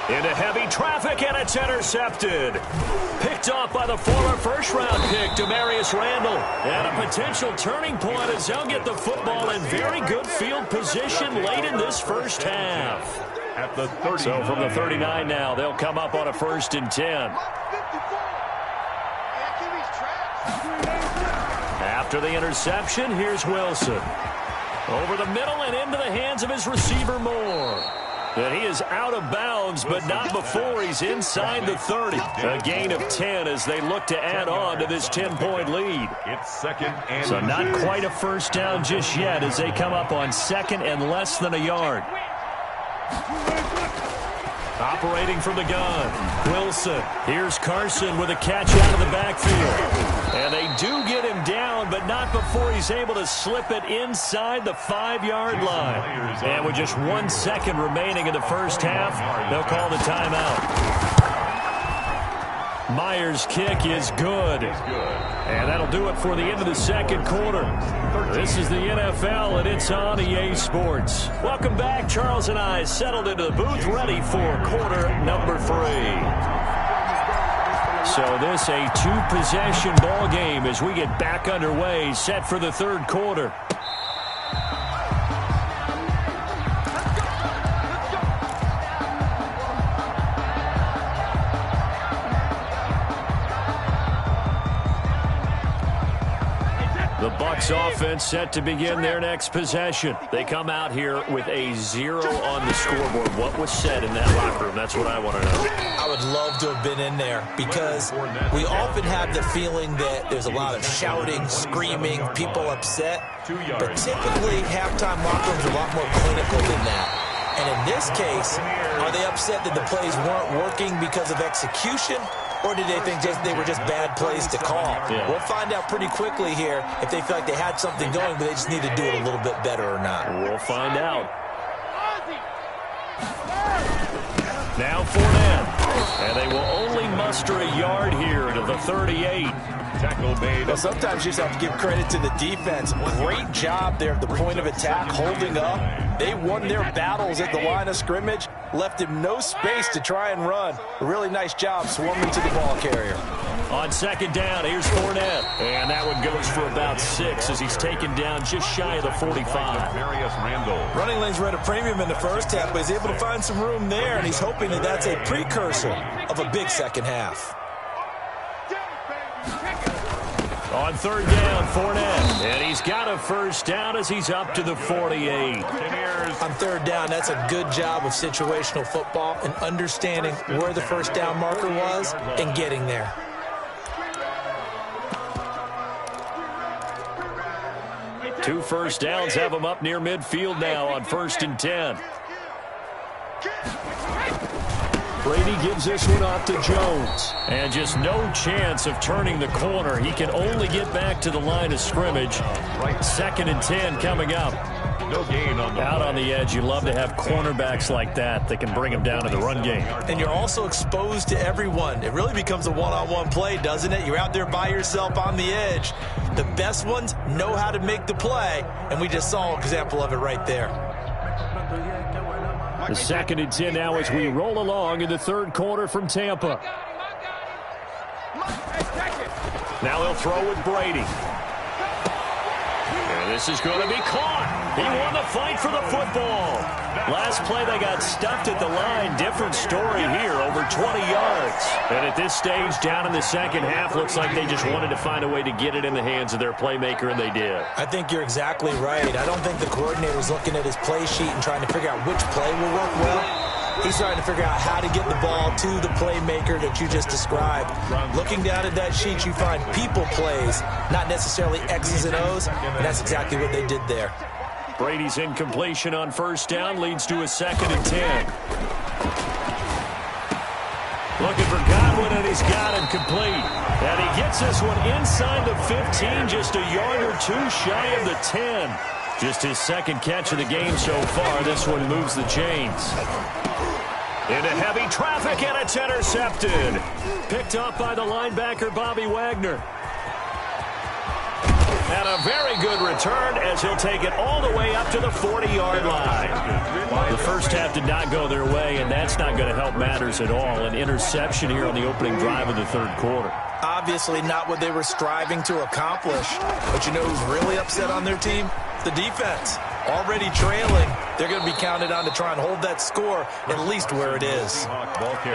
Into heavy traffic, and it's intercepted. Picked off by the former first-round pick, Demarius Randall. And a potential turning point as they'll get the football in very good field position late in this first half. At the 39. So from the 39 now, they'll come up on a 1st and 10. After the interception, here's Wilson. Over the middle and into the hands of his receiver, Moore. And he is out of bounds, but not before he's inside the 30. A gain of 10 as they look to add on to this 10-point lead. It's 2nd and so not quite a first down just yet as they come up on 2nd and less than a yard. Operating from the gun, Wilson. Here's Carson with a catch out of the backfield. And they do get him down, but not before he's able to slip it inside the 5-yard line. And with just 1 second remaining in the first half, they'll call the timeout. Myers' kick is good. And that'll do it for the end of the second quarter. This is the NFL, and it's on EA Sports. Welcome back. Charles and I settled into the booth, ready for quarter number 3. So this a two-possession ball game as we get back underway, set for the third quarter. The Bucs offense set to begin their next possession. They come out here with a 0 on the scoreboard. What was said in that locker room? That's what I want to know. I would love to have been in there because we often have the feeling that there's a lot of shouting, screaming, people upset. But typically, halftime locker rooms are a lot more clinical than that. And in this case, are they upset that the plays weren't working because of execution? Or did they think they were just bad plays to call? Yeah. We'll find out pretty quickly here if they feel like they had something going, but they just need to do it a little bit better or not. We'll find out. Now Fournette. And they will only muster a yard here to the 38. Tackle made. Well, sometimes you just have to give credit to the defense. Great job there at the point of attack, holding up. They won their battles at the line of scrimmage, left him no space to try and run. A really nice job swarming to the ball carrier. On second down, here's Fournette. And that one goes for about 6 as he's taken down just shy of the 45. Running lanes were at a premium in the first half, but he's able to find some room there, and he's hoping that that's a precursor of a big second half. On third down, Fournette. And he's got a first down as he's up to the 48. On third down, that's a good job of situational football and understanding where the first down marker was and getting there. Two first downs have him up near midfield now on 1st and 10. Brady gives this one off to Jones. And just no chance of turning the corner. He can only get back to the line of scrimmage. 2nd and 10 coming up. No gain on the out on the edge. You love to have cornerbacks like that can bring them down to the run game. And you're also exposed to everyone. It really becomes a one-on-one play, doesn't it? You're out there by yourself on the edge. The best ones know how to make the play, and we just saw an example of it right there. The 2nd and 10 now as we roll along in the third quarter from Tampa. Now they'll throw with Brady. And this is going to be caught. He won the fight for the football. Last play they got stuffed at the line. Different story here, over 20 yards. And at this stage, down in the second half, looks like they just wanted to find a way to get it in the hands of their playmaker, and they did. I think you're exactly right. I don't think the coordinator's looking at his play sheet and trying to figure out which play will work well. He's trying to figure out how to get the ball to the playmaker that you just described. Looking down at that sheet, you find people plays, not necessarily X's and O's, and that's exactly what they did there. Brady's incompletion on first down leads to a 2nd and 10. Looking for Godwin, and he's got it complete. And he gets this one inside the 15, just a yard or two shy of the 10. Just his second catch of the game so far. This one moves the chains. Into heavy traffic, and it's intercepted. Picked up by the linebacker, Bobby Wagner. And a very good return as he'll take it all the way up to the 40-yard line. The first half did not go their way, and that's not going to help matters at all. An interception here on the opening drive of the third quarter. Obviously not what they were striving to accomplish. But you know who's really upset on their team? The defense. Already trailing. They're going to be counted on to try and hold that score at least where it is.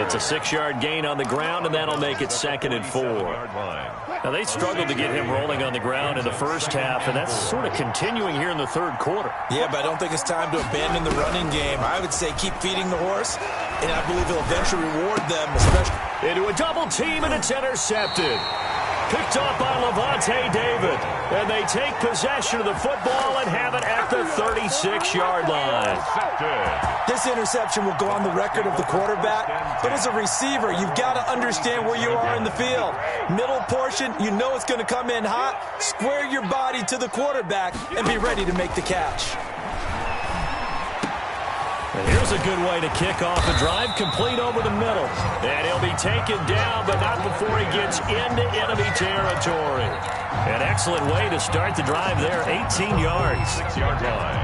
It's a 6-yard gain on the ground, and that'll make it 2nd and 4. Now, they struggled to get him rolling on the ground in the first half, and that's sort of continuing here in the third quarter. Yeah, but I don't think it's time to abandon the running game. I would say keep feeding the horse, and I believe he'll eventually reward them, especially. Into a double team, and it's intercepted. Picked up by Levante David. And they take possession of the football and have it at the 36-yard line. This interception will go on the record of the quarterback, but as a receiver, you've got to understand where you are in the field. Middle portion, you know it's going to come in hot. Square your body to the quarterback and be ready to make the catch. And here's a good way to kick off a drive, complete over the middle. And he'll be taken down, but not before he gets into enemy territory. An excellent way to start the drive there, 18 yards. 6-yard line.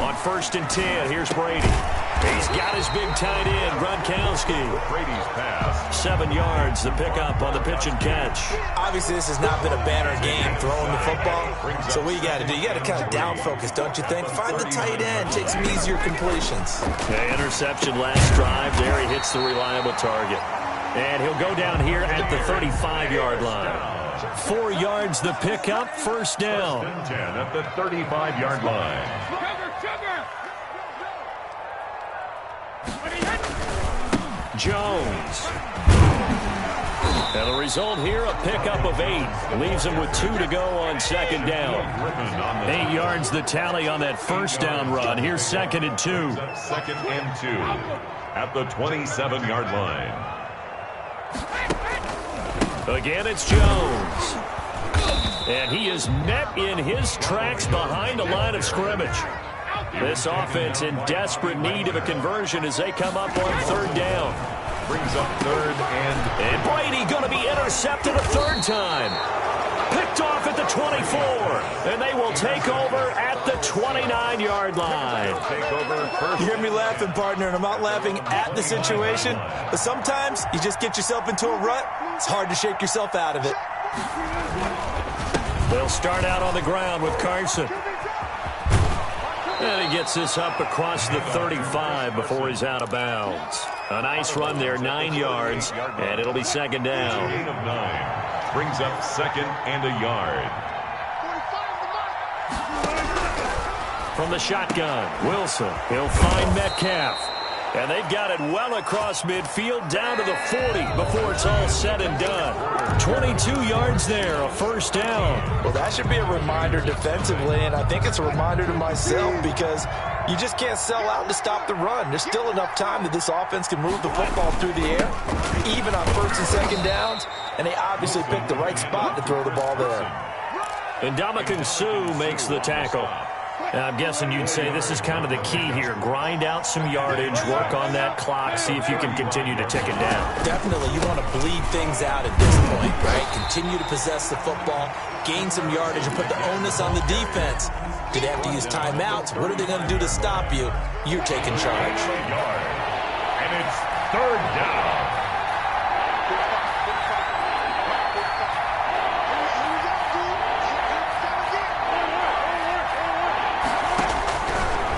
On 1st and 10. Here's Brady. He's got his big tight end, Gronkowski. Brady's pass. 7 yards, the pickup on the pitch and catch. Obviously, this has not been a banner game throwing the football. So what you got to do, you got to kind of down focus, don't you think? Find the tight end, take some easier completions. Okay, interception last drive. There he hits the reliable target. And he'll go down here at the 35-yard line. 4 yards the pickup, 1st down. 1st and 10 at the 35-yard line. Jones. And the result here, a pickup of 8. Leaves him with 2 to go on 2nd down. 8 yards the tally on that 1st down run. Here's 2nd and 2. 2nd and 2 at the 27-yard line. Again, it's Jones. And he is met in his tracks behind the line of scrimmage. This offense in desperate need of a conversion as they come up on 3rd down. Brings up 3rd and Brady going to be intercepted a 3rd time. Picked off at the 24. And they will take over at the 29-yard line. Take over first. You hear me laughing, partner, and I'm not laughing at the situation. But sometimes you just get yourself into a rut. It's hard to shake yourself out of it. They'll start out on the ground with Carson. And he gets this up across the 35 before he's out of bounds. A nice run there, 9 yards, and it'll be 2nd down. 8 of 9. Brings up 2nd and a yard. From the shotgun, Wilson. He'll find Metcalf. And they've got it well across midfield down to the 40 before it's all said and done. 22 yards there, a 1st down. Well, that should be a reminder defensively, and I think it's a reminder to myself because you just can't sell out to stop the run. There's still enough time that this offense can move the football through the air, even on 1st and 2nd downs, and they obviously picked the right spot to throw the ball there. And Ndamukong Suh makes the tackle. I'm guessing you'd say this is kind of the key here. Grind out some yardage, work on that clock, see if you can continue to tick it down. Definitely, you want to bleed things out at this point, right? Continue to possess the football, gain some yardage, and put the onus on the defense. Do they have to use timeouts? What are they going to do to stop you? You're taking charge. And it's 3rd down.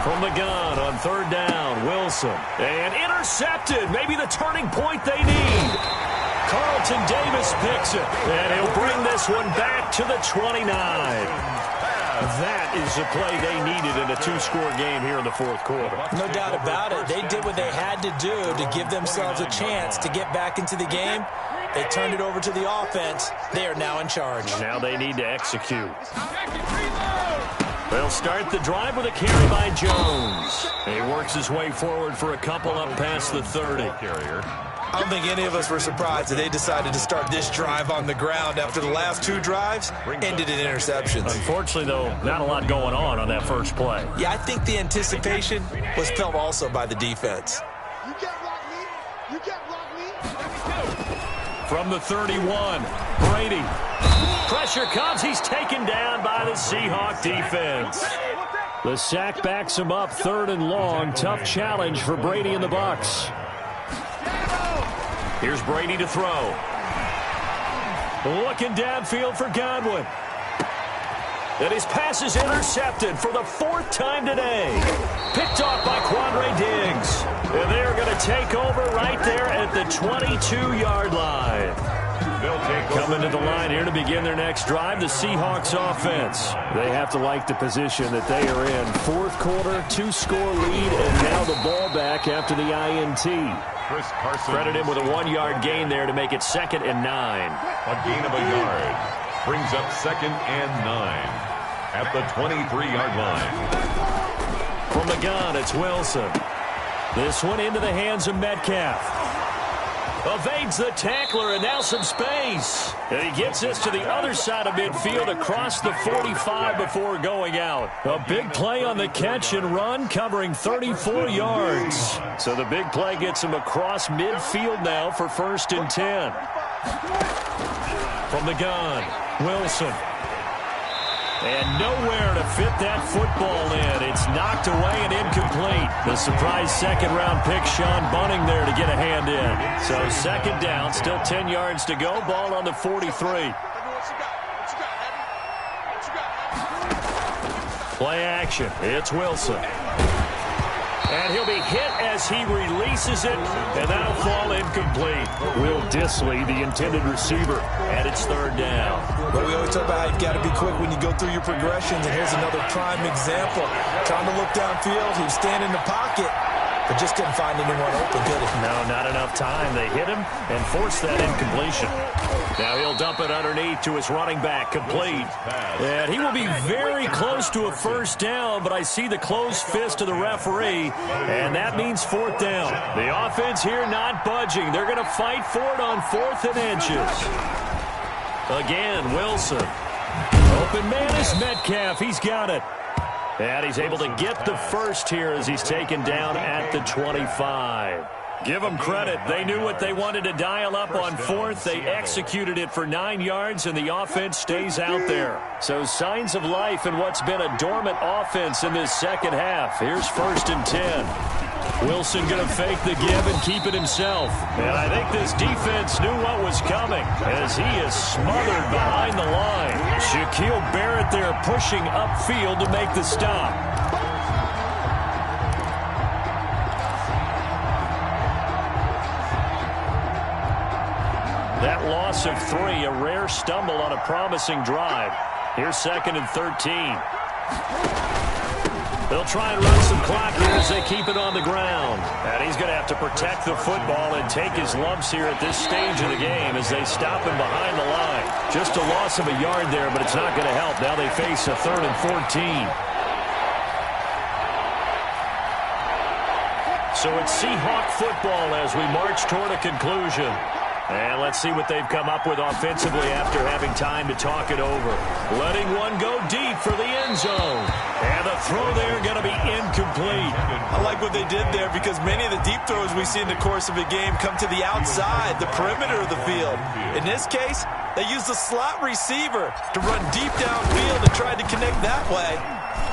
From the gun on 3rd down, Wilson. And intercepted, maybe the turning point they need. Carlton Davis picks it, and he'll bring this one back to the 29. That is the play they needed in a 2-score game here in the 4th quarter. No doubt about it. They did what they had to do to give themselves a chance to get back into the game. They turned it over to the offense. They are now in charge. Now they need to execute. They'll start the drive with a carry by Jones. He works his way forward for a couple up past the 30. I don't think any of us were surprised that they decided to start this drive on the ground after the last 2 drives ended in interceptions. Unfortunately, though, not a lot going on that first play. Yeah, I think the anticipation was felt also by the defense. You can't block me. You can't block me. From the 31, Brady. Pressure comes. He's taken down by the Seahawk defense. The sack backs him up 3rd and long. Tough challenge for Brady and the Bucs. Here's Brady to throw. Looking downfield for Godwin. And his pass is intercepted for the 4th time today. Picked off by Quandre Diggs. And they're going to take over right there at the 22-yard line. Coming to the line here to begin their next drive, the Seahawks offense. They have to like the position that they are in. 4th quarter, 2-score lead, and now the ball back after the INT. Credit him with a 1-yard gain there to make it 2nd and 9. A gain of a yard. Brings up 2nd and 9 at the 23-yard line. From the gun, it's Wilson. This one into the hands of Metcalf. Evades the tackler, and now some space. And he gets this to the other side of midfield across the 45 before going out. A big play on the catch and run, covering 34 yards. So the big play gets him across midfield now for 1st and 10. From the gun, Wilson. And nowhere to fit that football in. It's knocked knocked away and incomplete. The surprise second-round pick, Sean Bunning, there to get a hand in. So second down, still 10 yards to go. Ball on the 43. Play action. It's Wilson. And he'll be hit as he releases it, and that'll fall incomplete. Will Dissly, the intended receiver, and it's third down. Well, we always talk about how you've got to be quick when you go through your progressions, and here's another prime example. Trying to look downfield, he was standing in the pocket, but just couldn't find anyone open, could he? No, not enough time. They hit him and forced that incompletion. Now he'll dump it underneath to his running back, complete. And he will be very close to a first down, but I see the closed fist of the referee, and that means fourth down. The offense here not budging. They're going to fight for it on 4th and inches. Again, Wilson. Open man is Metcalf. He's got it. And he's able to get the first here as he's taken down at the 25. Give them credit. They knew what they wanted to dial up on 4th. They executed it for 9 yards, and the offense stays out there. So signs of life in what's been a dormant offense in this second half. Here's 1st and 10. Wilson going to fake the give and keep it himself. And I think this defense knew what was coming as he is smothered behind the line. Shaquille Barrett there pushing upfield to make the stop. That loss of 3, a rare stumble on a promising drive. Here's 2nd and 13. They'll try and run some clock here as they keep it on the ground. And he's going to have to protect the football and take his lumps here at this stage of the game as they stop him behind the line. Just a loss of a yard there, but it's not going to help. Now they face a 3rd and 14. So it's Seahawk football as we march toward a conclusion. And let's see what they've come up with offensively after having time to talk it over. Letting one go deep for the end zone. And the throw there going to be incomplete. I like what they did there because many of the deep throws we see in the course of a game come to the outside, the perimeter of the field. In this case, they used the slot receiver to run deep downfield and tried to connect that way.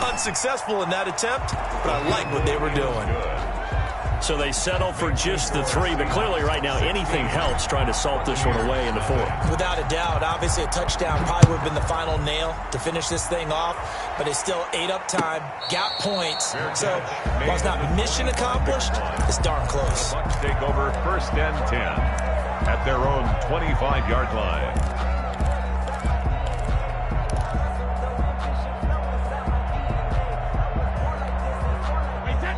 Unsuccessful in that attempt, but I like what they were doing. So they settle for just the 3, but clearly right now anything helps trying to salt this one away in the 4th. Without a doubt, obviously a touchdown probably would have been the final nail to finish this thing off, but it's still ate up time, got points. So while it's not mission accomplished, it's darn close. The Bucs take over 1st and 10 at their own 25-yard line.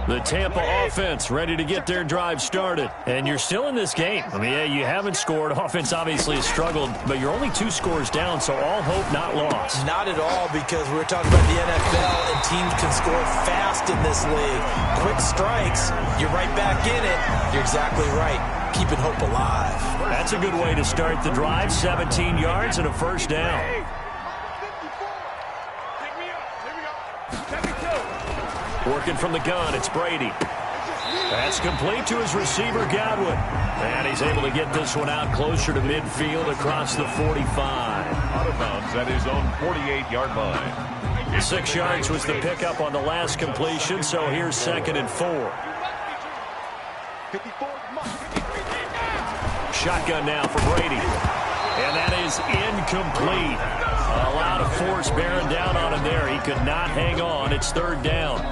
The Tampa offense ready to get their drive started. And you're still in this game. I mean, yeah, you haven't scored. Offense obviously has struggled, but you're only 2 scores down, so all hope not lost. Not at all, because we're talking about the NFL, and teams can score fast in this league. Quick strikes, you're right back in it. You're exactly right. Keeping hope alive. That's a good way to start the drive. 17 yards and a first down. Working from the gun, it's Brady. That's complete to his receiver, Godwin. And he's able to get this one out closer to midfield across the 45. Out of bounds at his own 48-yard line. 6 yards was the pickup on the last completion, so here's 2nd and 4. Shotgun now for Brady. And that is incomplete. A lot of force bearing down on him there. He could not hang on. It's 3rd down.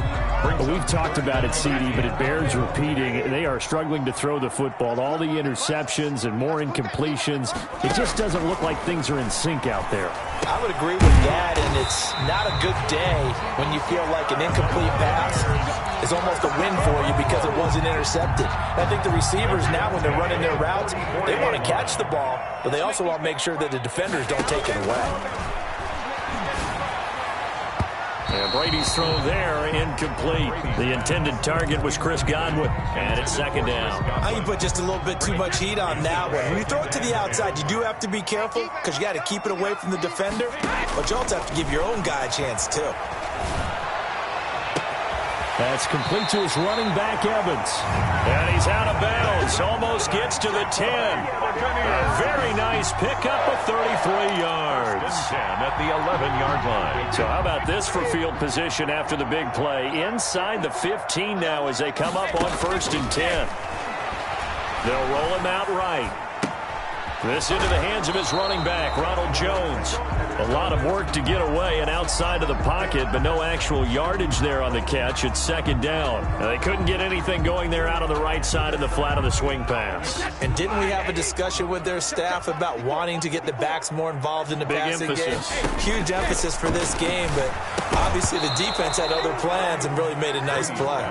We've talked about it, CD, but it bears repeating. They are struggling to throw the football. All the interceptions and more incompletions. It just doesn't look like things are in sync out there. I would agree with that, and it's not a good day when you feel like an incomplete pass is almost a win for you because it wasn't intercepted. I think the receivers now, when they're running their routes, they want to catch the ball, but they also want to make sure that the defenders don't take it away. And Brady's throw there, incomplete. The intended target was Chris Godwin, and it's 2nd down. I can put just a little bit too much heat on that one. When you throw it to the outside, you do have to be careful because you got to keep it away from the defender, but you also have to give your own guy a chance too. That's complete to his running back, Evans. And he's out of bounds. Almost gets to the 10. A very nice pickup of 33 yards. 10 at the 11-yard line. So how about this for field position after the big play? Inside the 15 now as they come up on 1st and 10. They'll roll him out right. This into the hands of his running back, Ronald Jones. A lot of work to get away and outside of the pocket, but no actual yardage there on the catch. It's 2nd down. Now, they couldn't get anything going there out on the right side of the flat of the swing pass. And didn't we have a discussion with their staff about wanting to get the backs more involved in the passing game? Huge emphasis for this game, but obviously the defense had other plans and really made a nice play.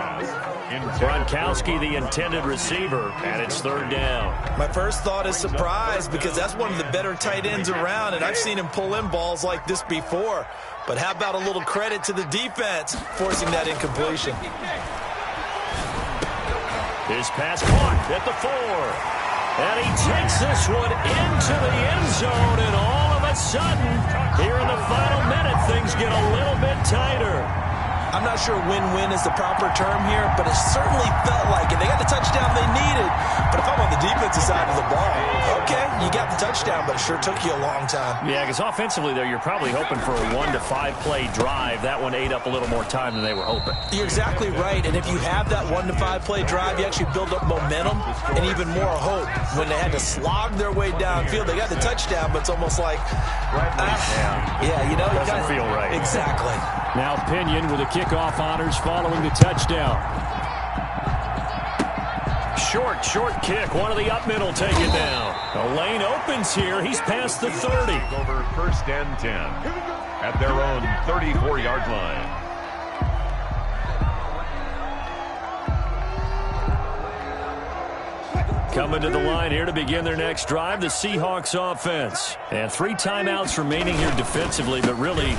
Gronkowski, the intended receiver, and it's 3rd down. My first thought is surprise because that's one of the better tight ends around, and I've seen him pull in balls like this before. But how about a little credit to the defense forcing that incompletion? His pass caught at the 4. And he takes this one into the end zone, and all of a sudden, here in the final minute, things get a little bit tighter. I'm not sure win-win is the proper term here, but it certainly felt like it. They got the touchdown they needed, but if I'm on the defensive side of the ball, okay, you got the touchdown, but it sure took you a long time. Yeah, because offensively, though, you're probably hoping for a 1 to 5 play drive. That one ate up a little more time than they were hoping. You're exactly right, and if you have that 1 to 5 play drive, you actually build up momentum and even more hope. When they had to slog their way downfield, they got the touchdown, but it's almost like, you know, it doesn't feel right. Exactly. Now Pinion with the kickoff honors following the touchdown. Short kick. One of the up middle take it down. The lane opens here. He's past the 30. Over 1st and 10 at their own 34-yard line. Coming to the line here to begin their next drive, the Seahawks offense. And 3 timeouts remaining here defensively, but really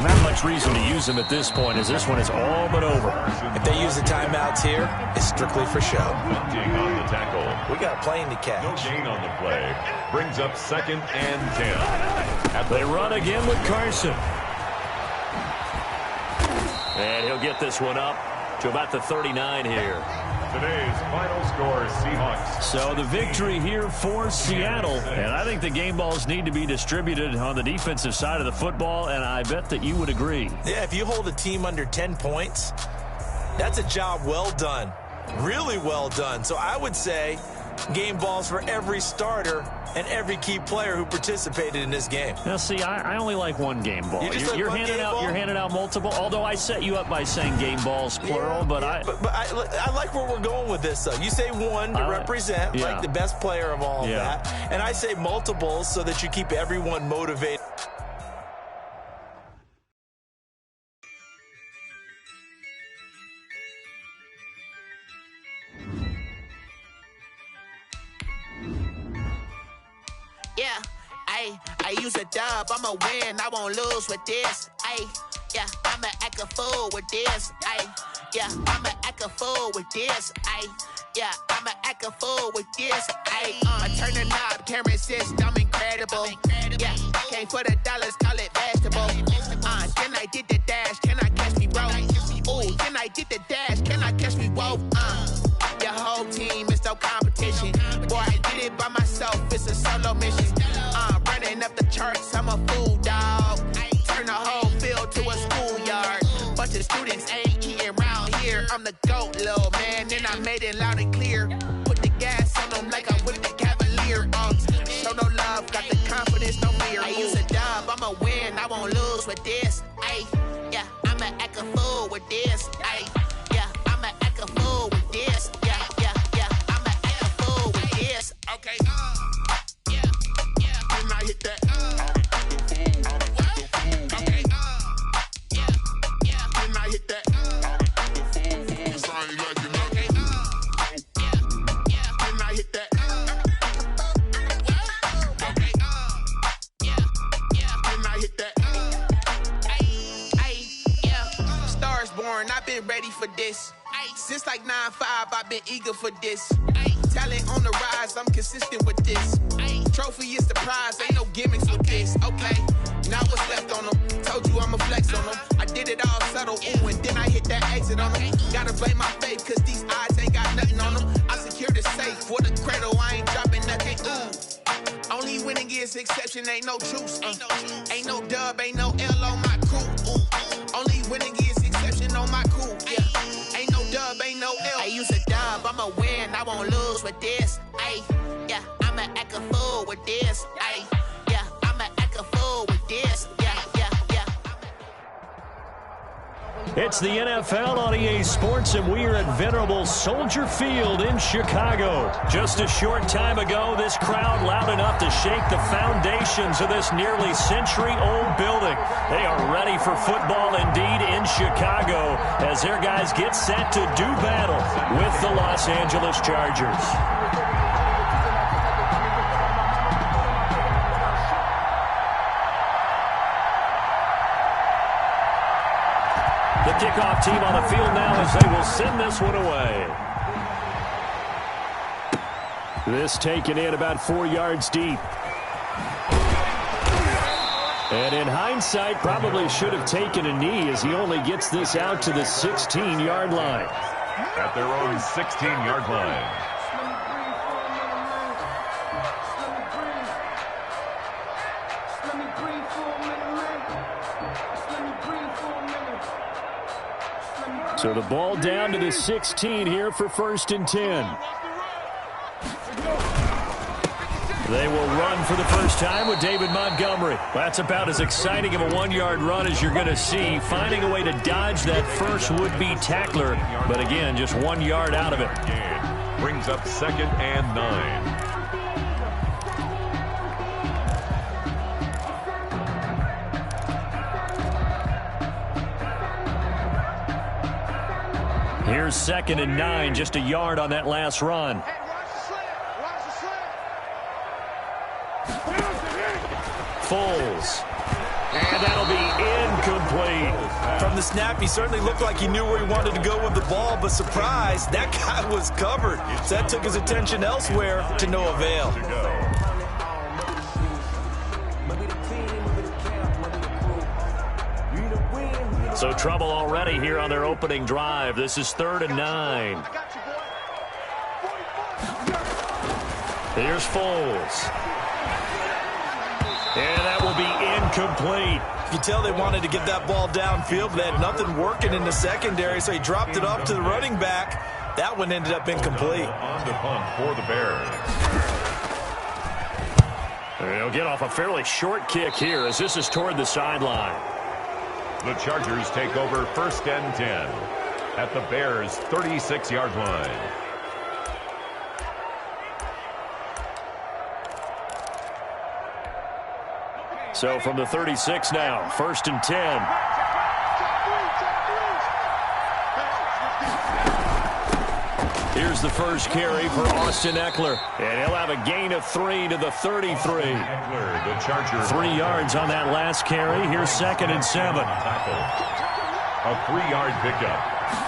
not much reason to use them at this point as this one is all but over. If they use the timeouts here, it's strictly for show. Punting on the tackle. We got a plane to catch. No gain on the play. Brings up 2nd and 10. They run again with Carson. And he'll get this one up to about the 39 here. Today's final score, Seahawks. So the victory here for Seattle. And I think the game balls need to be distributed on the defensive side of the football, and I bet that you would agree. Yeah, if you hold a team under 10 points, that's a job well done. Really well done. So I would say game balls for every starter and every key player who participated in this game. Now, see, I only like one game ball. You're handing out multiple, although I set you up by saying game balls, plural, but I like where we're going with this, though. You say one to represent, like the best player of all of that, and I say multiples so that you keep everyone motivated. Yeah, I use a dub, I'ma win, I won't lose with this. Yeah, I'ma act a fool with this. Yeah, I'ma act a fool with this. Yeah, I'ma act a fool with this. I turn the knob, can't resist, I'm incredible. Yeah, came for the dollars, call it vegetable. Then I did the dash, can I catch me, bro? Ooh, then I did the dash, can I catch me, whoa? Your whole team is no competition. Boy, I did it by myself, it's a solo mission. Running up the charts, I'm a fool, dog. Turn the whole field to a schoolyard. Bunch of students ain't eating round here. I'm the GOAT, little man, and I made it loud and clear. Put the gas on them like I'm with the Cavalier. Show no love, got the confidence, no fear. I use a dub, I'ma win, I won't lose with this. Yeah, I'ma act a fool with this. Yeah, I'ma act a fool with this. Yeah, I'ma act a fool with this. Okay. Can I hit that? Okay. Can I hit that? Cause I ain't like it. Okay. Can I hit that? Okay. Can I hit that? Yeah. Stars born, I've been ready for this. Since like 9-5, I've been eager for this. Talent on the rise, I'm consistent with this. Trophy is the prize, ain't no gimmicks with this. Okay, Now what's left on them? Told you I'ma flex on them. I did it all subtle, ooh, and then I hit that exit on them. Gotta blame my faith, cause these eyes ain't got nothing on them. I secured the safe for the cradle, I ain't dropping nothing, ooh. Only winning is exception, ain't no truce. Ain't no dub, ain't no L on my crew. Ooh. Only winning is exception on my crew. Yeah. Ain't no dub, ain't no L. I use a dub, I'ma win, I won't lose with this. Ay, yeah, I'ma act a fool with this. Ay, yeah, I'ma act a fool with this. Yeah, yeah, yeah. It's the NFL on EA Sports, and we are at venerable Soldier Field in Chicago. Just a short time ago, this crowd loud enough to shake the foundations of this nearly century-old building. They are ready for football indeed in Chicago as their guys get set to do battle with the Los Angeles Chargers. The kickoff team on the field now as they will send this one away. This taken in about 4 yards deep. And in hindsight, probably should have taken a knee as he only gets this out to the 16-yard line. At their own 16-yard line. So the ball down to the 16 here for 1st and 10. They will run for the first time with David Montgomery. That's about as exciting of a 1-yard run as you're going to see. Finding a way to dodge that first would-be tackler. But again, just 1 yard out of it. Brings up 2nd and 9. Here's 2nd and 9, just a yard on that last run. Foles. And that'll be incomplete. From the snap, he certainly looked like he knew where he wanted to go with the ball, but surprise, that guy was covered. So that took his attention elsewhere to no avail. So trouble already here on their opening drive. This is 3rd and 9. Here's Foles. And that will be incomplete. You can tell they wanted to get that ball downfield, but they had nothing working in the secondary, so he dropped it off to the running back. That one ended up incomplete. On the punt for the Bears. They'll get off a fairly short kick here as this is toward the sideline. The Chargers take over 1st and 10 at the Bears' 36-yard line. So from the 36 now, 1st and 10. Here's the first carry for Austin Eckler. And he'll have a gain of 3 to the 33. Eckler, the Chargers. 3 yards on that last carry. Here's 2nd and 7. A 3-yard pickup.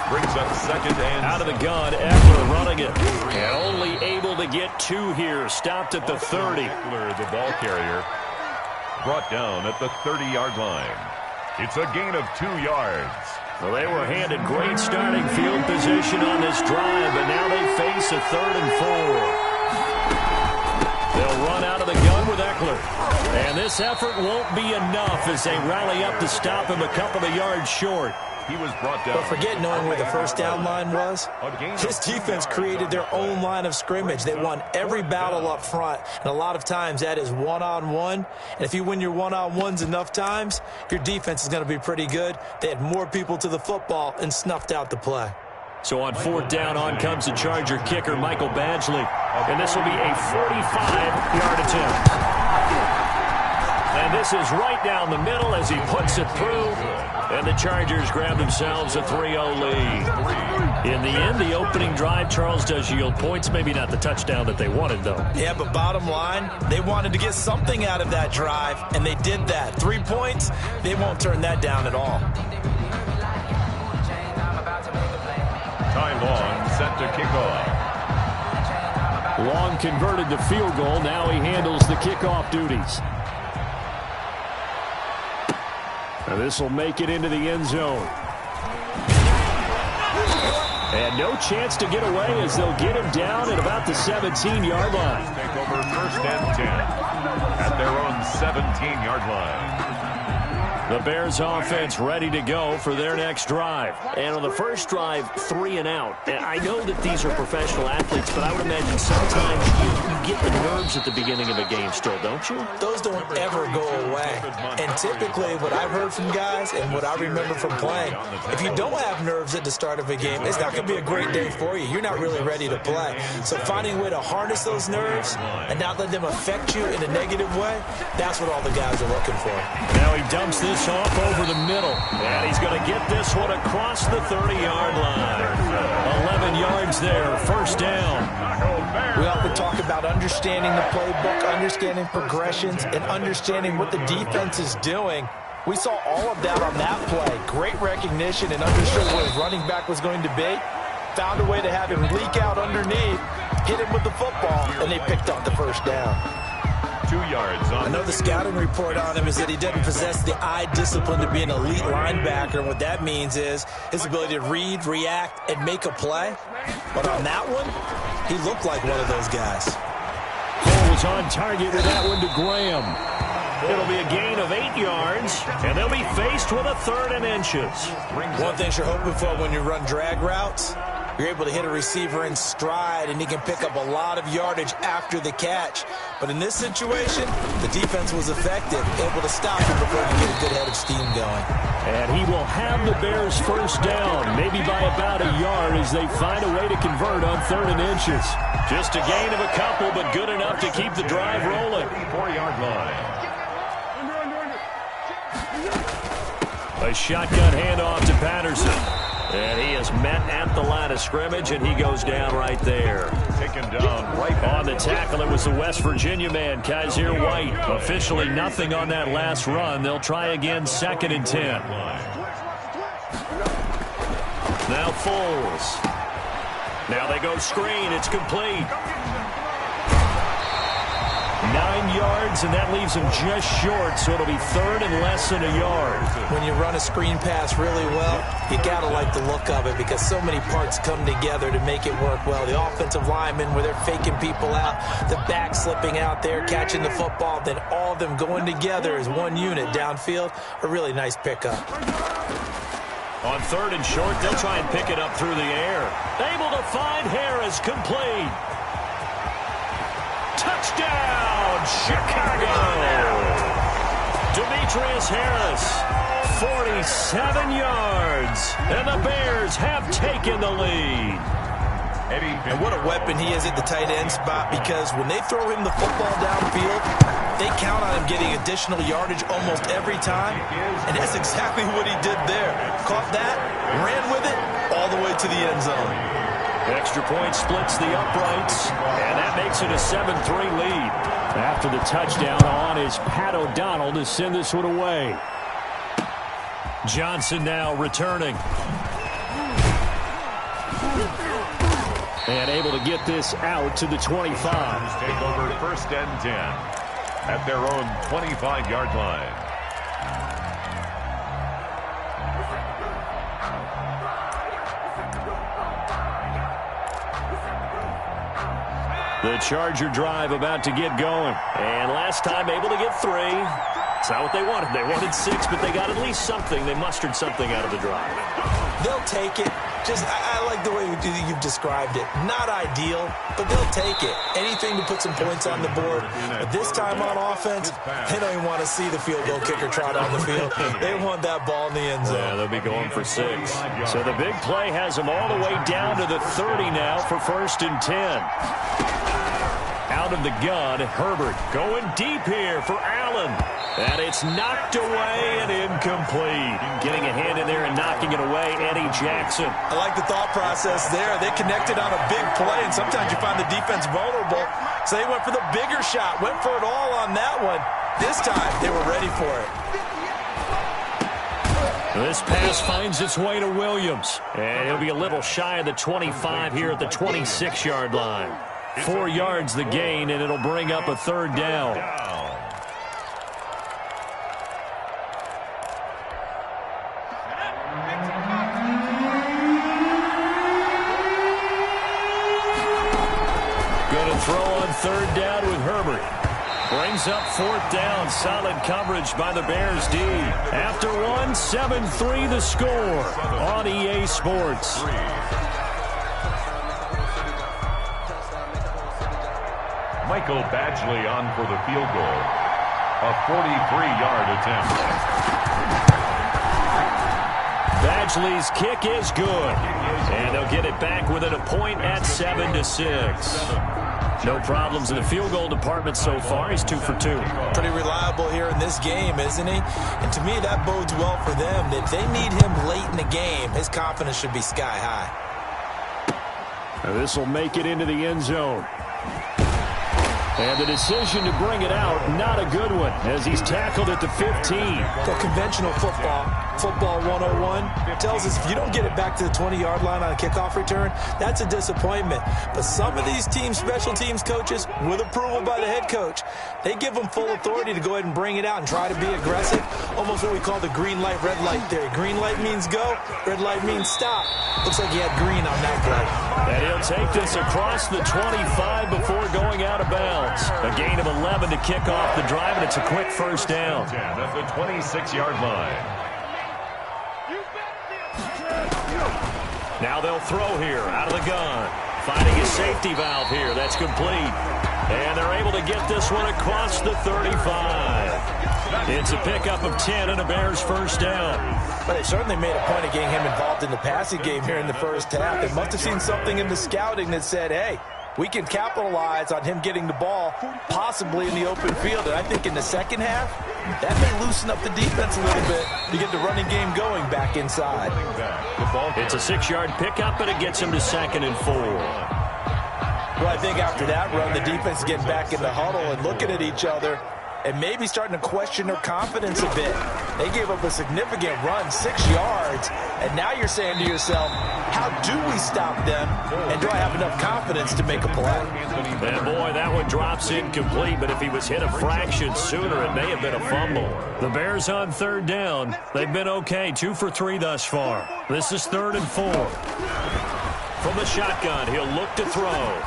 Brings up 2nd and out of the gun, Eckler running it. And only able to get 2 here. Stopped at the 30. Eckler, the ball carrier, brought down at the 30-yard line. It's a gain of 2 yards. Well, they were handed great starting field position on this drive, but now they face a 3rd and 4. They'll run out of the gun with Eckler. And this effort won't be enough as they rally up to stop him a couple of yards short. He was brought down. But forget knowing where the first down line was. His defense created their own line of scrimmage. They won every battle up front, and a lot of times that is one-on-one. And if you win your one-on-ones enough times, your defense is going to be pretty good. They had more people to the football and snuffed out the play. So on 4th down, on comes the Charger kicker, Michael Badgley. And this will be a 45-yard attempt. And this is right down the middle as he puts it through. And the Chargers grab themselves a 3-0 lead. In the end, the opening drive, Charles, does yield points. Maybe not the touchdown that they wanted, though. Yeah, but bottom line, they wanted to get something out of that drive, and they did that. 3 points, they won't turn that down at all. Ty Long set to kick off. Long converted the field goal. Now he handles the kickoff duties. This will make it into the end zone. And no chance to get away as they'll get him down at about the 17-yard line. Take over first and 10 at their own 17-yard line. The Bears offense ready to go for their next drive. And on the first drive, 3 and out. And I know that these are professional athletes, but I would imagine sometimes you get the nerves at the beginning of a game still, don't you? Those don't ever go away. And typically what I've heard from guys and what I remember from playing, if you don't have nerves at the start of a game, it's not going to be a great day for you. You're not really ready to play. So finding a way to harness those nerves and not let them affect you in a negative way, that's what all the guys are looking for. Now he dumps this off over the middle. And he's going to get this one across the 30-yard line. 11 yards there, first down. We often talk about understanding the playbook, understanding progressions, and understanding what the defense is doing. We saw all of that on that play. Great recognition and understood where his running back was going to be. Found a way to have him leak out underneath, hit him with the football, and they picked up the first down. 2 yards on. I know the scouting report on him is that he doesn't possess the eye discipline to be an elite linebacker. And what that means is his ability to read, react, and make a play. But on that one, he looked like one of those guys. Cole was on target with that one to Graham. It'll be a gain of 8 yards, and they'll be faced with a 3rd and inches. One thing you're hoping for when you run drag routes, you're able to hit a receiver in stride, and he can pick up a lot of yardage after the catch. But in this situation, the defense was effective, able to stop him before he could get a good head of steam going. And he will have the Bears first down, maybe by about a yard as they find a way to convert on 3rd and inches. Just a gain of a couple, but good enough to keep the drive rolling. 4-yard line. A shotgun handoff to Patterson. And he is met at the line of scrimmage, and he goes down right there. Taken down right on the tackle. It was the West Virginia man, Kaiser White. Officially nothing on that last run. They'll try again, 2nd and 10. Now Foles. Now they go screen. It's complete. 9 yards, and that leaves him just short, so it'll be 3rd and less than a yard. When you run a screen pass really well, you got to like the look of it because so many parts come together to make it work well. The offensive linemen, where they're faking people out, the back slipping out there, catching the football, then all of them going together as one unit downfield. A really nice pickup. On 3rd and short, they'll try and pick it up through the air. Able to find Harris, complete. Touchdown, Chicago! Demetrius Harris, 47 yards, and the Bears have taken the lead. And what a weapon he is at the tight end spot, because when they throw him the football downfield, they count on him getting additional yardage almost every time, and that's exactly what he did there. Caught that, ran with it, all the way to the end zone. Extra point splits the uprights, and that makes it a 7-3 lead. After the touchdown on is Pat O'Donnell to send this one away. Johnson now returning. And able to get this out to the 25. Take over 1st and 10 at their own 25-yard line. The Charger drive about to get going. And last time able to get 3. It's not what they wanted. They wanted 6, but they got at least something. They mustered something out of the drive. They'll take it. Just, I like the way you've described it. Not ideal, but they'll take it. Anything to put some points on the board. But this time on offense, they don't even want to see the field goal kicker trot on the field. They want that ball in the end zone. Yeah, they'll be going for 6. So the big play has them all the way down to the 30 now for 1st and 10. Out of the gun, Herbert going deep here for Allen. And it's knocked away and incomplete. Getting a hand in there and knocking it away, Eddie Jackson. I like the thought process there. They connected on a big play, and sometimes you find the defense vulnerable. So they went for the bigger shot, went for it all on that one. This time, they were ready for it. This pass finds its way to Williams. And he'll be a little shy of the 25 here at the 26-yard line. 4 yards the gain, and it'll bring up a 3rd down. throw on third down with Herbert. Brings up fourth down. Solid coverage by the Bears D. After one, 7-3 the score on EA Sports. Michael Badgley on for the field goal. A 43-yard attempt. Badgley's kick is good. And they'll get it back within a point at 7-6. No problems in the field goal department so far. He's 2 for 2. Pretty reliable here in this game, isn't he? And to me, that bodes well for them. If they need him late in the game, his confidence should be sky high. This will make it into the end zone. And the decision to bring it out, not a good one, as he's tackled at the 15. The conventional football 101, tells us if you don't get it back to the 20-yard line on a kickoff return, that's a disappointment. But some of these teams, special teams coaches, with approval by the head coach, they give them full authority to go ahead and bring it out and try to be aggressive. Almost what we call the green light, red light theory. Green light means go, red light means stop. Looks like he had green on that play. And he'll take this across the 25 before going out of bounds. A gain of 11 to kick off the drive, and it's a quick first down. At the 26-yard line. Now they'll throw here out of the gun. Finding a safety valve here. That's complete. And they're able to get this one across the 35. It's a pickup of 10 and a Bears first down. But they certainly made a point of getting him involved in the passing game here in the first half. They must have seen something in the scouting that said, hey, we can capitalize on him getting the ball possibly in the open field. And I think in the second half, that may loosen up the defense a little bit to get the running game going back inside. It's a 6-yard pickup, and it gets him to 2nd and 4. Well, I think after that run, the defense is getting back in the huddle and looking at each other and maybe starting to question their confidence a bit. They gave up a significant run, 6 yards, and now you're saying to yourself, how do we stop them, and do I have enough confidence to make a play? And boy, that one drops incomplete, but if he was hit a fraction sooner, it may have been a fumble. The Bears on third down. They've been okay, 2 for 3 thus far. This is 3rd and 4. From the shotgun, he'll look to throw.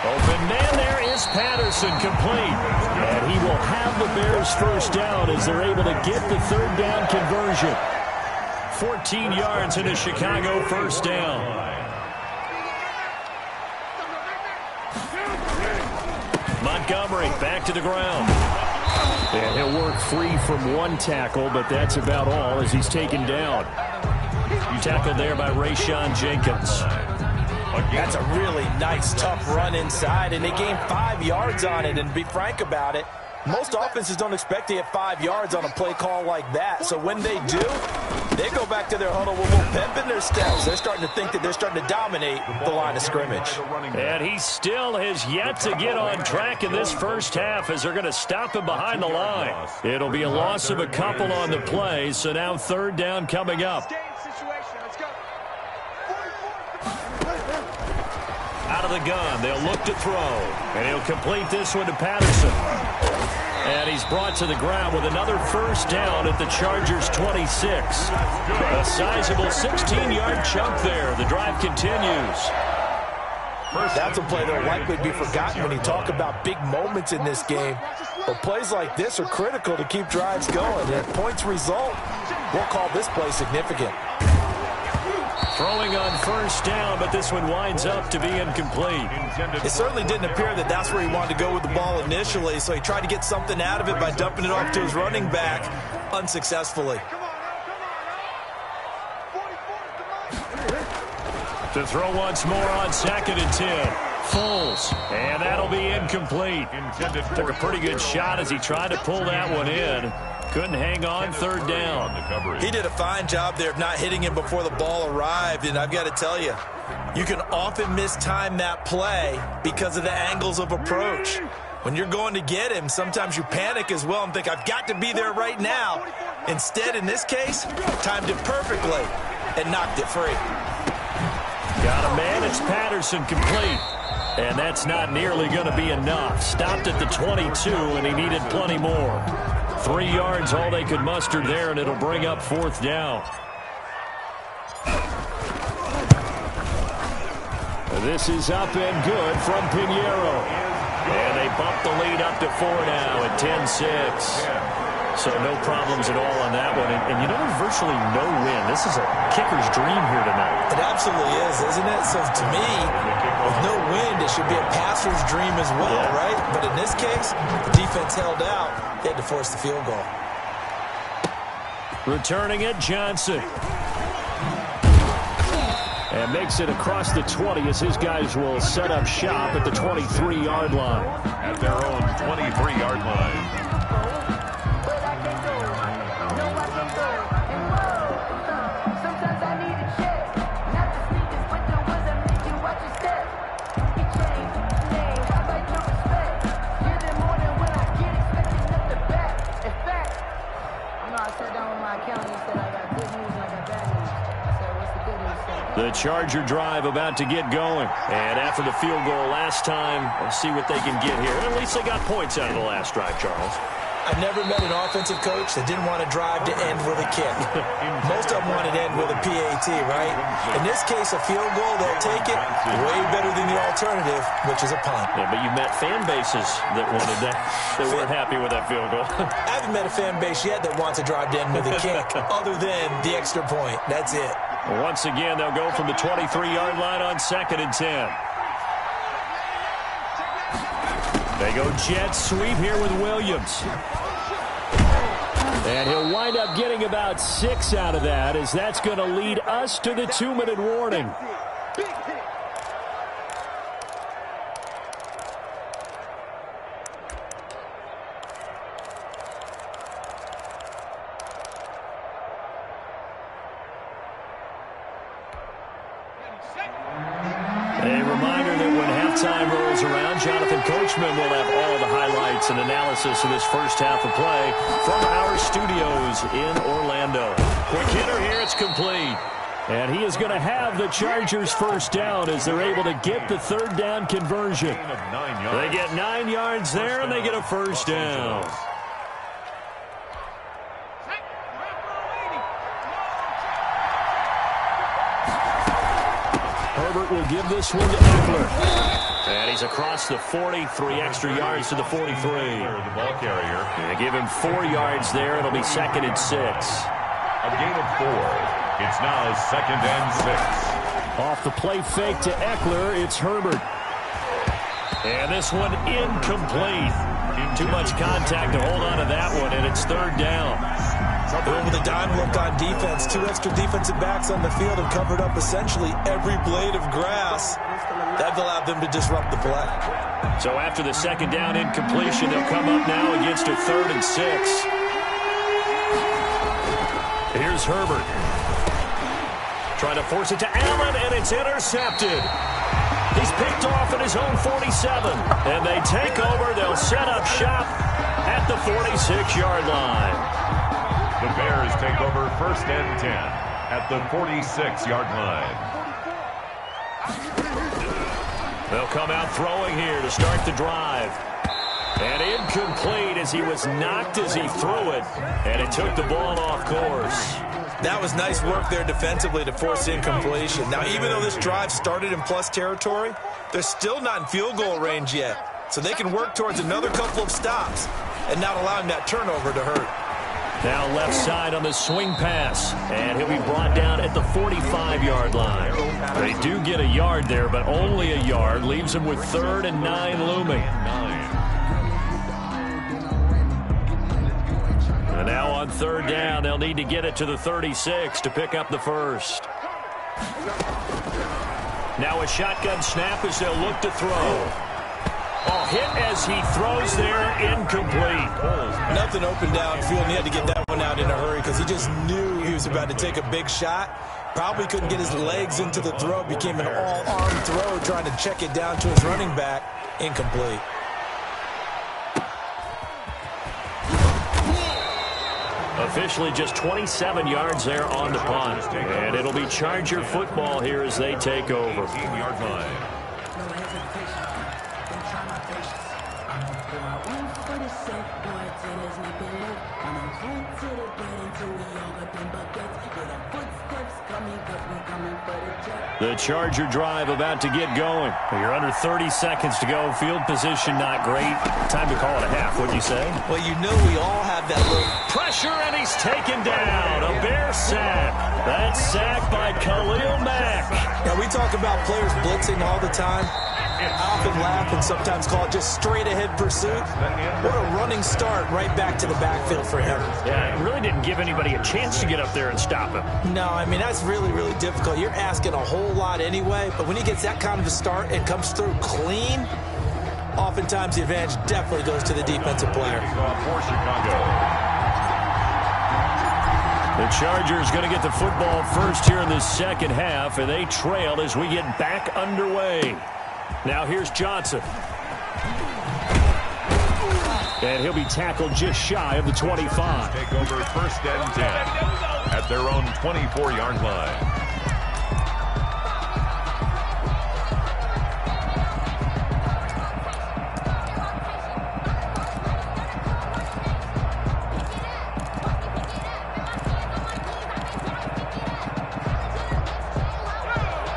Open man, there is Patterson, complete. And he will have the Bears first down as they're able to get the third down conversion. 14 yards into Chicago first down. Montgomery back to the ground. And he'll work free from one tackle, but that's about all as he's taken down. Tackled there by Rayshon Jenkins. That's a really nice, tough run inside, and they gained 5 yards on it. And to be frank about it, most offenses don't expect to get 5 yards on a play call like that. So when they do, they go back to their huddle with a little pep in their steps. They're starting to think that they're starting to dominate the line of scrimmage. And he still has yet to get on track in this first half as they're going to stop him behind the line. It'll be a loss of a couple on the play, so now third down coming up. Out of the gun, they'll look to throw, and he'll complete this one to Patterson. And he's brought to the ground with another first down at the Chargers' 26. A sizable 16-yard chunk there. The drive continues. That's a play that will likely be forgotten when you talk about big moments in this game. But plays like this are critical to keep drives going. And if points result, we'll call this play significant. Throwing on first down, but this one winds up to be incomplete. It certainly didn't appear that that's where he wanted to go with the ball initially, so he tried to get something out of it by dumping it off to his running back unsuccessfully. To throw once more on 2nd and 10. Foles, and that'll be incomplete. Took a pretty good shot as he tried to pull that one in. Couldn't hang on third down. He did a fine job there of not hitting him before the ball arrived, and I've got to tell you, you can often mistime that play because of the angles of approach. When you're going to get him, sometimes you panic as well and think, I've got to be there right now. Instead, in this case, timed it perfectly and knocked it free. Got a man, it's Patterson, complete. And that's not nearly going to be enough. Stopped at the 22, and he needed plenty more. 3 yards, all they could muster there, and it'll bring up fourth down. This is up and good from Pinheiro. And they bump the lead up to 4 now at 10-6. So no problems at all on that one. And you know, there's virtually no win. This is a kicker's dream here tonight. It absolutely is, isn't it? So to me, with no wind, it should be a passer's dream as well, right? But in this case, the defense held out. They had to force the field goal. Returning it, Johnson. And makes it across the 20 as his guys will set up shop at the 23-yard line. At their own 23-yard line. The Charger drive about to get going. And after the field goal last time, we'll see what they can get here. At least they got points out of the last drive, Charles. I've never met an offensive coach that didn't want to drive to end with a kick. Most of them want to end with a PAT, right? In this case, a field goal, they'll take it way better than the alternative, which is a punt. Yeah, but you met fan bases that wanted that, that weren't happy with that field goal. I haven't met a fan base yet that wants to drive to end with a kick, other than the extra point. That's it. Once again, they'll go from the 23-yard line on 2nd and 10. They go jet sweep here with Williams. And he'll wind up getting about 6 out of that, as that's going to lead us to the 2-minute warning. Coachman will have all the highlights and analysis of this first half of play from our studios in Orlando. Quick hitter here, it's complete. And he is going to have the Chargers first down as they're able to get the 3rd down conversion. They get 9 yards there, and they get a first down. Herbert will give this one to Eckler. And he's across the 40, 3 extra yards to the 43. The ball carrier. They give him 4 yards there. It'll be 2nd and 6. A gain of 4. It's now 2nd and 6. Off the play fake to Eckler, it's Herbert. And this one incomplete. Too much contact to hold on to that one, and it's 3rd down. With a dime look on defense, 2 extra defensive backs on the field have covered up essentially every blade of grass. That allowed them to disrupt the play. So after the 2nd down incompletion, they'll come up now against a 3rd and 6. Here's Herbert. Trying to force it to Allen, and it's intercepted. He's picked off at his own 47. And they take over. They'll set up shop at the 46-yard line. The Bears take over 1st and 10 at the 46-yard line. They'll come out throwing here to start the drive. And incomplete as he was knocked as he threw it. And it took the ball off course. That was nice work there defensively to force incompletion. Now, even though this drive started in plus territory, they're still not in field goal range yet. So they can work towards another couple of stops and not allowing that turnover to hurt. Now left side on the swing pass. And he'll be brought down at the 45-yard line. They do get a yard there, but only a yard. Leaves them with 3rd and 9 looming. And now on 3rd down, they'll need to get it to the 36 to pick up the first. Now a shotgun snap as they'll look to throw. Oh, hit as he throws there, incomplete. Nothing open downfield, and he had to get that one out in a hurry because he just knew he was about to take a big shot. Probably couldn't get his legs into the throw. Became an all-arm throw, trying to check it down to his running back. Incomplete. Officially just 27 yards there on the punt. And it'll be Charger football here as they take over. 18-yard line. The Charger drive about to get going. You're under 30 seconds to go. Field position not great. Time to call it a half, wouldn't you say? Well, you know we all have that little pressure, and he's taken down. A Bear sack. That sack by Khalil Mack. Now, we talk about players blitzing all the time. I often laugh and sometimes call it just straight-ahead pursuit. What a running start right back to the backfield for him. Yeah, it really didn't give anybody a chance to get up there and stop him. No, I mean, that's really, really difficult. You're asking a whole lot anyway, but when he gets that kind of a start and comes through clean, oftentimes the advantage definitely goes to the defensive player. For Chicago. The Chargers going to get the football first here in the second half, and they trail as we get back underway. Now here's Johnson. And he'll be tackled just shy of the 25. Take over first and 10 at their own 24-yard line.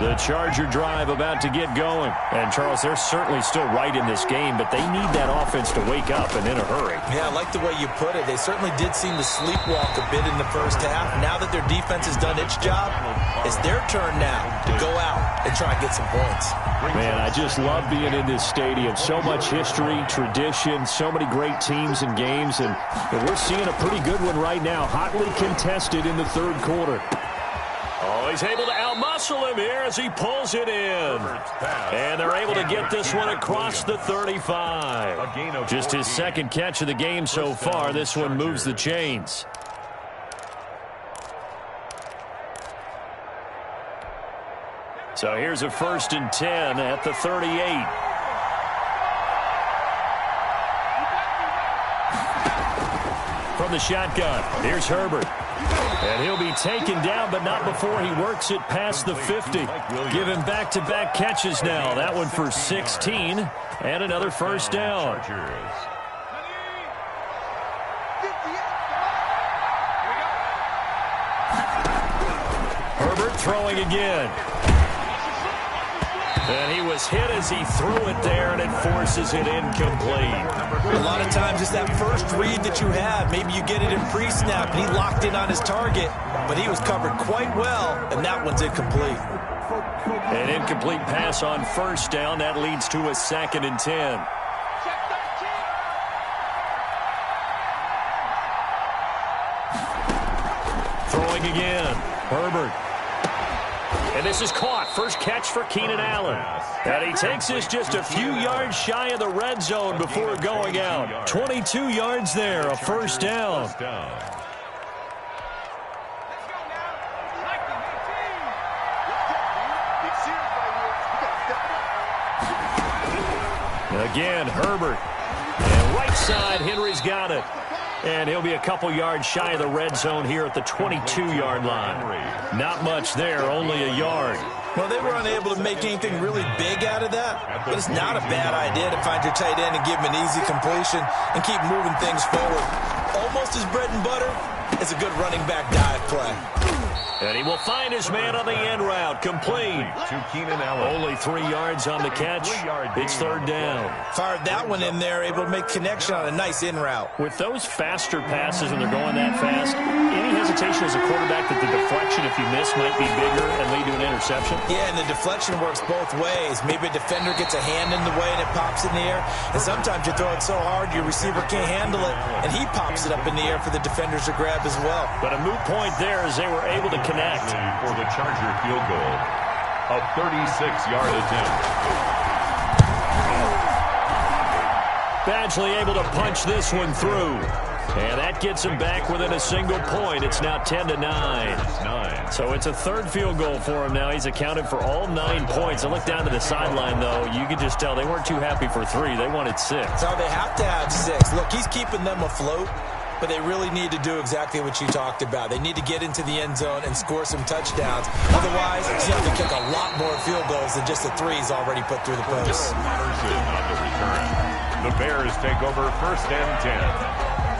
The Charger drive about to get going. And, Charles, they're certainly still right in this game, but they need that offense to wake up and in a hurry. Yeah, I like the way you put it. They certainly did seem to sleepwalk a bit in the first half. Now that their defense has done its job, it's their turn now to go out and try and get some points. Man, I just love being in this stadium. So much history, tradition, so many great teams and games, and we're seeing a pretty good one right now, hotly contested in the third quarter. Oh, he's able to outmuscle him here as he pulls it in. And they're able to get this one across the 35. Just his second catch of the game so far. This one moves the chains. So here's a 1st and 10 at the 38. From the shotgun, here's Herbert. And he'll be taken down, but not before he works it past the 50. Giving back-to-back catches now. That one for 16 and another first down. Herbert throwing again. And he was hit as he threw it there, and it forces it incomplete. A lot of times it's that first read that you have. Maybe you get it in pre-snap, and he locked in on his target, but he was covered quite well, and that one's incomplete. An incomplete pass on first down. That leads to a 2nd and 10. Throwing again. Herbert. And this is caught. First catch for Keenan Allen. And he takes this just a few yards shy of the red zone before going out. 22 yards there, a first down. Again, Herbert. And right side, Henry's got it. And he'll be a couple yards shy of the red zone here at the 22-yard line. Not much there, only a yard. Well, they were unable to make anything really big out of that, but it's not a bad idea to find your tight end and give him an easy completion and keep moving things forward. Almost his bread and butter. It's a good running back dive play. And he will find his man on the end route. Complete. To Keenan Allen. Only 3 yards on the catch. It's third down. Fired that one in there, able to make connection on a nice in route. With those faster passes and they're going that fast, any hesitation as a quarterback that the deflection, if you miss, might be bigger and lead to an interception? Yeah, and the deflection works both ways. Maybe a defender gets a hand in the way and it pops in the air. And sometimes you throw it so hard your receiver can't handle it, and he pops it up in the air for the defenders to grab as well. But a moot point there as they were able to connect. For the Charger field goal, a 36-yard attempt. Badgley able to punch this one through. And that gets him back within a single point. It's now 10-9. So it's a third field goal for him now. He's accounted for all 9 points. I look down to the sideline, though. You can just tell they weren't too happy for 3. They wanted 6. So they have to have 6. Look, he's keeping them afloat. but they really need to do exactly what you talked about. They need to get into the end zone and score some touchdowns. Otherwise, you have to kick a lot more field goals than just the threes already put through the post. Patterson on the return. The Bears take over 1st and 10.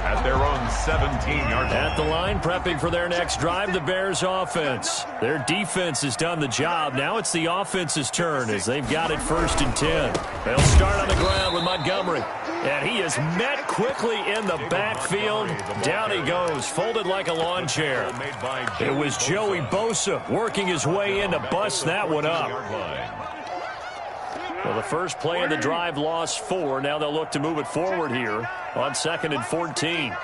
At their own 17-yard line. At the line, prepping for their next drive, the Bears offense. Their defense has done the job. Now it's the offense's turn as they've got it 1st and 10. They'll start on the ground with Montgomery. And he is met quickly in the backfield. Down he goes, folded like a lawn chair. It was Joey Bosa working his way in to bust that one up. Well, the first play of the drive lost 4. Now they'll look to move it forward here on 2nd and 14.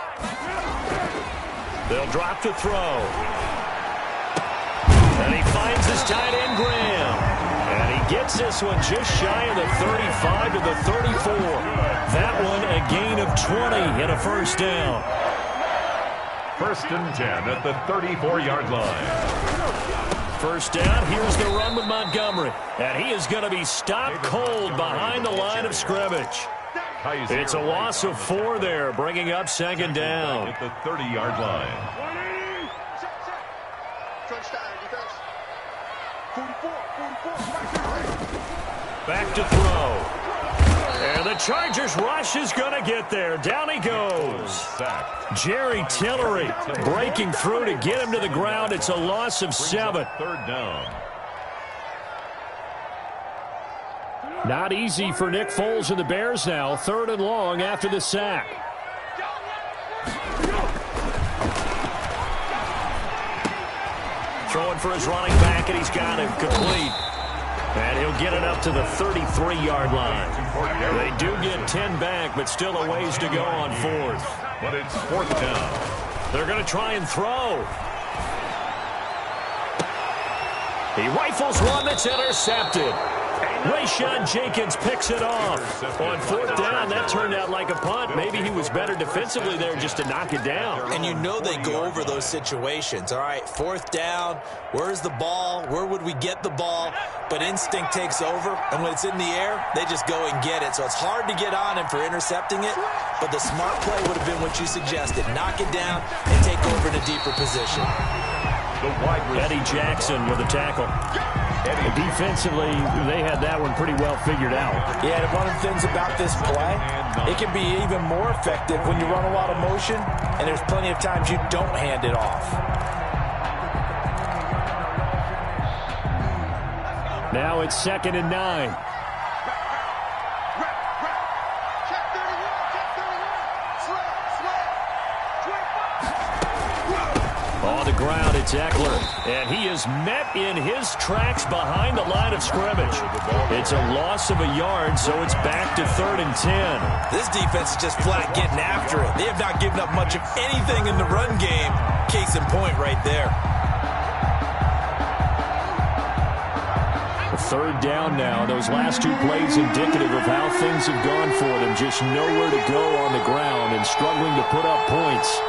They'll drop to throw. And he finds his tight end, Graham. And he gets this one just shy of the 35 to the 34. That one a gain of 20 and a 1st down. 1st and 10 at the 34-yard line. 1st down, here's the run with Montgomery. And he is going to be stopped cold behind the line of scrimmage. It's a loss of 4 there, bringing up 2nd down. At the 30-yard line. Back to throw. And the Chargers rush is going to get there. Down he goes. Jerry Tillery breaking through to get him to the ground. It's a loss of 7. 3rd down. Not easy for Nick Foles and the Bears now. 3rd and long after the sack. Throwing for his running back, and he's got him complete. And he'll get it up to the 33-yard line. They do get 10 back, but still a ways to go on 4th. But it's 4th down. They're going to try and throw. He rifles one that's intercepted. Rayshawn Jenkins picks it off. On 4th down, that turned out like a punt. Maybe he was better defensively there just to knock it down. And you know they go over those situations. All right, 4th down, where's the ball? Where would we get the ball? But instinct takes over, and when it's in the air, they just go and get it. So it's hard to get on him for intercepting it, but the smart play would have been what you suggested. Knock it down and take over in a deeper position. Eddie Jackson with a tackle. Defensively, they had that one pretty well figured out. Yeah, and one of the things about this play, it can be even more effective when you run a lot of motion, and there's plenty of times you don't hand it off. Now it's 2nd and 9. On the ground, it's Eckler, and he is met in his tracks behind the line of scrimmage. It's a loss of a yard, so it's back to 3rd and 10. This defense is just flat getting after it. They have not given up much of anything in the run game. Case in point right there. 3rd down now. Those last 2 plays indicative of how things have gone for them. Just nowhere to go on the ground and struggling to put up points.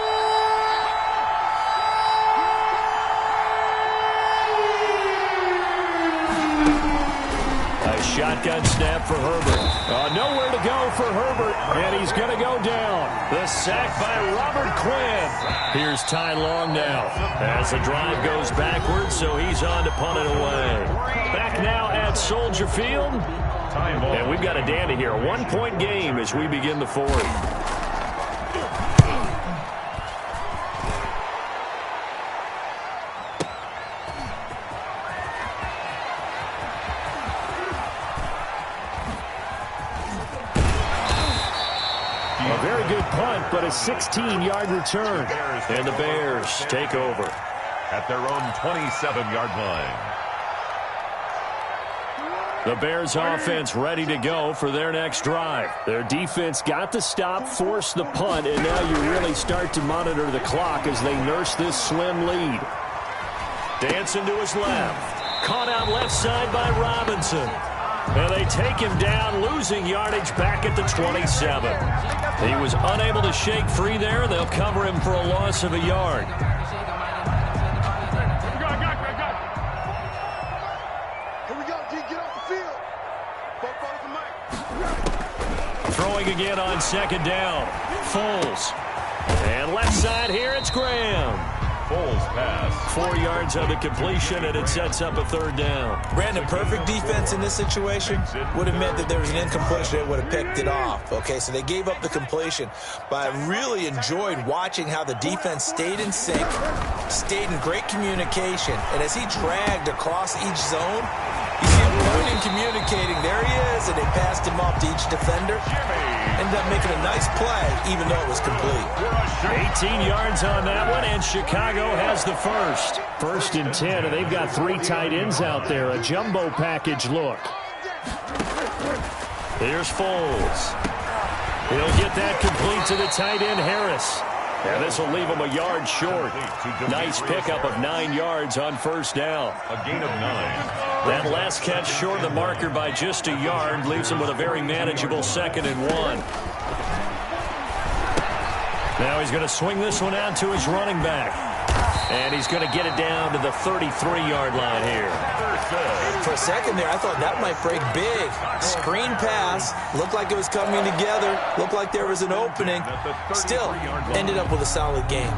Shotgun snap for Herbert. Nowhere to go for Herbert, and he's going to go down. The sack by Robert Quinn. Here's Ty Long now as the drive goes backwards, so he's on to punt it away. Back now at Soldier Field. And we've got a dandy here. 1-point game as we begin the 4th. But a 16-yard return. And the Bears take over at their own 27-yard line. The Bears offense ready to go for their next drive. Their defense got the stop, forced the punt, and now you really start to monitor the clock as they nurse this slim lead. Dancing to his left. Caught out left side by Robinson. And they take him down, losing yardage back at the 27. He was unable to shake free there. They'll cover him for a loss of a yard. Here we go, D. Get off the field. Throwing again on 2nd down. Foles And left side here, it's Graham. Foles pass. 4 yards on the completion, and it sets up a third down. Brandon, perfect defense in this situation would have meant that there was an incompletion. They would have picked it off. Okay, so they gave up the completion. But I really enjoyed watching how the defense stayed in sync, stayed in great communication. And as he dragged across each zone, you see him pointing, communicating. There he is, and they passed him off to each defender. Ended up making a nice play, even though it was complete. 18 yards on that one, and Chicago has the first. 1st and 10, and they've got 3 tight ends out there. A jumbo package look. Here's Foles. He'll get that complete to the tight end, Harris. And this will leave him a yard short. Nice pickup of 9 yards on 1st down. A gain of 9. That last catch short of the marker by just a yard leaves him with a very manageable 2nd and 1. Now he's going to swing this one out to his running back. And he's going to get it down to the 33-yard line here. For a second there, I thought that might break big. Screen pass. Looked like it was coming together. Looked like there was an opening. Still, ended up with a solid game.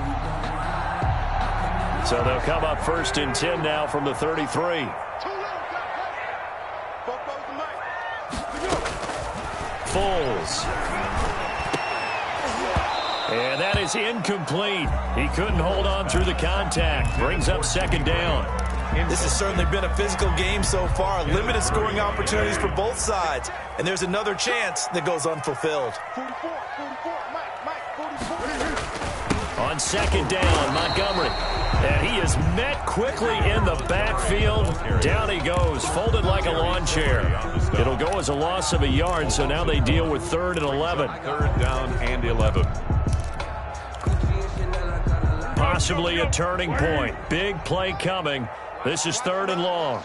So they'll come up 1st and 10 now from the 33. Foles. And that is incomplete. He couldn't hold on through the contact. Brings up 2nd down. This has certainly been a physical game so far. Limited scoring opportunities for both sides. And there's another chance that goes unfulfilled. On 2nd down, Montgomery. And he is met quickly in the backfield. Down he goes, folded like a lawn chair. It'll go as a loss of a yard, so now they deal with 3rd and 11. 3rd down and 11. Possibly a turning point. Big play coming. This is 3rd and long.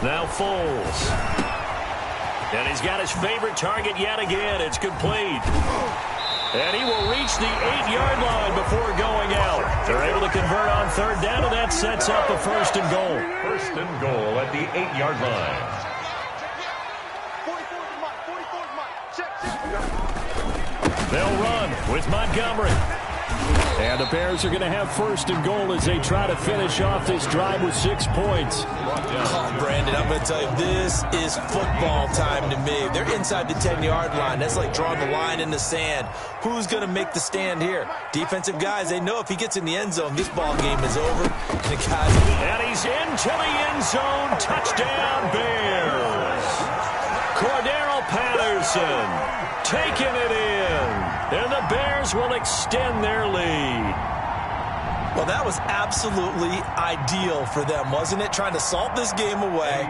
Now Foles. And he's got his favorite target yet again. It's complete. And he will reach the 8-yard line before going out. They're able to convert on 3rd down, and that sets up a 1st and goal. 1st and goal at the 8-yard line. They'll run with Montgomery. And the Bears are going to have 1st and goal as they try to finish off this drive with 6 points. Oh, Brandon, I'm going to tell you, this is football time to me. They're inside the 10-yard line. That's like drawing the line in the sand. Who's going to make the stand here? Defensive guys, they know if he gets in the end zone, this ball game is over. And he's into the end zone. Touchdown, Bears. Cordero Patterson taking it in. And the Bears will extend their lead. Well, that was absolutely ideal for them, wasn't it? Trying to salt this game away.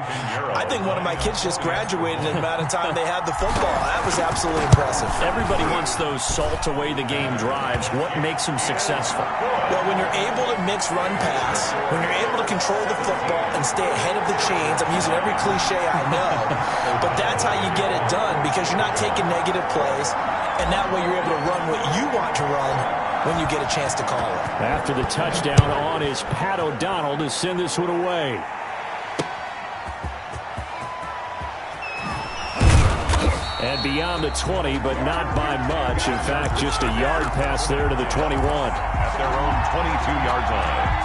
I think one of my kids just graduated in the amount of time they had the football. That was absolutely impressive. Everybody wants those salt away the game drives. What makes them successful? Well, when you're able to mix run pass, when you're able to control the football and stay ahead of the chains, I'm using every cliche I know, but that's how you get it done because you're not taking negative plays, and that way you're able to run what you want to run when you get a chance to call it. After the touchdown on is Pat O'Donnell to send this one away. And beyond the 20, but not by much. In fact, just a yard pass there to the 21. At their own 22-yard line.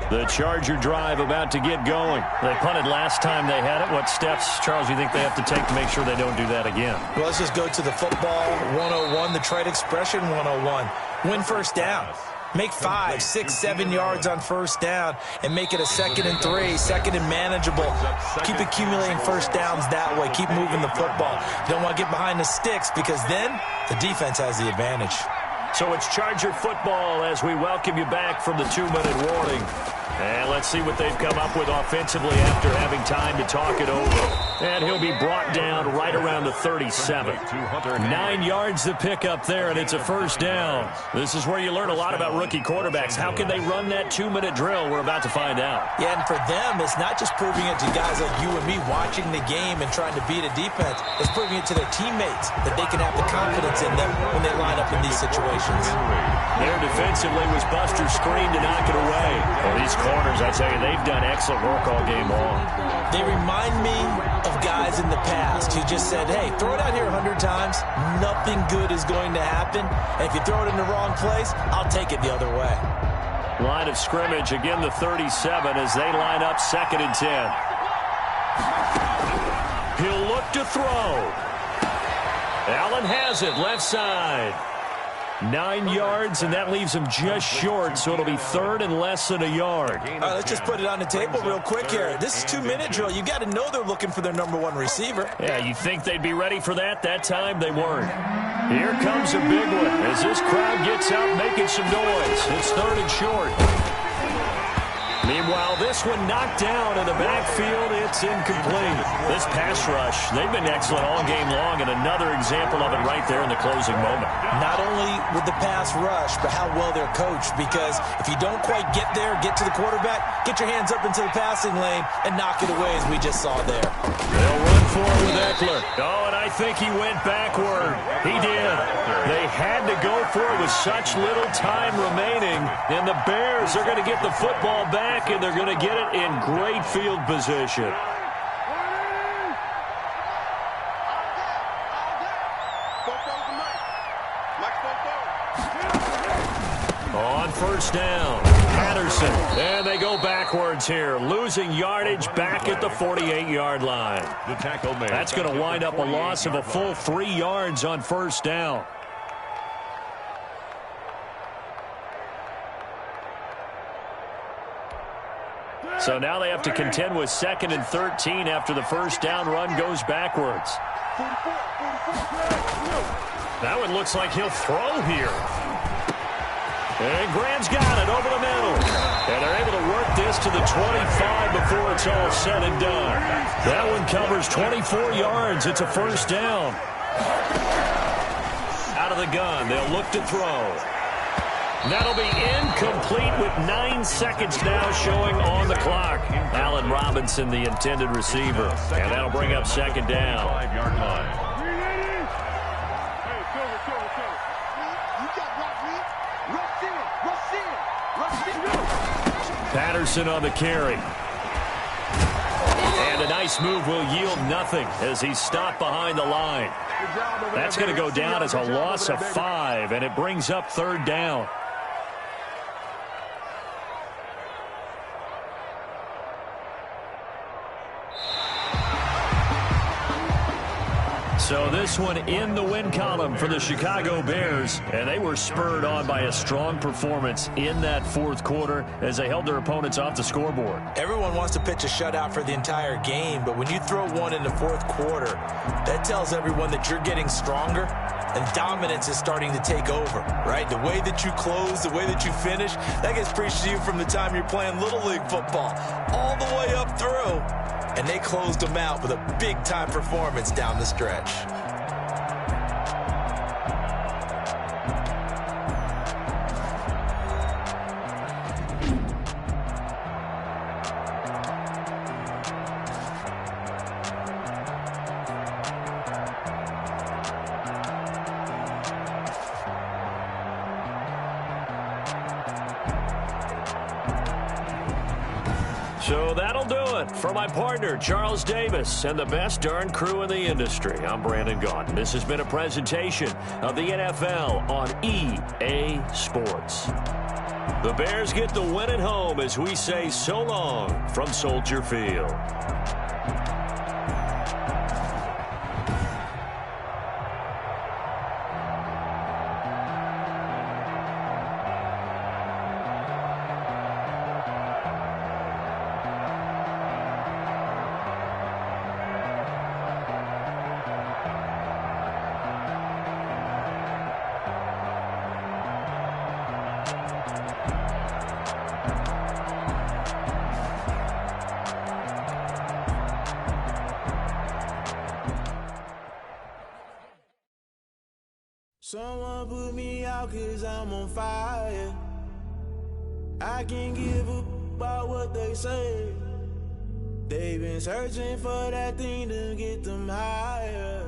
The Charger drive about to get going. They punted last time they had it. What steps, Charles, you think they have to take to make sure they don't do that again? Well, let's just go to the football 101, the trade expression 101. Win 1st down. Make 5, 6, 7 yards on 1st down and make it a 2nd and 3, 2nd and manageable. Keep accumulating 1st downs that way. Keep moving the football. You don't want to get behind the sticks because then the defense has the advantage. So it's Charger football as we welcome you back from the 2-minute warning. And let's see what they've come up with offensively after having time to talk it over. And he'll be brought down right around the 37. 9 yards to pick up there, and it's a first down. This is where you learn a lot about rookie quarterbacks. How can they run that 2-minute drill? We're about to find out. Yeah, and for them, it's not just proving it to guys like you and me watching the game and trying to beat a defense. It's proving it to their teammates that they can have the confidence in them when they line up in these situations. There defensively was Buster's screen to knock it away. Well, these corners, I tell you, they've done excellent work all game long. They remind me of guys in the past who just said, hey, throw it out here 100 times, nothing good is going to happen. And if you throw it in the wrong place, I'll take it the other way. Line of scrimmage, again the 37 as they line up 2nd and 10. He'll look to throw. Allen has it, left side. 9 yards, and that leaves him just short, so it'll be 3rd and less than a yard. All right, let's just put it on the table real quick here. This is 2-minute drill. You got to know they're looking for their number 1 receiver. Yeah, you think they'd be ready for that? That time they weren't. Here comes a big one as this crowd gets out making some noise. It's 3rd and short. Meanwhile, this one knocked down in the backfield. It's incomplete. This pass rush, they've been excellent all game long, and another example of it right there in the closing moment. Not only with the pass rush, but how well they're coached, because if you don't quite get there, get to the quarterback, get your hands up into the passing lane and knock it away as we just saw there. They'll run for it with Eckler. Oh, and I think he went backward. He did. They had to go for it with such little time remaining, and the Bears are going to get the football back, and they're going to get it in great field position. On first down, Patterson, and they go backwards here, losing yardage back at the 48-yard line. That's going to wind up a loss of a full 3 yards on first down. So now they have to contend with 2nd and 13 after the first down run goes backwards. That one looks like he'll throw here. And Graham's got it over the middle. And they're able to work this to the 25 before it's all said and done. That one covers 24 yards. It's a first down. Out of the gun, they'll look to throw. That'll be incomplete with 9 seconds now showing on the clock. Allen Robinson, the intended receiver. And that'll bring up 2nd down. 5-yard line. Patterson on the carry. And a nice move will yield nothing as he's stopped behind the line. That's going to go down as a loss of 5, and it brings up 3rd down. So this one in the win column for the Chicago Bears, and they were spurred on by a strong performance in that 4th quarter as they held their opponents off the scoreboard. Everyone wants to pitch a shutout for the entire game, but when you throw one in the 4th quarter, that tells everyone that you're getting stronger and dominance is starting to take over, right? The way that you close, the way that you finish, that gets preached to you from the time you're playing Little League football all the way up through. And they closed them out with a big-time performance down the stretch. So that'll do it for my partner, Charles Davis, and the best darn crew in the industry. I'm Brandon Gaudin. This has been a presentation of the NFL on EA Sports. The Bears get the win at home as we say so long from Soldier Field. Someone put me out 'cause I'm on fire. I can't give up about what they say. They've been searching for that thing to get them higher.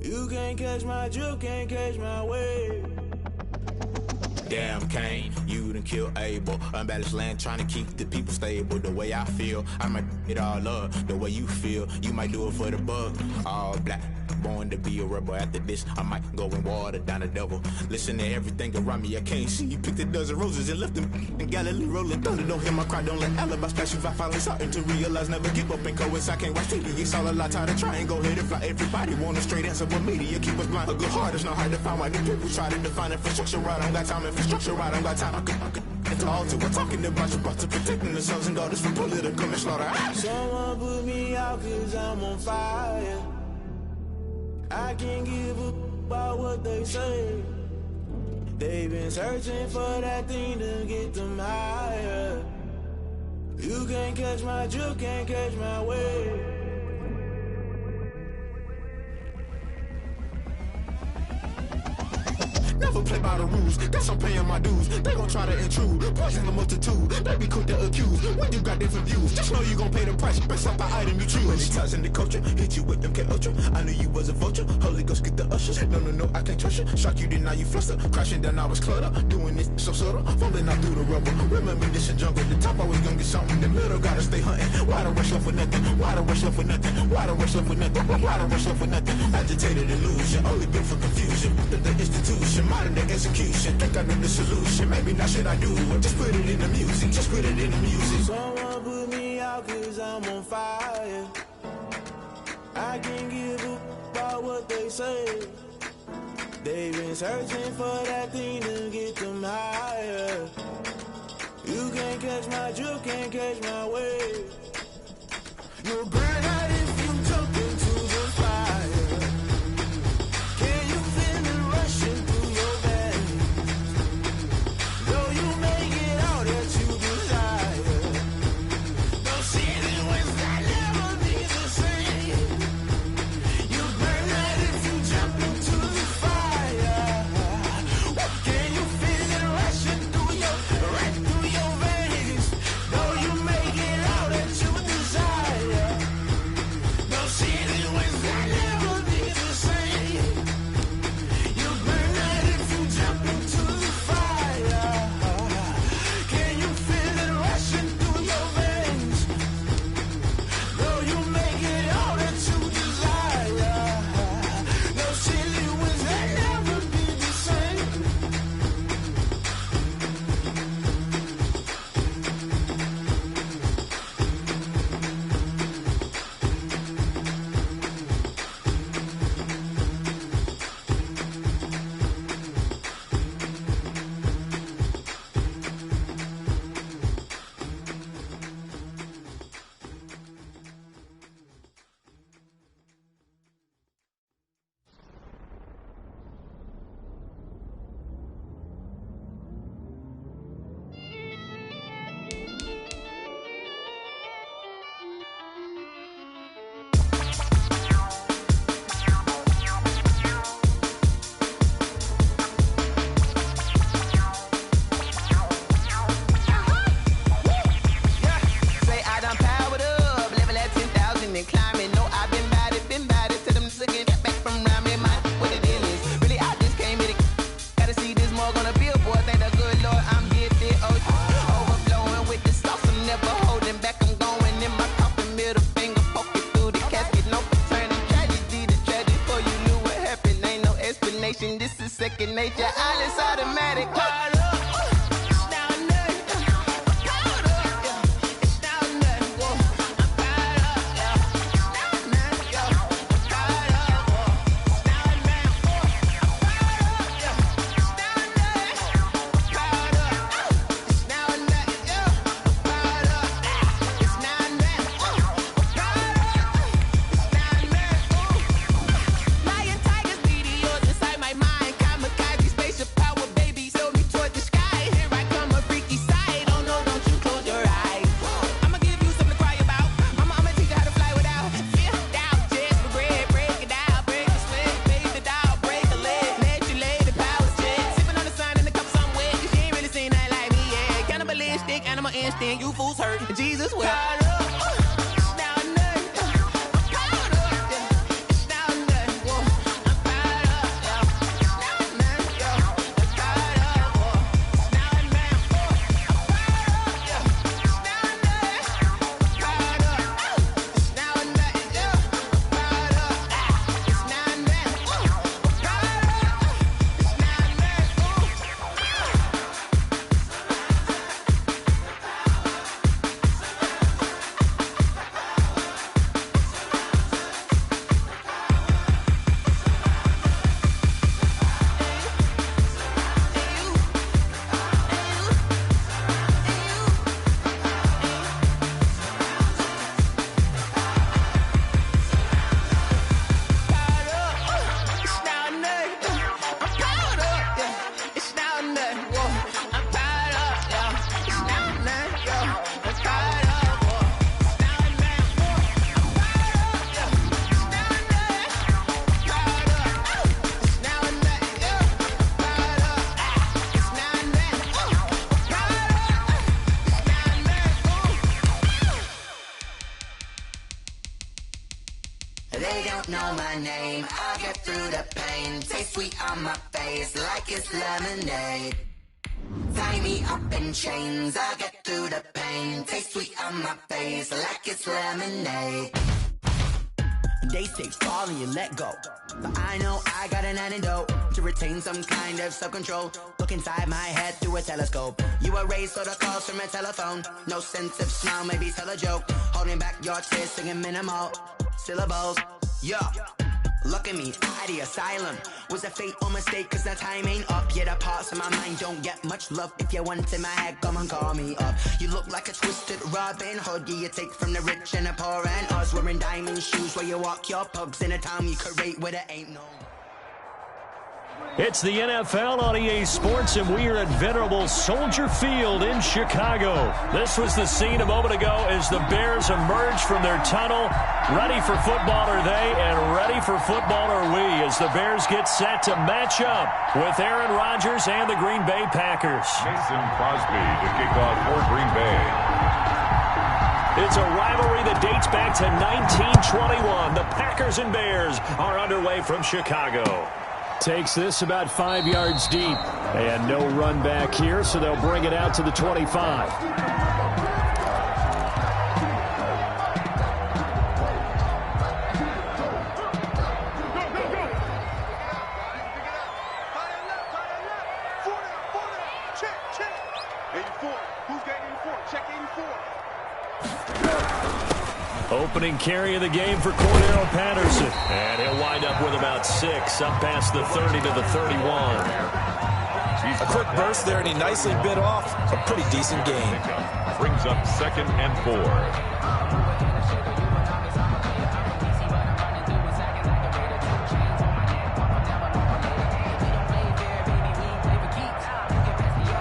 You can't catch my drift, can't catch my wave. Damn Kane, you done killed Abel. Unbalanced land trying to keep the people stable. The way I feel, I might it all up. The way you feel, you might do it for the bug. All black, born to be a rebel. After this, I might go and water down the devil. Listen to everything around me, I can't see. You picked a dozen roses and left them in Galilee rolling thunder. Don't hear my cry, don't let alibis pass you. I finally starting to realize, never give up and coincide. I can't watch TV, it's all a lot. Tired of trying, go ahead and fly. Everybody want a straight answer, but media keep us blind. A good heart is not hard to find. Why the people try to define infrastructure right? I don't got time, infrastructure right, I don't got time. I could it's all to we're talking about you, about to protecting the sons and daughters from political manslaughter. Someone put me out 'cause I'm on fire. I can't give up about what they say. They've been searching for that thing to get them higher. You can't catch my drift, can't catch my wave. Never play by the rules, guess I'm paying my dues. They gon' try to intrude, poison the multitude. They be quick to accuse, when you got different views. Just know you gon' pay the price, based off the item you choose. Many times in the culture, hit you with them K-Ultra. I knew you was a vulture, Holy Ghost get the ushers. No, I can't trust you. Shock you, then now you fluster. Crashing down, I was cluttered. Doing this so subtle, falling out through the rubble. Remember this a jungle, the top always gonna get something. In the middle, gotta stay hunting. Why the rush left with nothing? Why the rush left with nothing? Why the rush left with nothing? Why the rush left with nothing? Agitated illusion, only built for confusion. The institution, modern day execution. Think I know the solution, maybe not should I do it. Just put it in the music, just put it in the music. Someone put me out 'cause I'm on fire. I can't give up about what they say. They've been searching for that thing to get them higher. You can't catch my drift, can't catch my wave. You'll burn out if you jump into the fire. Can you feel it rushing through your veins? Though you may get all that you desire, no ceiling wins that never be the same. You burn out if you jump into the fire. Can you feel it rushing through right through your veins? Though you may get all that you desire, no ceiling wins that never be the same. You burn out if you jump into the fire. Can you feel it rushing through your veins? Though you may get all that you desire, no ceiling wins that never be the same. Say I done powered up, level at 10,000 and climbing. No, I've been bad it to them niggas get back from around me. Man, what the deal is? Really, I just came here to gotta see this more gonna be a boy. Thank the good Lord, I'm gifted. Overflowing with the sauce, I'm never holding back. I'm going in my coffin, middle finger poking through the casket. No turning tragedy to tragedy. Before you knew what happened, ain't no explanation. This is second nature. All is automatic. Lion, tigers, meteors inside my mind. Kamikaze, spaceship power, baby. Tell me toward They don't know my name. I get through the pain. Taste sweet on my face like it's lemonade. Tie me up in chains. I get through the pain. Taste sweet on my face like it's lemonade. They say fall and you let go, but I know I got an antidote to retain some kind of self-control. Look inside my head through a telescope. You erase all the calls from a telephone. No sense of smile, maybe tell a joke. Holding back your tears, singing minimal syllables. Yeah, look at me, out of the asylum. Was a fate or mistake, cause the time ain't up. Yeah, the parts of my mind don't get much love. If you want in my head, come and call me up. You look like a twisted Robin Hood. Yeah, you take from the rich and the poor and us. Wearing diamond shoes where you walk your pugs in a town you create where there ain't no. It's the NFL on EA Sports, and we are at venerable Soldier Field in Chicago. This was the scene a moment ago as the Bears emerged from their tunnel. Ready for football are they, and ready for football are we, as the Bears get set to match up with Aaron Rodgers and the Green Bay Packers. Mason Crosby to kick off for Green Bay. It's a rivalry that dates back to 1921. The Packers and Bears are underway from Chicago. Takes this about 5 yards deep. And no run back here, so they'll bring it out to the 25. Opening carry of the game for Cordero Patterson. And he'll wind up with about 6, up past the 30 to the 31. A quick burst there, and he nicely bit off a pretty decent gain. Brings up 2nd and 4.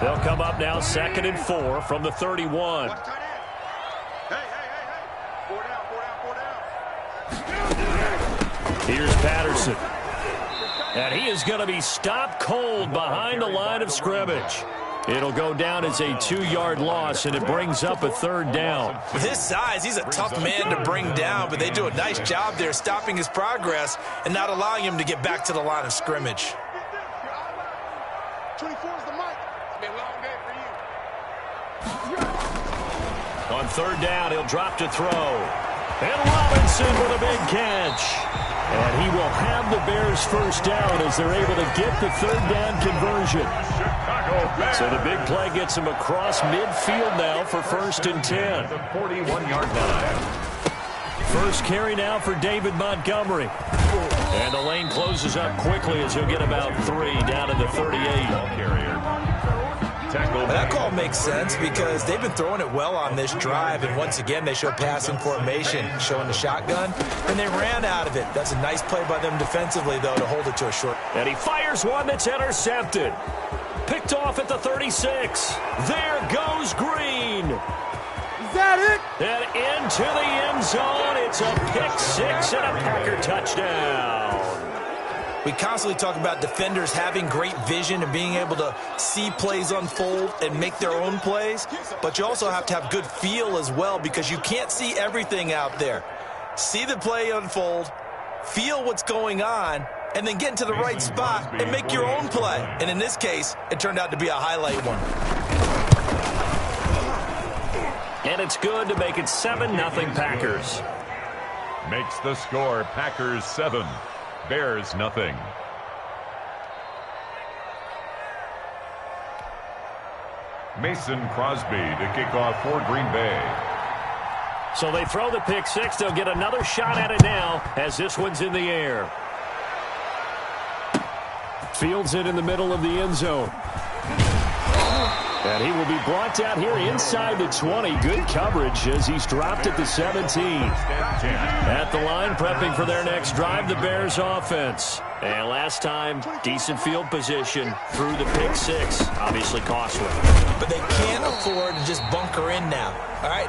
They'll come up now 2nd and 4 from the 31. Here's Patterson. And he is going to be stopped cold behind the line of scrimmage. It'll go down as a 2-yard loss, and it brings up a 3rd down. With his size, he's a tough man to bring down, but they do a nice job there stopping his progress and not allowing him to get back to the line of scrimmage. 24 is the mic. It's been a long day for you. On 3rd down, he'll drop to throw. And Robinson with a big catch. And he will have the Bears' 1st down as they're able to get the 3rd down conversion. So the big play gets him across midfield now for 1st and 10. The 41-yard line. First carry now for David Montgomery. And the lane closes up quickly as he'll get about 3 down to the 38. That call makes sense because they've been throwing it well on this drive, and once again they show passing formation, showing the shotgun, and they ran out of it. That's a nice play by them defensively, though, to hold it to a short. And he fires one that's intercepted. Picked off at the 36. There goes Green. Is that it? And into the end zone. It's a pick 6 and a Packer touchdown. We constantly talk about defenders having great vision and being able to see plays unfold and make their own plays, but you also have to have good feel as well because you can't see everything out there. See the play unfold, feel what's going on, and then get into the right spot and make your own play. And in this case, it turned out to be a highlight one. And it's good to make it 7-0 Packers. Makes the score Packers 7. Bears nothing. Mason Crosby to kick off for Green Bay. So they throw the pick 6. They'll get another shot at it now as this one's in the air. Fields it in the middle of the end zone. And he will be brought down here inside the 20. Good coverage as he's dropped at the 17. At the line, prepping for their next drive, the Bears offense. And last time, decent field position through the pick 6. Obviously costly. But they can't afford to just bunker in now. All right,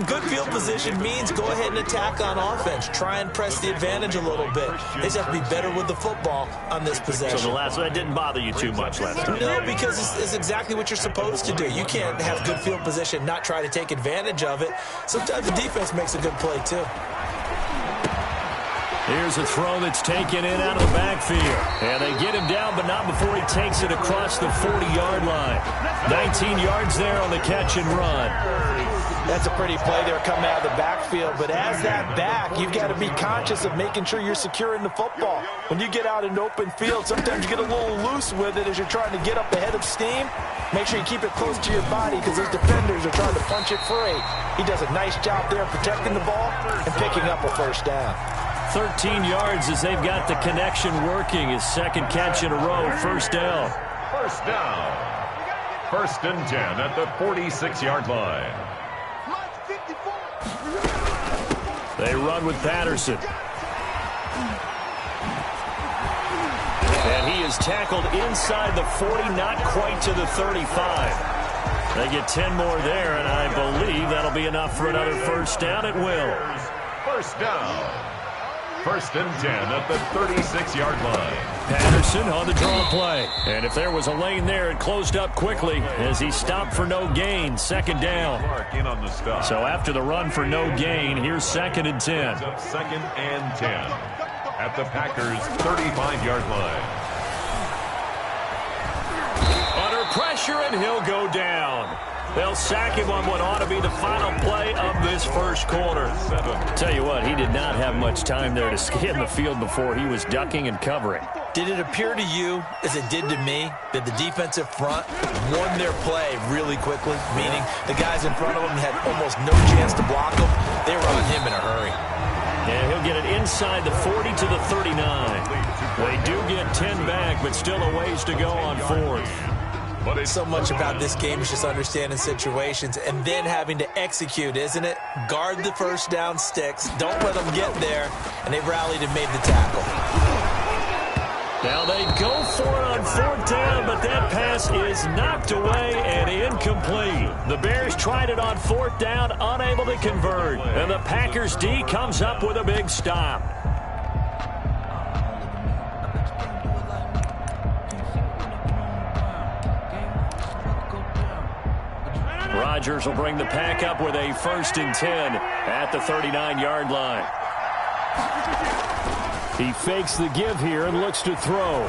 good field position means go ahead and attack on offense. Try and press the advantage a little bit. They just have to be better with the football on this possession. So the last one didn't bother you too much last time? No, because it's exactly what you're supposed to do. You can't have good field position, not try to take advantage of it. Sometimes the defense makes a good play, too. Here's a throw that's taken in out of the backfield. And they get him down, but not before he takes it across the 40-yard line. 19 yards there on the catch and run. That's a pretty play there coming out of the backfield. But as that back, you've got to be conscious of making sure you're securing the football. When you get out in open field, sometimes you get a little loose with it as you're trying to get up ahead of steam. Make sure you keep it close to your body because those defenders are trying to punch it free. He does a nice job there protecting the ball and picking up a first down. 13 yards as they've got the connection working. His second catch in a row, first down. First down. 1st and 10 at the 46-yard line. They run with Patterson. And he is tackled inside the 40, not quite to the 35. They get 10 more there, and I believe that'll be enough for another first down. It will. First down. 1st and 10 at the 36-yard line. Patterson on the draw play. And if there was a lane there, it closed up quickly as he stopped for no gain. Second down. In on the stop. So after the run for no gain, here's 2nd and 10. 2nd and 10 at the Packers' 35-yard line. Under pressure, and he'll go down. They'll sack him on what ought to be the final play of this first quarter. Tell you what, he did not have much time there to scan the field before he was ducking and covering. Did it appear to you, as it did to me, that the defensive front won their play really quickly? Meaning the guys in front of them had almost no chance to block him. They were on him in a hurry. And he'll get it inside the 40 to the 39. They do get 10 back, but still a ways to go on 4th. So much about this game is just understanding situations and then having to execute, isn't it? Guard the first down sticks. Don't let them get there. And they've rallied and made the tackle. Now they go for it on 4th down, but that pass is knocked away and incomplete. The Bears tried it on 4th down, unable to convert. And the Packers D comes up with a big stop. Rodgers will bring the pack up with a 1st and 10 at the 39-yard line. He fakes the give here and looks to throw.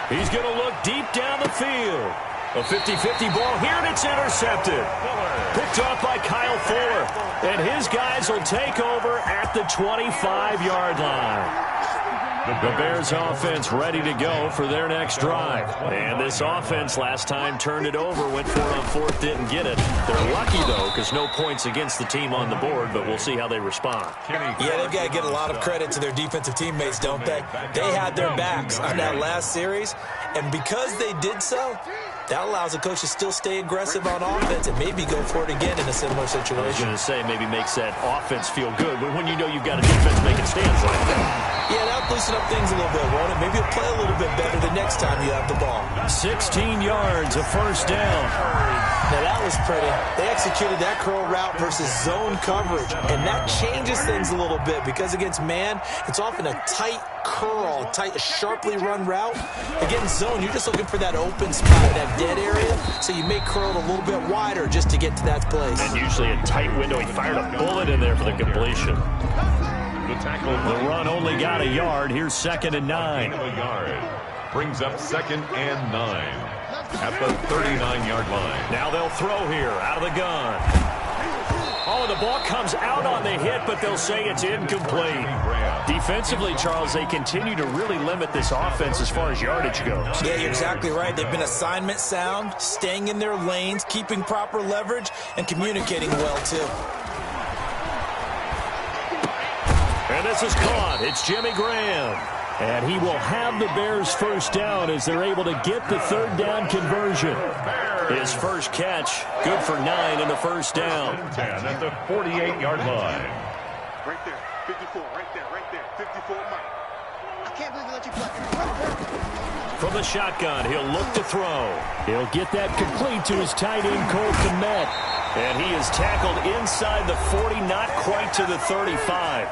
He's going to look deep down the field. A 50-50 ball here, and it's intercepted. Picked off by Kyle Fuller. And his guys will take over at the 25-yard line. The Bears offense ready to go for their next drive. And this offense last time turned it over, went for it on 4th, didn't get it. They're lucky, though, because no points against the team on the board, but we'll see how they respond. Yeah, they've got to get a lot of credit to their defensive teammates, don't they? They had their backs on that last series, and because they did so, that allows the coach to still stay aggressive on offense and maybe go for it again in a similar situation. I was going to say maybe makes that offense feel good, but when you know you've got a defense making stands like that. Yeah, that'll loosen up things a little bit, won't it? Maybe you'll play a little bit better the next time you have the ball. 16 yards, a first down. Now, that was pretty. They executed that curl route versus zone coverage, and that changes things a little bit because against man, it's often a tight curl, a sharply run route. Against zone, you're just looking for that open spot, that dead area, so you may curl it a little bit wider just to get to that place. And usually a tight window. He fired a bullet in there for the completion. The run only got a yard. Here's 2nd and 9. A yard. Brings up 2nd and 9 at the 39-yard line. Now they'll throw here out of the gun. Oh, the ball comes out on the hit, but they'll say it's incomplete. Defensively, Charles, they continue to really limit this offense as far as yardage goes. Yeah, you're exactly right. They've been assignment sound, staying in their lanes, keeping proper leverage, and communicating well, too. And this is caught. It's Jimmy Graham. And he will have the Bears first down as they're able to get the 3rd down conversion. His first catch, good for 9 in the first down. 10 at the 48-yard line. Right there, 54, right there, 54 Mike. I can't believe they let you play. From the shotgun, he'll look to throw. He'll get that complete to his tight end, Cole Kmet. And he is tackled inside the 40, not quite to the 35.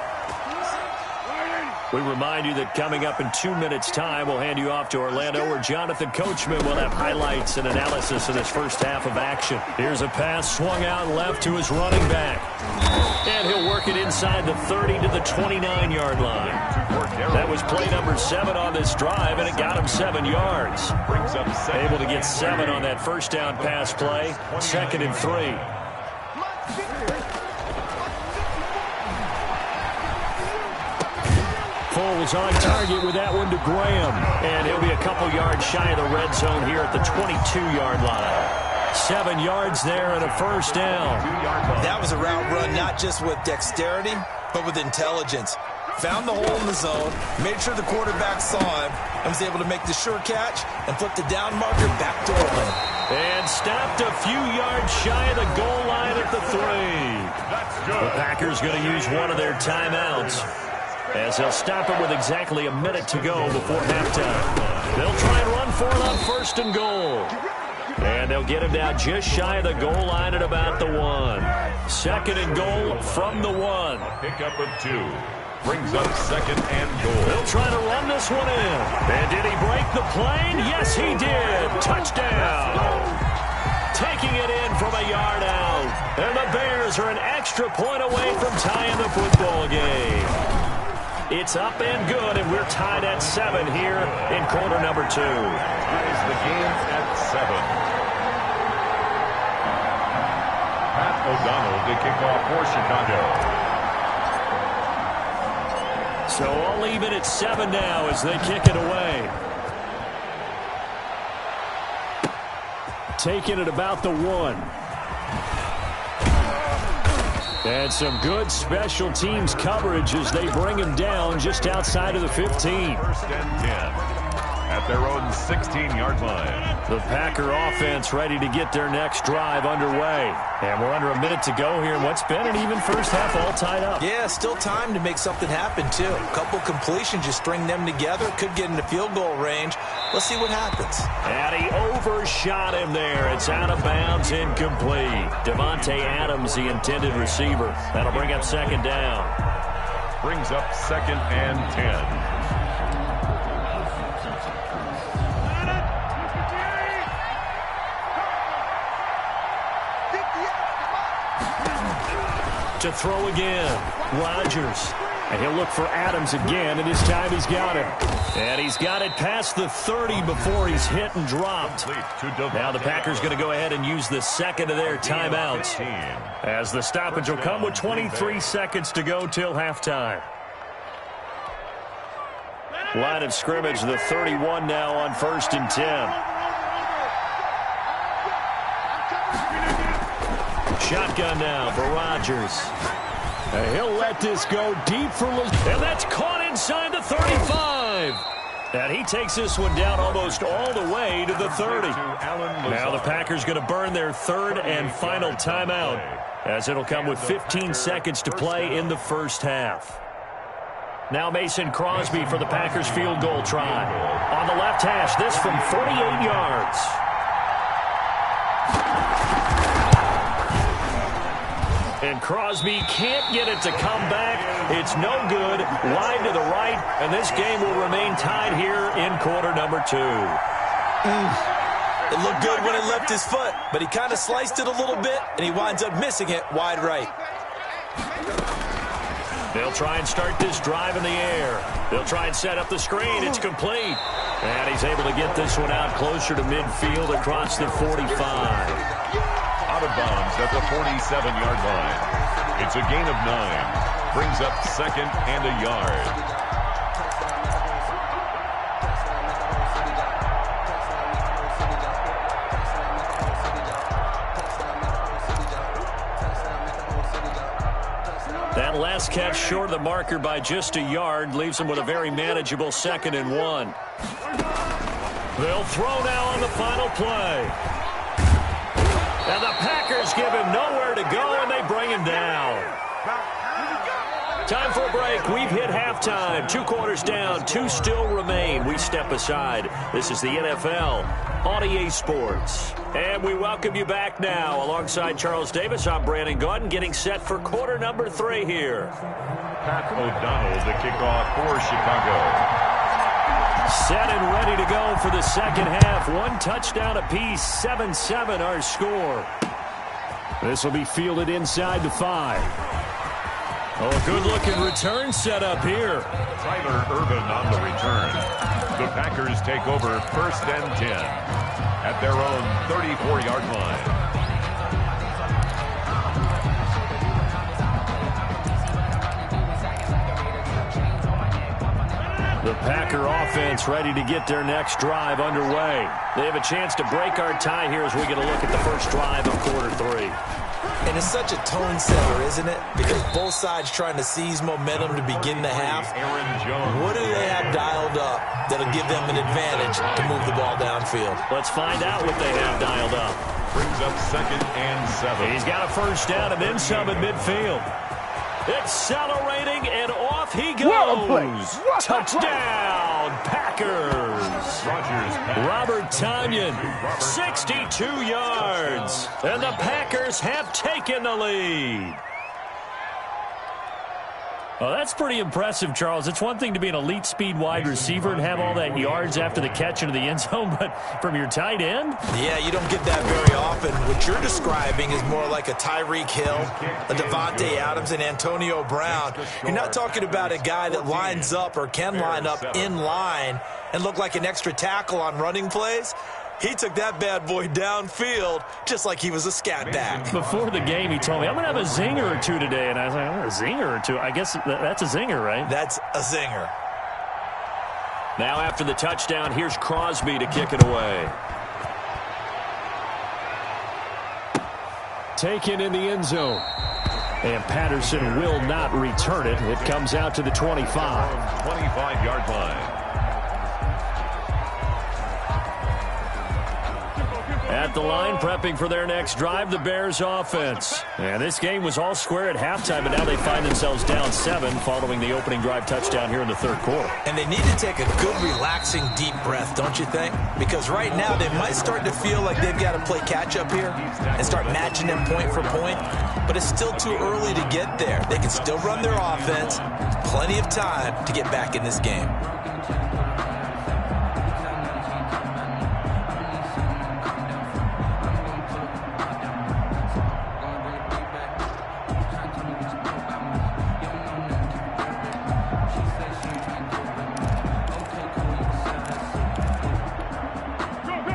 We remind you that coming up in 2 minutes' time, we'll hand you off to Orlando, where Jonathan Coachman will have highlights and analysis of this first half of action. Here's a pass swung out left to his running back. And he'll work it inside the 30 to the 29-yard line. That was play number 7 on this drive, and it got him 7 yards. Able to get 7 on that first down pass play. 2nd and 3. Foles on target with that one to Graham. And he'll be a couple yards shy of the red zone here at the 22-yard line. 7 yards there and a first down. That was a route run not just with dexterity, but with intelligence. Found the hole in the zone, made sure the quarterback saw him, and was able to make the sure catch and flip the down marker back to Orlando. And stopped a few yards shy of the goal line at the 3. The Packers going to use one of their timeouts, as they'll stop it with exactly a minute to go before halftime. They'll try and run for it on 1st and goal. And they'll get him down just shy of the goal line at about the 1. 2nd and goal from the 1. Pickup of 2. Brings up 2nd and goal. They'll try to run this one in. And did he break the plane? Yes, he did. Touchdown. Taking it in from a yard out. And the Bears are an extra point away from tying the football game. It's up and good, and we're tied at 7 here in quarter number 2. Ties the game at 7. Pat O'Donnell to kick off for Chicago. So all even at 7 now as they kick it away. Taking it about the 1. And some good special teams coverage as they bring him down just outside of the 15. 1st and 10 at their own 16-yard line. The Packer offense ready to get their next drive underway. And we're under a minute to go here in what's been an even first half, all tied up. Yeah, still time to make something happen, too. A couple completions, you string them together, could get into field goal range. Let's see what happens. And he overshot him there. It's out of bounds, incomplete. Devontae Adams, the intended receiver. That'll bring up 2nd down. Brings up 2nd and 10. To throw again, Rodgers. And he'll look for Adams again, and this time he's got it. And he's got it past the 30 before he's hit and dropped. Now the Packers going to go ahead and use the 2nd of their timeouts, as the stoppage will come with 23 seconds to go till halftime. Line of scrimmage, the 31 now on 1st and 10. Shotgun now for Rodgers. And he'll let this go deep for Lazard. And that's caught inside the 35. And he takes this one down almost all the way to the 30. Now the Packers going to burn their 3rd and final timeout, as it'll come with 15 seconds to play in the first half. Now Mason Crosby for the Packers field goal try. On the left hash, this from 48 yards. And Crosby can't get it to come back. It's no good. Wide to the right. And this game will remain tied here in quarter number 2. It looked good when it left his foot, but he kind of sliced it a little bit, and he winds up missing it wide right. They'll try and start this drive in the air. They'll try and set up the screen. It's complete. And he's able to get this one out closer to midfield across the 45. Out of bounds at the 47-yard line. It's a gain of 9. Brings up 2nd and a yard. That last catch short of the marker by just a yard leaves him with a very manageable 2nd and 1. They'll throw now on the final play. And the Packers give him nowhere to go, and they bring him down. Time for a break. We've hit halftime. 2 quarters down. 2 still remain. We step aside. This is the NFL on EA Sports. And we welcome you back now. Alongside Charles Davis, I'm Brandon Gaudin, getting set for quarter number 3 here. Pat O'Donnell, the kickoff for Chicago. Set and ready to go for the second half. 1 touchdown apiece. 7-7 our score. This will be fielded inside the 5. Oh, a good-looking return set up here. Tyler Urban on the return. The Packers take over 1st and 10 at their own 34-yard line. The Packer offense ready to get their next drive underway. They have a chance to break our tie here as we get a look at the first drive of quarter 3. And it's such a tone setter, isn't it? Because both sides trying to seize momentum to begin the half. What do they have dialed up that'll give them an advantage to move the ball downfield? Let's find out what they have dialed up. Brings up 2nd and 7. He's got a first down and then some at midfield. Accelerating, and off he goes. Touchdown, Packers. Robert Tonyan, 62 yards. And the Packers have taken the lead. Well, that's pretty impressive, Charles. It's one thing to be an elite speed wide receiver and have all that yards after the catch into the end zone, but from your tight end? Yeah, you don't get that very often. What you're describing is more like a Tyreek Hill, a Devontae Adams, and Antonio Brown. You're not talking about a guy that lines up or can line up in line and look like an extra tackle on running plays. He took that bad boy downfield just like he was a scat back. Before the game, he told me, I'm going to have a zinger or 2 today. And I was like, oh, a zinger or 2? I guess that's a zinger, right? That's a zinger. Now after the touchdown, here's Crosby to kick it away. Taken in the end zone. And Patterson will not return it. It comes out to the 25. 25-yard line. At the line, prepping for their next drive, the Bears offense. And this game was all square at halftime, but now they find themselves down 7 following the opening drive touchdown here in the 3rd quarter. And they need to take a good, relaxing, deep breath, don't you think? Because right now they might start to feel like they've got to play catch-up here and start matching them point for point. But it's still too early to get there. They can still run their offense. Plenty of time to get back in this game.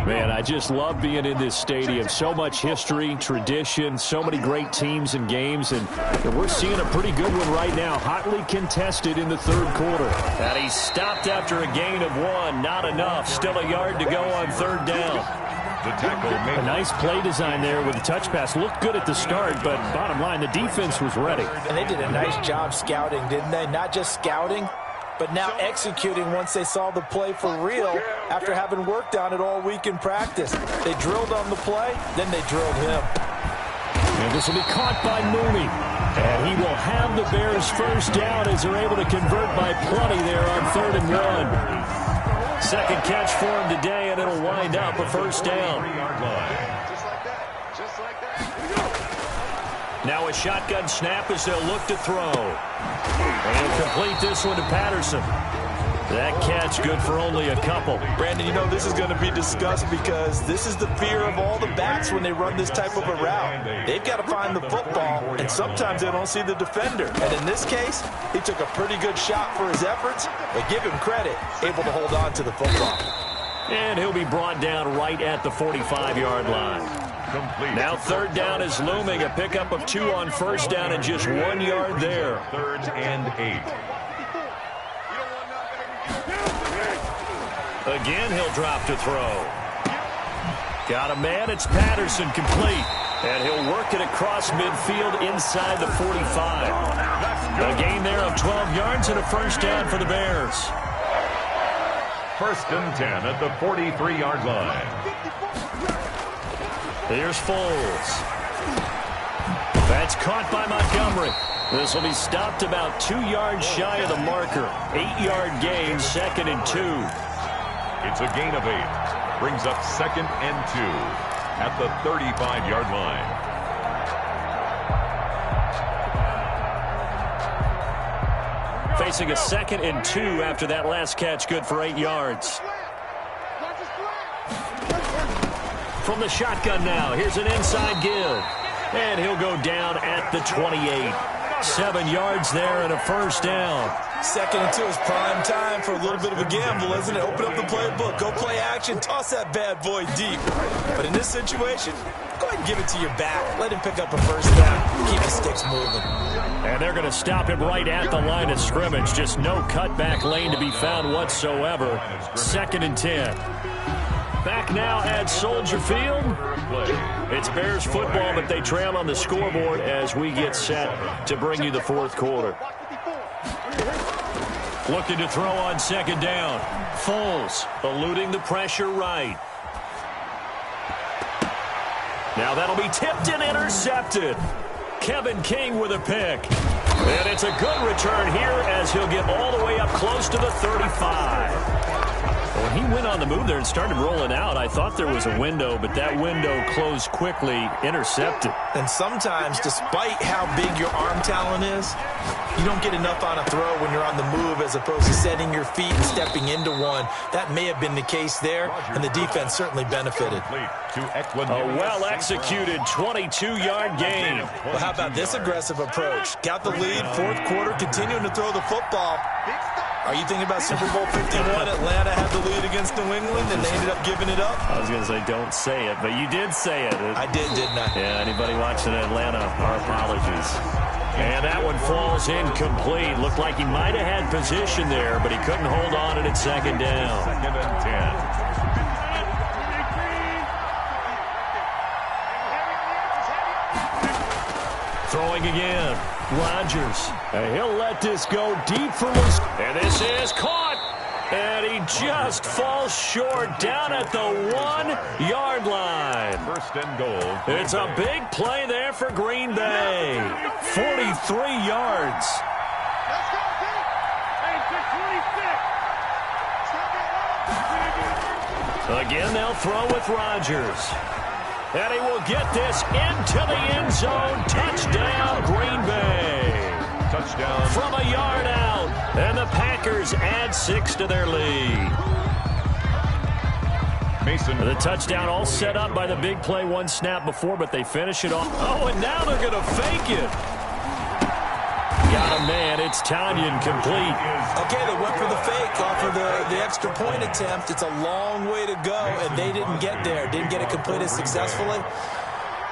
Man, I just love being in this stadium. So much history, tradition, so many great teams and games, and we're seeing a pretty good one right now. Hotly contested in the 3rd quarter. And he stopped after a gain of 1. Not enough. Still a yard to go on 3rd down. A nice play design there with the touch pass. Looked good at the start, but bottom line, the defense was ready. And they did a nice job scouting, didn't they? Not just scouting, but now executing once they saw the play for real after having worked on it all week in practice. They drilled on the play, then they drilled him. And this will be caught by Mooney. And he will have the Bears first down as they're able to convert by plenty there on 3rd and 1. Second catch for him today, and it'll wind up a first down. Now a shotgun snap as they'll look to throw. And he'll complete this one to Patterson. That catch good for only a couple. Brandon, you know this is going to be discussed because this is the fear of all the backs when they run this type of a route. They've got to find the football, and sometimes they don't see the defender. And in this case, he took a pretty good shot for his efforts, but give him credit, able to hold on to the football. And he'll be brought down right at the 45-yard line. Now 3rd down is looming. A pickup of 2 on first down and just 1 yard there. 3rd and 8. Again, he'll drop to throw. Got a man. It's Patterson, complete. And he'll work it across midfield inside the 45. A gain there of 12 yards and a first down for the Bears. 1st and 10 at the 43-yard line. Here's Foles. That's caught by Montgomery. This will be stopped about 2 yards shy of the marker. 8-yard gain, 2nd and 2. It's a gain of 8. Brings up 2nd and 2 at the 35-yard line. Facing a 2nd and 2 after that last catch, good for 8 yards. From the shotgun now, here's an inside give. And he'll go down at the 28. 7 yards there and a first down. 2nd and 2 is prime time for a little bit of a gamble, isn't it? Open up the playbook, go play action, toss that bad boy deep. But in this situation, go ahead and give it to your back. Let him pick up a first down. Keep the sticks moving. And they're going to stop him right at the line of scrimmage. Just no cutback lane to be found whatsoever. 2nd and 10. Back now at Soldier Field. It's Bears football, but they trail on the scoreboard as we get set to bring you the 4th quarter. Looking to throw on 2nd down. Foles eluding the pressure right. Now that'll be tipped and intercepted. Kevin King with a pick. And it's a good return here as he'll get all the way up close to the 35. When he went on the move there and started rolling out, I thought there was a window, but that window closed quickly, intercepted. And sometimes, despite how big your arm talent is, you don't get enough on a throw when you're on the move as opposed to setting your feet and stepping into one. That may have been the case there, and the defense certainly benefited. A well-executed 22-yard gain. Well, how about this aggressive approach? Got the lead, 4th quarter, continuing to throw the football. Are you thinking about Super Bowl 51? Atlanta had the lead against New England, and they ended up giving it up? I was going to say, don't say it, but you did say it. I did, didn't I? Yeah, anybody watching Atlanta, our apologies. And that one falls incomplete. Looked like he might have had position there, but he couldn't hold on it at 2nd down. 2nd and 10. Throwing again. Rodgers. And he'll let this go deep for Lewis. And this is caught. And he just falls short down at the 1-yard line. 1st and goal. It's a big play there for Green Bay. 43 yards. Again, they'll throw with Rodgers. And he will get this into the end zone. Touchdown, Green Bay. Touchdown. From a yard out. And the Packers add 6 to their lead. Mason. The touchdown all set up by the big play 1 snap before, but they finish it off. Oh, and now they're going to fake it. Got a man. It's Tanyan complete. Okay, they went for the fake off of the extra point attempt. It's a long way to go, and they didn't get there. Didn't get it completed successfully.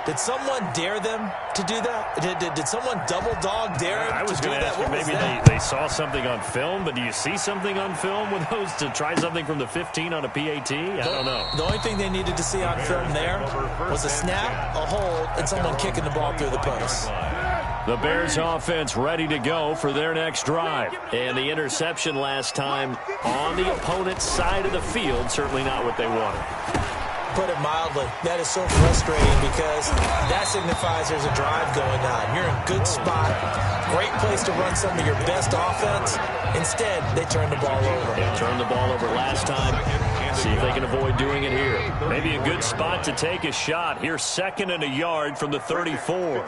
Did someone dare them to do that? Did someone double dog dare them to do that? I was going to ask you, maybe they saw something on film, but do you see something on film with those to try something from the 15 on a PAT? I don't know. The only thing they needed to see on film there was a snap, a hold, and someone kicking the ball through the post. The Bears offense ready to go for their next drive. And the interception last time on the opponent's side of the field, certainly not what they wanted. Put it mildly, that is so frustrating because that signifies there's a drive going on. You're in a good spot, great place to run some of your best offense. Instead, they turn the ball over. They turned the ball over last time. See if they can avoid doing it here. Maybe a good spot to take a shot. Here's 2nd and a yard from the 34.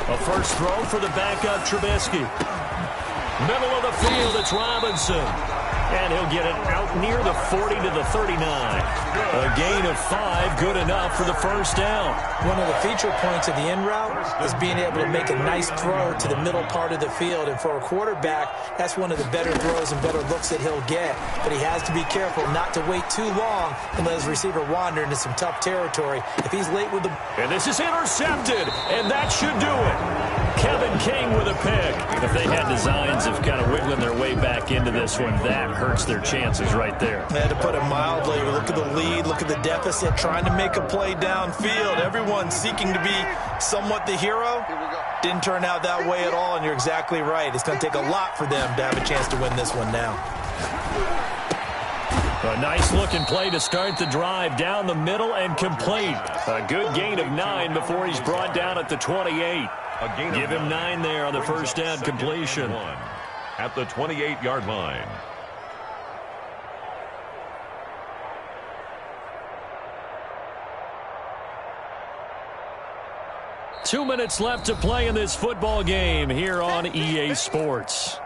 A first throw for the backup Trubisky. Middle of the field, it's Robinson. And he'll get it out near the 40 to the 39. A gain of 5, good enough for the first down. One of the feature points of the in route is being able to make a nice throw to the middle part of the field. And for a quarterback, that's one of the better throws and better looks that he'll get. But he has to be careful not to wait too long and let his receiver wander into some tough territory. If he's late with the... And this is intercepted, and that should do it. Kevin King with a pick. If they had designs of kind of wiggling their way back into this one, that hurts their chances right there. To put it mildly, look at the lead, look at the deficit, trying to make a play downfield. Everyone seeking to be somewhat the hero. Didn't turn out that way at all, and you're exactly right. It's going to take a lot for them to have a chance to win this one now. A nice-looking play to start the drive down the middle and complete. A good gain of 9 before he's brought down at the 28. Give him 9 there on the first down completion. At the 28-yard line. Two minutes left to play in this football game here on EA Sports.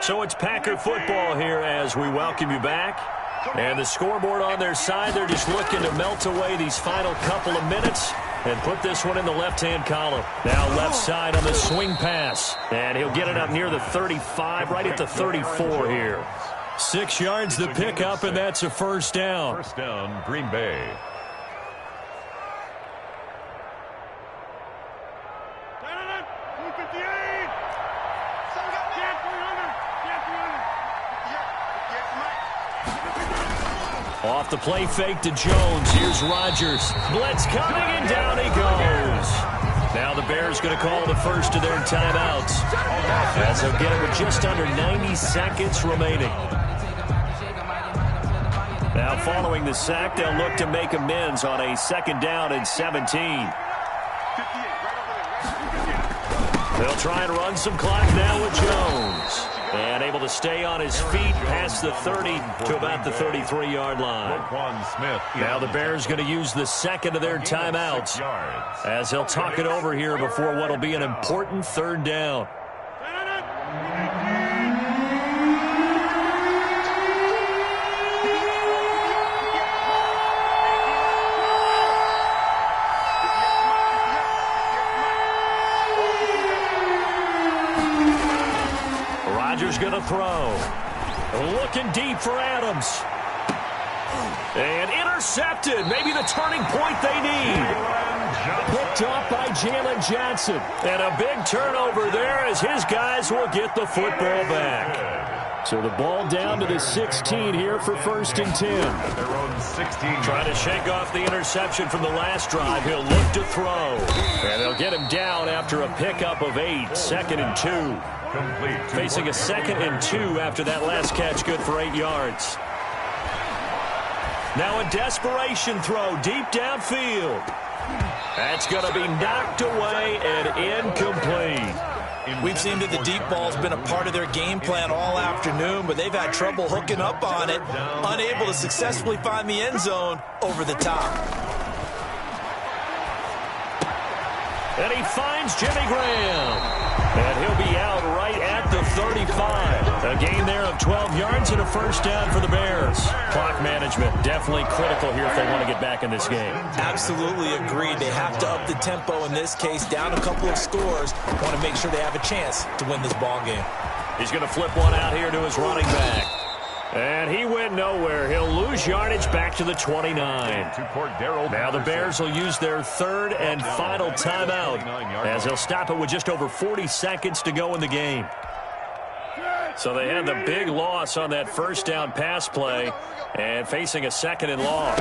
So it's Packer football here as we welcome you back. And the scoreboard on their side, they're just looking to melt away these final couple of minutes and put this one in the left-hand column. Now left side on the swing pass. And he'll get it up near the 35, right at the 34 here. 6 yards the pickup, and that's a first down. First down, Green Bay. Off the play fake to Jones. Here's Rodgers. Blitz coming, and down he goes. Now the Bears going to call the first of their timeouts, as they'll get it with just under 90 seconds remaining. Now following the sack, they'll look to make amends on a 2nd down and 17. They'll try and run some clock now with Jones. And able to stay on his feet past the 30 to about the 33-yard line. Now the Bears going to use the second of their timeouts as they'll talk it over here before what will be an important 3rd down. Rodgers going to throw. Looking deep for Adams. And intercepted. Maybe the turning point they need. Picked off by Jalen Johnson. And a big turnover there as his guys will get the football back. So the ball down to the 16 here for 1st and 10. Trying to shake off the interception from the last drive. He'll look to throw. And they'll get him down after a pickup of 8. 2nd and 2. Facing a 2nd and 2 after that last catch, good for 8 yards. Now a desperation throw deep downfield. That's going to be knocked away and incomplete. We've seen that the deep ball's been a part of their game plan all afternoon, but they've had trouble hooking up on it, unable to successfully find the end zone over the top. And he finds Jimmy Graham. And he'll be out right at the 35. A gain there of 12 yards and a first down for the Bears. Clock management definitely critical here if they want to get back in this game. Absolutely agreed. They have to up the tempo in this case, down a couple of scores. Want to make sure they have a chance to win this ball game. He's going to flip one out here to his running back. And he went nowhere. He'll lose yardage back to the 29. Now the Bears will use their 3rd and final timeout as they'll stop it with just over 40 seconds to go in the game. So they had the big loss on that first down pass play and facing a 2nd and long.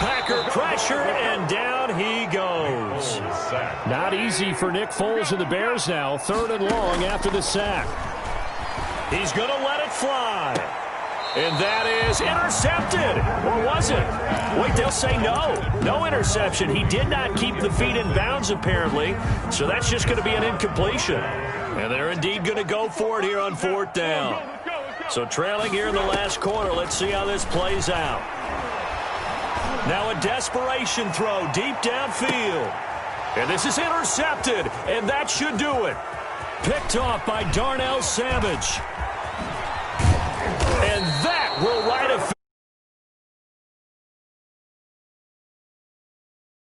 Packer pressure, and down he goes. Not easy for Nick Foles and the Bears now. 3rd and long after the sack. He's going to let it fly. And that is intercepted. Or was it? Wait, they'll say no. No interception. He did not keep the feet in bounds, apparently. So that's just going to be an incompletion. And they're indeed going to go for it here on 4th down. So trailing here in the last quarter. Let's see how this plays out. Now a desperation throw deep downfield. And this is intercepted. And that should do it. Picked off by Darnell Savage. And that